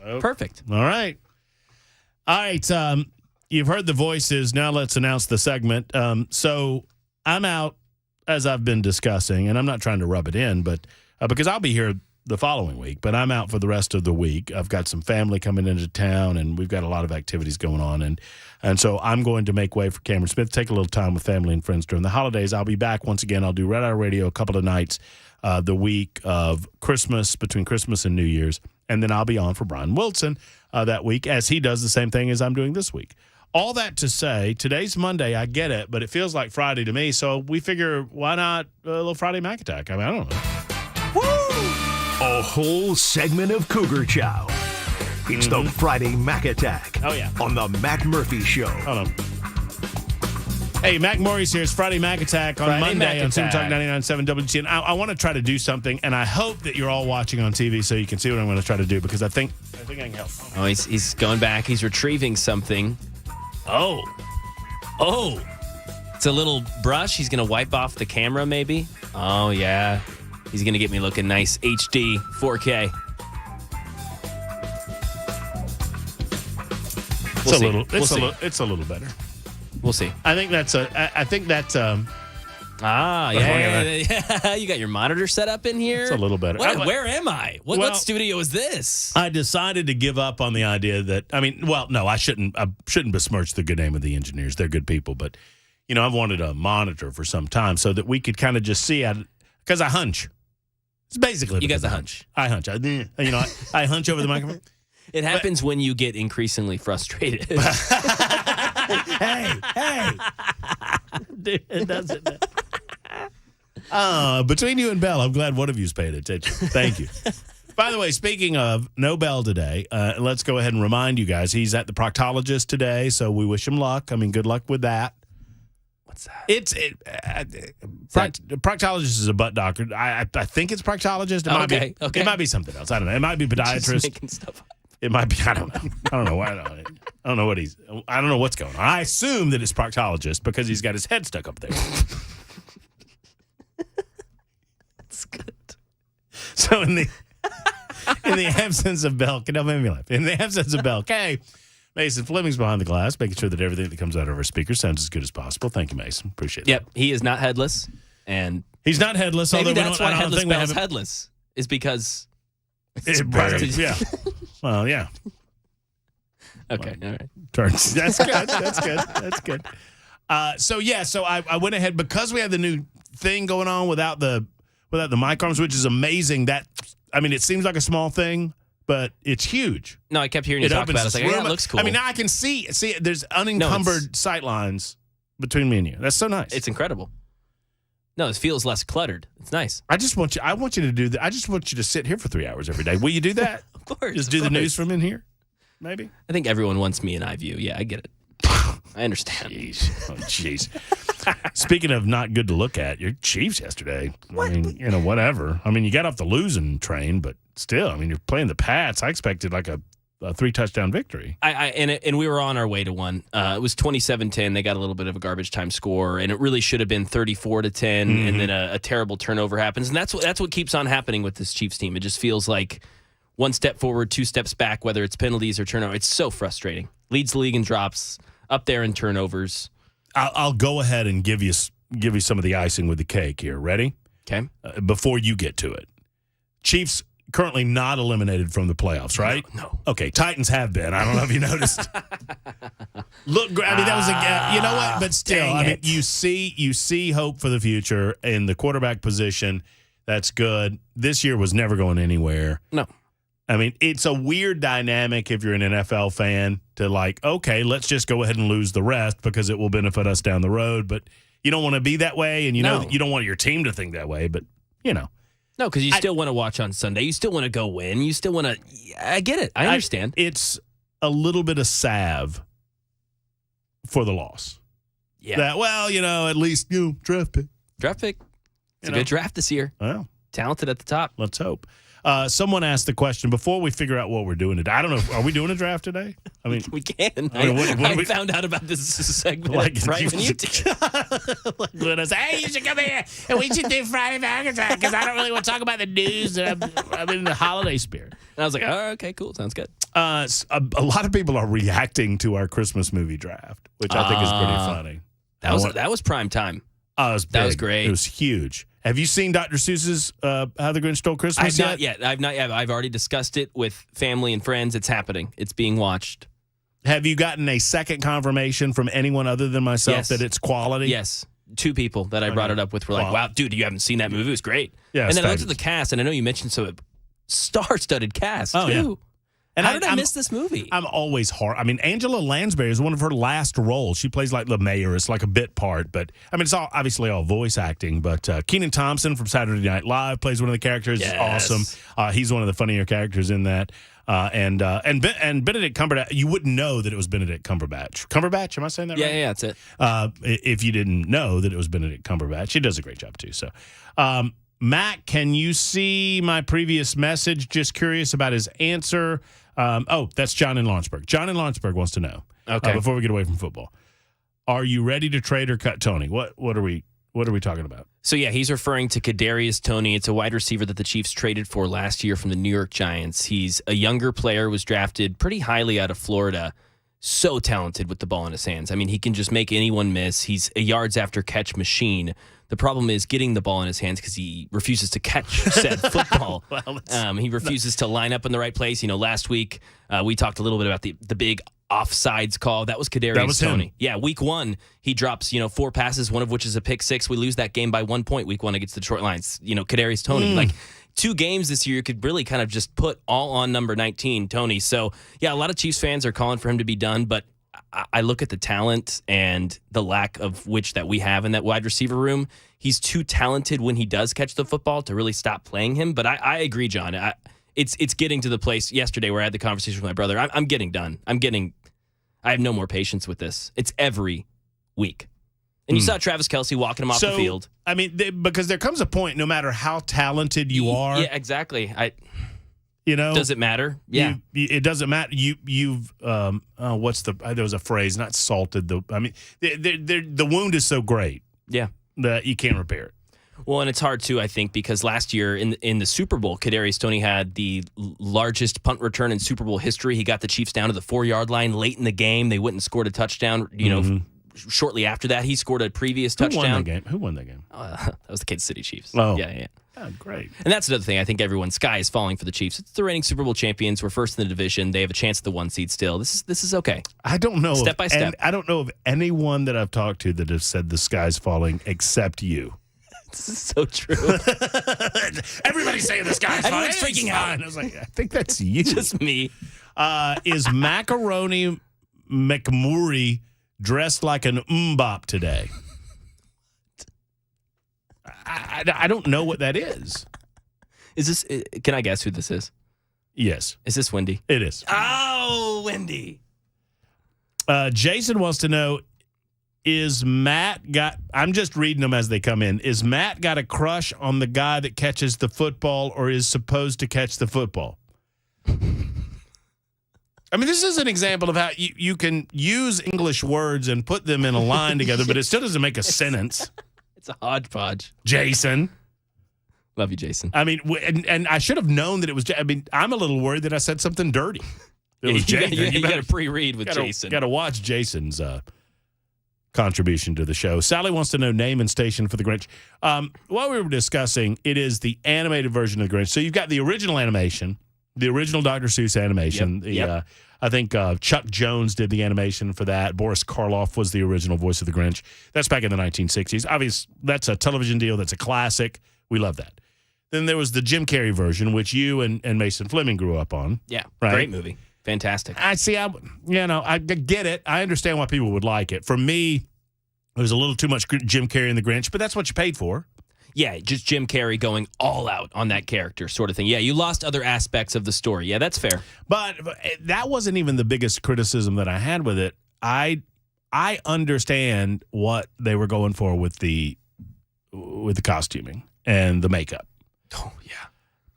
Okay. Perfect. All right. You've heard the voices. Now let's announce the segment. So I'm out, as I've been discussing, and I'm not trying to rub it in, but because I'll be here the following week, but I'm out for the rest of the week. I've got some family coming into town, and we've got a lot of activities going on, and so I'm going to make way for Cameron Smith, take a little time with family and friends during the holidays. I'll be back once again. I'll do Red Eye Radio a couple of nights the week of Christmas, between Christmas and New Year's, and then I'll be on for Brian Wilson that week, as he does the same thing as I'm doing this week. All that to say, today's Monday, I get it, but it feels like Friday to me, so we figure, why not a little Friday Mac Attack? I mean, I don't know. A whole segment of Cougar Chow. It's the Friday Mac Attack. Oh, yeah. On the Mac Murphy Show. Hold on. Hey, Mac Morris here. It's Friday Mac Attack on Monday on Super Talk 99.7 WTN. I want to try to do something, and I hope that you're all watching on TV so you can see what I'm going to try to do, because I think I can help. Oh, he's going back. He's retrieving something. Oh. It's a little brush. He's going to wipe off the camera, maybe. Oh, yeah. He's going to get me looking nice HD 4K. It's a little better. We'll see. I think that's yeah. You got your monitor set up in here? It's a little better. Where am I? What studio is this? I decided to give up on the idea that, I shouldn't besmirch the good name of the engineers. They're good people, but I've wanted a monitor for some time so that we could kind of just see it, because I hunch. It's basically you got the hunch. I hunch. I hunch over the microphone. It happens when you get increasingly frustrated. Hey. Dude, it doesn't. Between you and Belle, I'm glad one of you's paid attention. Thank you. By the way, speaking of no bell today, let's go ahead and remind you guys he's at the proctologist today, so we wish him luck. I mean, good luck with that. What's that? Proctologist is a butt doctor. I think it's proctologist. It might be something else. I don't know. It might be podiatrist. Just making stuff up. It might be. I don't know. I don't know why. I don't know what he's. I don't know what's going on. I assume that it's proctologist because he's got his head stuck up there. That's good. So in the absence of Bell, don't make me laugh. In the absence of Bell, okay. Mason Fleming's behind the glass, making sure that everything that comes out of our speakers sounds as good as possible. Thank you, Mason. Appreciate it. Yep, he is not headless, and he's not headless. Maybe although that's why Headless Bell's headless is because yeah. Well, yeah. Okay, all right. Turns. That's good. That's good. So I went ahead because we have the new thing going on without the mic arms, which is amazing. It seems like a small thing, but it's huge. No, I kept hearing you talk about it. I was like, yeah, it looks cool. I mean, now I can see there's unencumbered sight lines between me and you. That's so nice. It's incredible. No, it feels less cluttered. It's nice. I want you to do that. I just want you to sit here for 3 hours every day. Will you do that? Of course. Just do the news from in here? Maybe? I think everyone wants me in eye view. Yeah, I get it. I understand. Jeez. Speaking of not good to look at, your Chiefs yesterday. What? I mean, whatever. I mean, you got off the losing train, but still, I mean, you're playing the Pats. I expected like a 3-touchdown victory. And we were on our way to one. It was 27-10. They got a little bit of a garbage time score, and it really should have been 34-10. And then a terrible turnover happens, and that's what keeps on happening with this Chiefs team. It just feels like one step forward, 2 steps back, whether it's penalties or turnover. It's so frustrating. Leads the league in drops, up there in turnovers. I'll go ahead and give you some of the icing with the cake here. Ready? Okay. Before you get to it, Chiefs currently not eliminated from the playoffs, right? No. Okay, Titans have been. I don't know if you noticed. Look, I mean, that was you know what? But still, I mean, you see hope for the future in the quarterback position. That's good. This year was never going anywhere. No. I mean, it's a weird dynamic if you're an NFL fan to like, okay, let's just go ahead and lose the rest because it will benefit us down the road. But you don't want to be that way, and you know that you don't want your team to think that way. But No, because you still want to watch on Sunday. You still want to go win. You still want to. I get it. I understand. It's a little bit of salve for the loss. Yeah. That at least draft pick. Draft pick. It's a good draft this year. Well, talented at the top. Let's hope. Someone asked the question before we figure out what we're doing today. I don't know. Are we doing a draft today? I mean, we can. I found out about this segment right when you did. Hey, you should come here and we should do Friday Magazine because I don't really want to talk about the news. I'm in the holiday spirit. And I was like, oh, okay, cool. Sounds good. A lot of people are reacting to our Christmas movie draft, which I think is pretty funny. That was prime time. That was great. It was huge. Have you seen Dr. Seuss's How the Grinch Stole Christmas I've not yet. I've already discussed it with family and friends. It's happening. It's being watched. Have you gotten a second confirmation from anyone other than myself that it's quality? Yes. 2 people that I brought it up with were like, wow, dude, you haven't seen that movie. It was great. Yeah, and then I looked at the cast, and I know you mentioned star-studded cast, too. Yeah. And how did I miss this movie? I'm always hard. I mean, Angela Lansbury is one of her last roles. She plays like the mayor. It's like a bit part, but I mean, it's obviously all voice acting. But Kenan Thompson from Saturday Night Live plays one of the characters. Yes. It's awesome. He's one of the funnier characters in that. And Benedict Cumberbatch. You wouldn't know that it was Benedict Cumberbatch. Cumberbatch? Am I saying that right? Yeah, that's it. If you didn't know that it was Benedict Cumberbatch, he does a great job too. So. Matt, can you see my previous message? Just curious about his answer. That's John in Lawrenceburg. John in Lawrenceburg wants to know. Okay. Before we get away from football, are you ready to trade or cut Tony? What are we talking about? So yeah, he's referring to Kadarius Toney. It's a wide receiver that the Chiefs traded for last year from the New York Giants. He's a younger player, was drafted pretty highly out of Florida. So talented with the ball in his hands. I mean, he can just make anyone miss. He's a yards after catch machine. The problem is getting the ball in his hands because he refuses to catch said football. He refuses to line up in the right place. Last week we talked a little bit about the big offsides call. That was Kadarius Toney. Yeah, week 1, he drops 4 passes, one of which is a pick 6. We lose that game by 1 point week 1 against the Detroit Lions. Kadarius Toney. Like 2 games this year, you could really kind of just put all on number 19, Toney. So, yeah, a lot of Chiefs fans are calling for him to be done, but I look at the talent and the lack of which that we have in that wide receiver room. He's too talented when he does catch the football to really stop playing him. But I agree, John. it's getting to the place yesterday where I had the conversation with my brother. I'm getting done. I have no more patience with this. It's every week. And you saw Travis Kelce walking him off the field. I mean, because there comes a point, no matter how talented you are. Yeah, exactly. Does it matter? Yeah. It doesn't matter. You've there was a phrase, not salted. The wound is so great. Yeah. That you can't repair it. Well, and it's hard, too, I think, because last year in the Super Bowl, Kadarius Toney had the largest punt return in Super Bowl history. He got the Chiefs down to the 4-yard line late in the game. They went and scored a touchdown, shortly after that. He scored a previous touchdown. Who won that game? That was the Kansas City Chiefs. Oh. Yeah. Oh, great. And that's another thing. I think everyone's sky is falling for the Chiefs. It's the reigning Super Bowl champions. We're first in the division. They have a chance at the 1 seed still. This is okay. I don't know. Step by step. I don't know of anyone that I've talked to that has said the sky's falling except you. This is so true. Everybody's saying the sky's falling. Everyone's freaking out. I was like, I think that's you. Just me. Is Macaroni McMurray dressed like an mbop today? I don't know what that is. Is this? Can I guess who this is? Yes. Is this Wendy? It is. Oh, Wendy. Jason wants to know, I'm just reading them as they come in. Is Matt got a crush on the guy that catches the football or is supposed to catch the football? I mean, this is an example of how you can use English words and put them in a line together, but it still doesn't make a sentence. It's a hodgepodge. Jason. Love you, Jason. I mean, and I should have known that it was. I mean, I'm a little worried that I said something dirty. It was Jason. You got to pre-read with Jason. Got to watch Jason's contribution to the show. Sally wants to know name and station for the Grinch. While we were discussing, it is the animated version of the Grinch. So you've got the original animation, the original Dr. Seuss animation. Yep. I think Chuck Jones did the animation for that. Boris Karloff was the original voice of the Grinch. That's back in the 1960s. Obviously, that's a television deal. That's a classic. We love that. Then there was the Jim Carrey version, which you and Mason Fleming grew up on. Yeah, right? Great movie. Fantastic. I see. I get it. I understand why people would like it. For me, it was a little too much Jim Carrey and the Grinch, but that's what you paid for. Yeah, just Jim Carrey going all out on that character sort of thing. Yeah, you lost other aspects of the story. Yeah, that's fair. But that wasn't even the biggest criticism that I had with it. I understand what they were going for with the costuming and the makeup. Oh, yeah.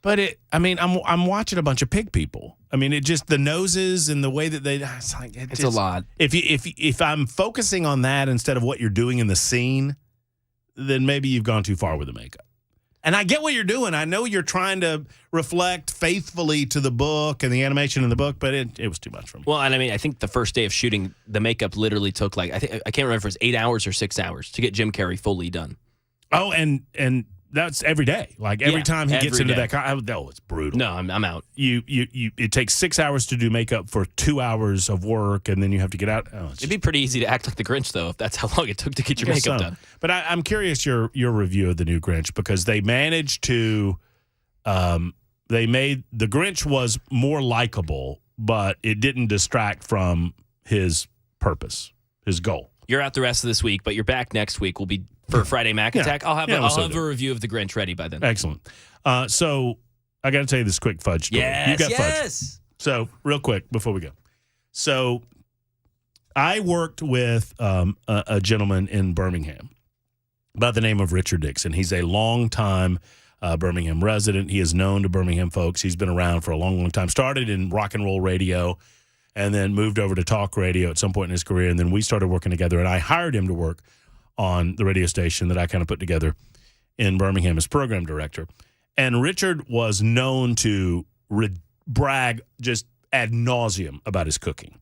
But I'm watching a bunch of pig people. I mean, it just the noses and the way that it's a lot. If I'm focusing on that instead of what you're doing in the scene, then maybe you've gone too far with the makeup. And I get what you're doing. I know you're trying to reflect faithfully to the book and the animation in the book, but it was too much for me. Well, and I mean, I think the first day of shooting, the makeup literally took I can't remember if it was 8 hours or 6 hours to get Jim Carrey fully done. Oh, and that's every day. Like every time he gets into that, it's brutal. No, I'm out. It takes 6 hours to do makeup for 2 hours of work, and then you have to get out. It'd be pretty easy to act like the Grinch, though, if that's how long it took to get your makeup done. But I'm curious your review of the new Grinch, because they managed to, they made the Grinch was more likable, but it didn't distract from his purpose, his goal. You're out the rest of this week, but you're back next week. We'll be for Friday Mac Attack. I'll have a review of the Grinch ready by then. Excellent. So I got to tell you this quick fudge story. Yes, you got yes. Fudge. So real quick before we go. So I worked with a gentleman in Birmingham by the name of Richard Dixon. He's a long-time Birmingham resident. He is known to Birmingham folks. He's been around for a long, long time. Started in rock and roll radio and then moved over to talk radio at some point in his career. And then we started working together, and I hired him to work on the radio station that I kind of put together in Birmingham as program director. And Richard was known to brag just ad nauseum about his cooking.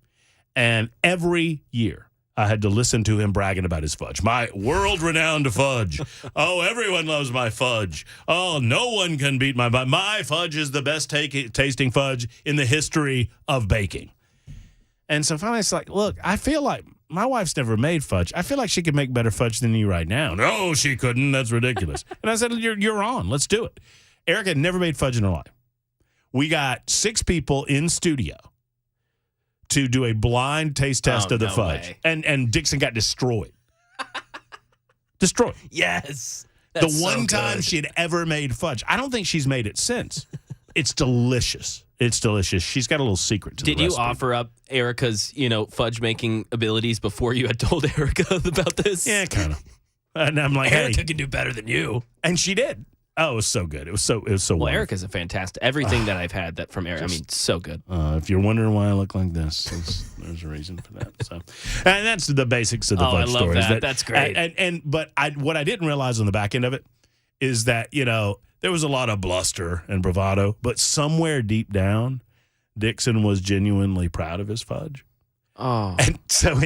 And every year I had to listen to him bragging about his fudge. My world-renowned fudge. Oh, everyone loves my fudge. Oh, no one can beat my fudge is the best tasting fudge in the history of baking. And so finally it's like, look, I feel like my wife's never made fudge. I feel like she could make better fudge than you right now. No, she couldn't. That's ridiculous. And I said, you're on. Let's do it. Erica had never made fudge in her life. We got 6 people in studio to do a blind taste test of the fudge. And Dixon got destroyed. Destroyed. Yes. The one time she had ever made fudge. I don't think she's made it since. it's delicious. It's delicious. She's got a little secret to the Did you recipe. offer up Erica's, fudge making abilities before you had told Erica about this? Yeah, kind of. And I'm like, Erica hey, can do better than you. and she did. Oh, it was so good. It was so. Well, wonderful. Erica's a fantastic. Everything that I've had that from Erica, so good. If you're wondering why I look like this, there's a reason for that. So, and that's the basics of the fudge I love story. that. That's great. But what I didn't realize on the back end of it is that there was a lot of bluster and bravado, but somewhere deep down, Dixon was genuinely proud of his fudge. Oh, and so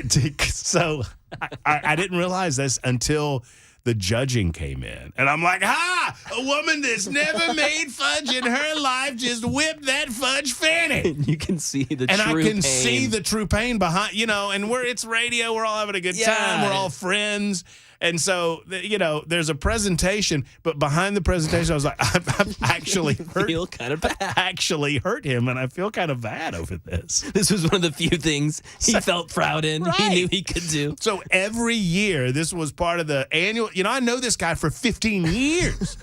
I didn't realize this until the judging came in. And I'm like, a woman that's never made fudge in her life just whipped that fudge fanny. You can see the And true I can pain. see the true pain behind, and it's radio. We're all having a good time. We're all friends. And so, there's a presentation, but behind the presentation, I was like, I've actually feel kind of bad. Actually hurt him, and I feel kind of bad over this. This was one of the few things he felt proud in. Right. He knew he could do. So every year, this was part of the annual. I know this guy for 15 years.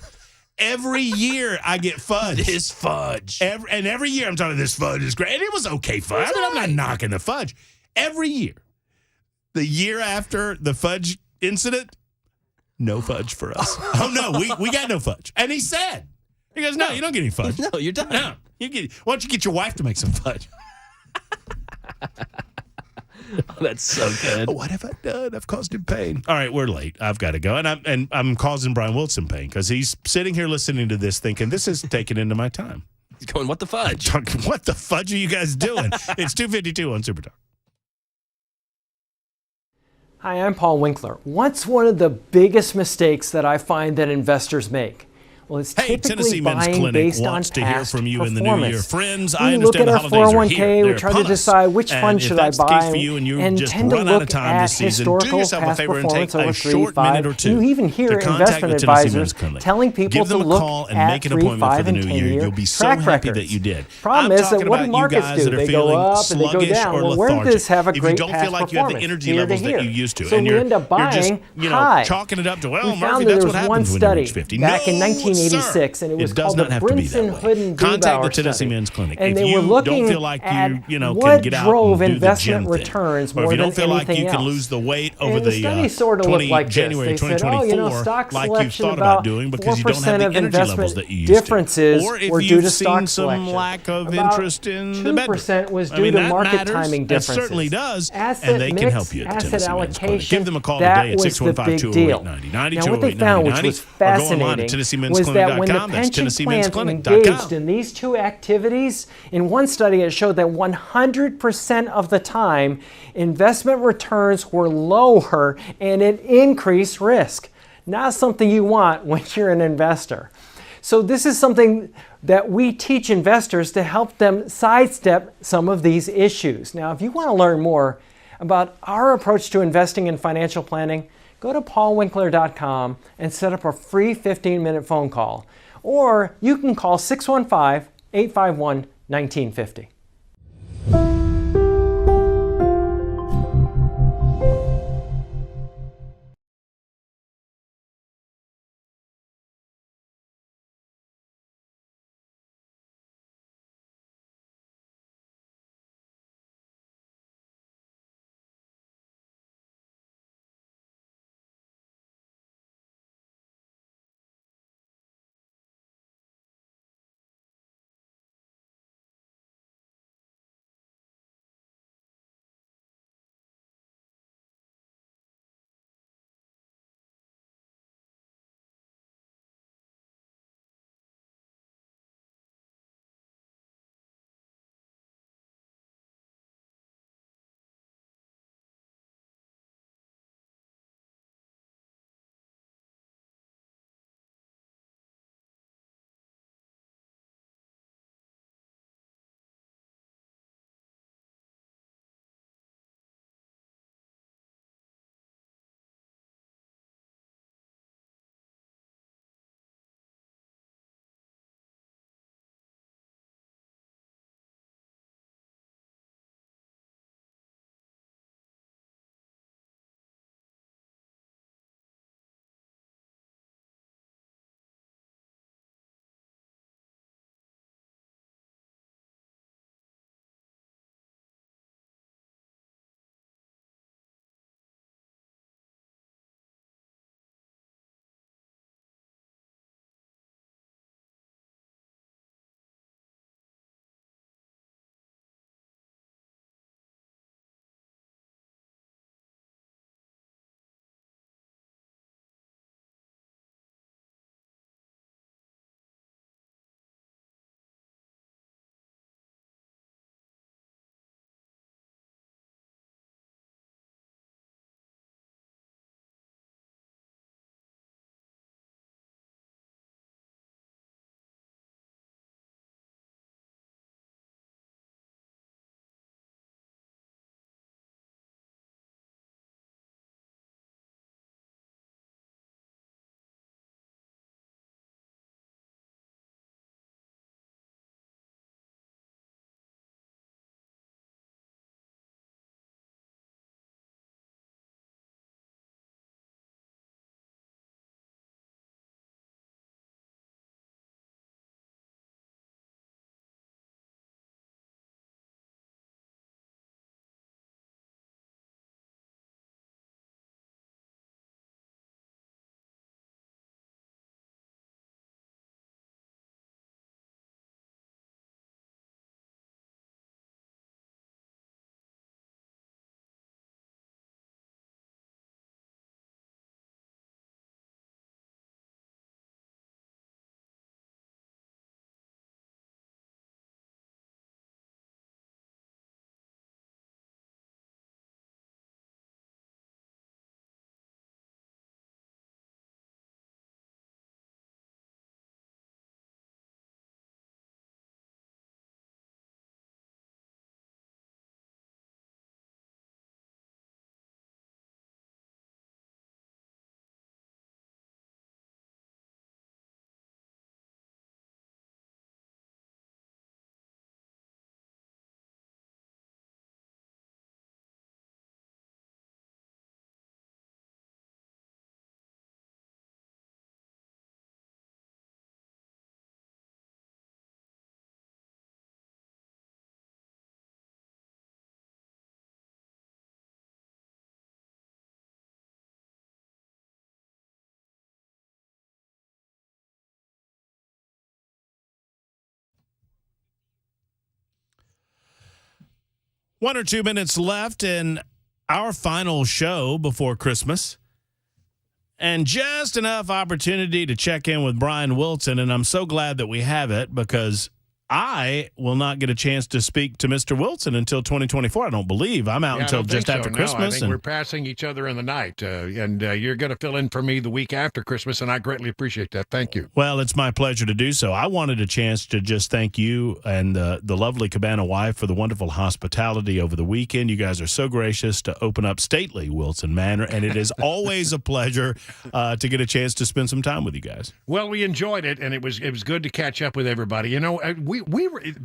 Every year I get fudge. This fudge. Every year I'm talking, this fudge is great. And it was okay fudge. I'm not knocking the fudge. Every year. The year after the fudge incident, no fudge for us. Oh, no, we got no fudge. And he said, he goes, no, you don't get any fudge. No, you're done. No. Why don't you get your wife to make some fudge? Oh, that's so good. What have I done? I've caused him pain. All right, we're late. I've got to go. And I'm causing Brian Wilson pain because he's sitting here listening to this thinking, this is taking into my time. He's going, what the fudge? What the fudge are you guys doing? It's 2:52 on Super Talk. Hi, I'm Paul Winkler. What's one of the biggest mistakes that I find that investors make? Well, it's Hey, typically Tennessee Men's buying Clinic based wants on to hear past from you in the new performance. year. Friends, We I look understand at the our holidays are 401k, here. we They're try to upon us. decide which And fund if should I that's the case buy, for you and you and just tend to run out of look time at this season, do historical yourself a past favor and take performance a over short 3, minute or 5. two You even hear to contact investment the Tennessee advisors Men's Clinic. telling people Give them to a look call and at make an 3, appointment 5, for the and new 10 year. year You'll be so track happy records. that you did. Problem I'm is that talking what about do you markets guys do? that are They go feeling up and they go sluggish down. or Well, where did lethargic. this have a If you great don't past feel like you have the performance? energy Here to levels that here. you used to, So and we you're end up just buying high. chalking it up to, We Murphy, found that that's there what was one happens when you study reach 50. back in No, 1986, sir. and it was does called not the have to be that Brinson, way. Hood, and Contact Dubauer the Tennessee study. Men's Clinic. And If they were you looking don't feel like at you can what get out drove and do the investment gym thing, returns or if more you than don't feel like anything you can else. lose the weight And over the the study sort of looked like this. January They said, 2024, stock like you've selection thought about about doing because you don't 4% have the of energy levels investment that you used differences to. Or if were due you've to seen stock some selection. lack of About interest in the bedroom. 2% was I due mean, to that market matters. timing That differences. certainly does. Asset And they can mix, help you at the asset Tennessee Men's Clinic. allocation, Give them a call that today at was the big deal. 615-208-9090, Now, what they found, which was fascinating, was that when the pension plans engaged in these two activities, in one study it showed that 100% of the time, investment returns were lower and it increased risk. Not something you want when you're an investor. So this is something that we teach investors to help them sidestep some of these issues. Now, if you want to learn more about our approach to investing in financial planning, go to paulwinkler.com and set up a free 15-minute phone call. Or you can call 615-851-1950. 1 or 2 minutes left in our final show before Christmas. And just enough opportunity to check in with Brian Wilson. And I'm so glad that we have it because I will not get a chance to speak to Mr. Wilson until 2024. I don't believe. I'm out until just after Christmas. I think we're passing each other in the night. And you're going to fill in for me the week after Christmas, and I greatly appreciate that. Thank you. Well, it's my pleasure to do so. I wanted a chance to just thank you and the lovely Cabana wife for the wonderful hospitality over the weekend. You guys are so gracious to open up stately Wilson Manor, and it is always a pleasure to get a chance to spend some time with you guys. Well, we enjoyed it, and it was good to catch up with everybody. You know,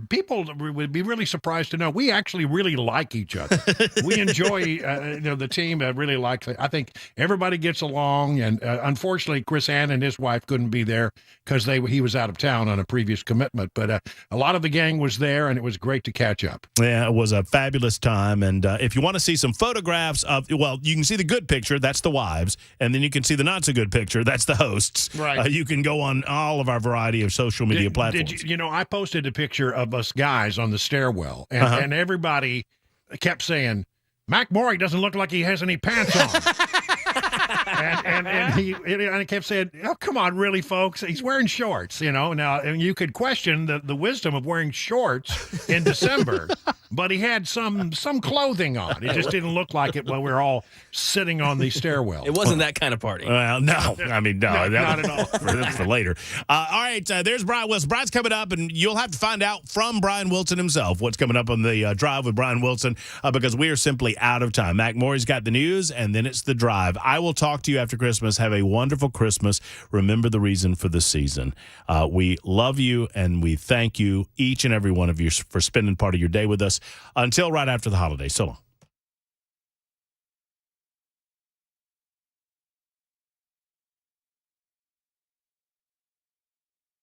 people would be really surprised to know we actually really like each other. We enjoy, the team really likes it. I think everybody gets along, and unfortunately, Chris Ann and his wife couldn't be there because he was out of town on a previous commitment. But a lot of the gang was there, and it was great to catch up. Yeah, it was a fabulous time. And if you want to see some photographs of, well, you can see the good picture, that's the wives, and then you can see the not so good picture, that's the hosts. Right. You can go on all of our variety of social media platforms. I posted a picture of us guys on the stairwell, and everybody kept saying, Mac Morey doesn't look like he has any pants on. and I kept saying, oh, come on, really, folks? He's wearing shorts, Now, and you could question the wisdom of wearing shorts in December, but he had some clothing on. It just didn't look like it while we were all sitting on the stairwell. It wasn't that kind of party. Well, no. I mean, no. Not at all. That's for later. All right, there's Brian Wilson. Brian's coming up, and you'll have to find out from Brian Wilson himself what's coming up on the drive with Brian Wilson because we are simply out of time. Mac Morey's got the news, and then it's the drive. I will talk to you after Christmas. Have a wonderful Christmas. Remember the reason for the season. We love you, and we thank you, each and every one of you, for spending part of your day with us until right after the holidays. So long.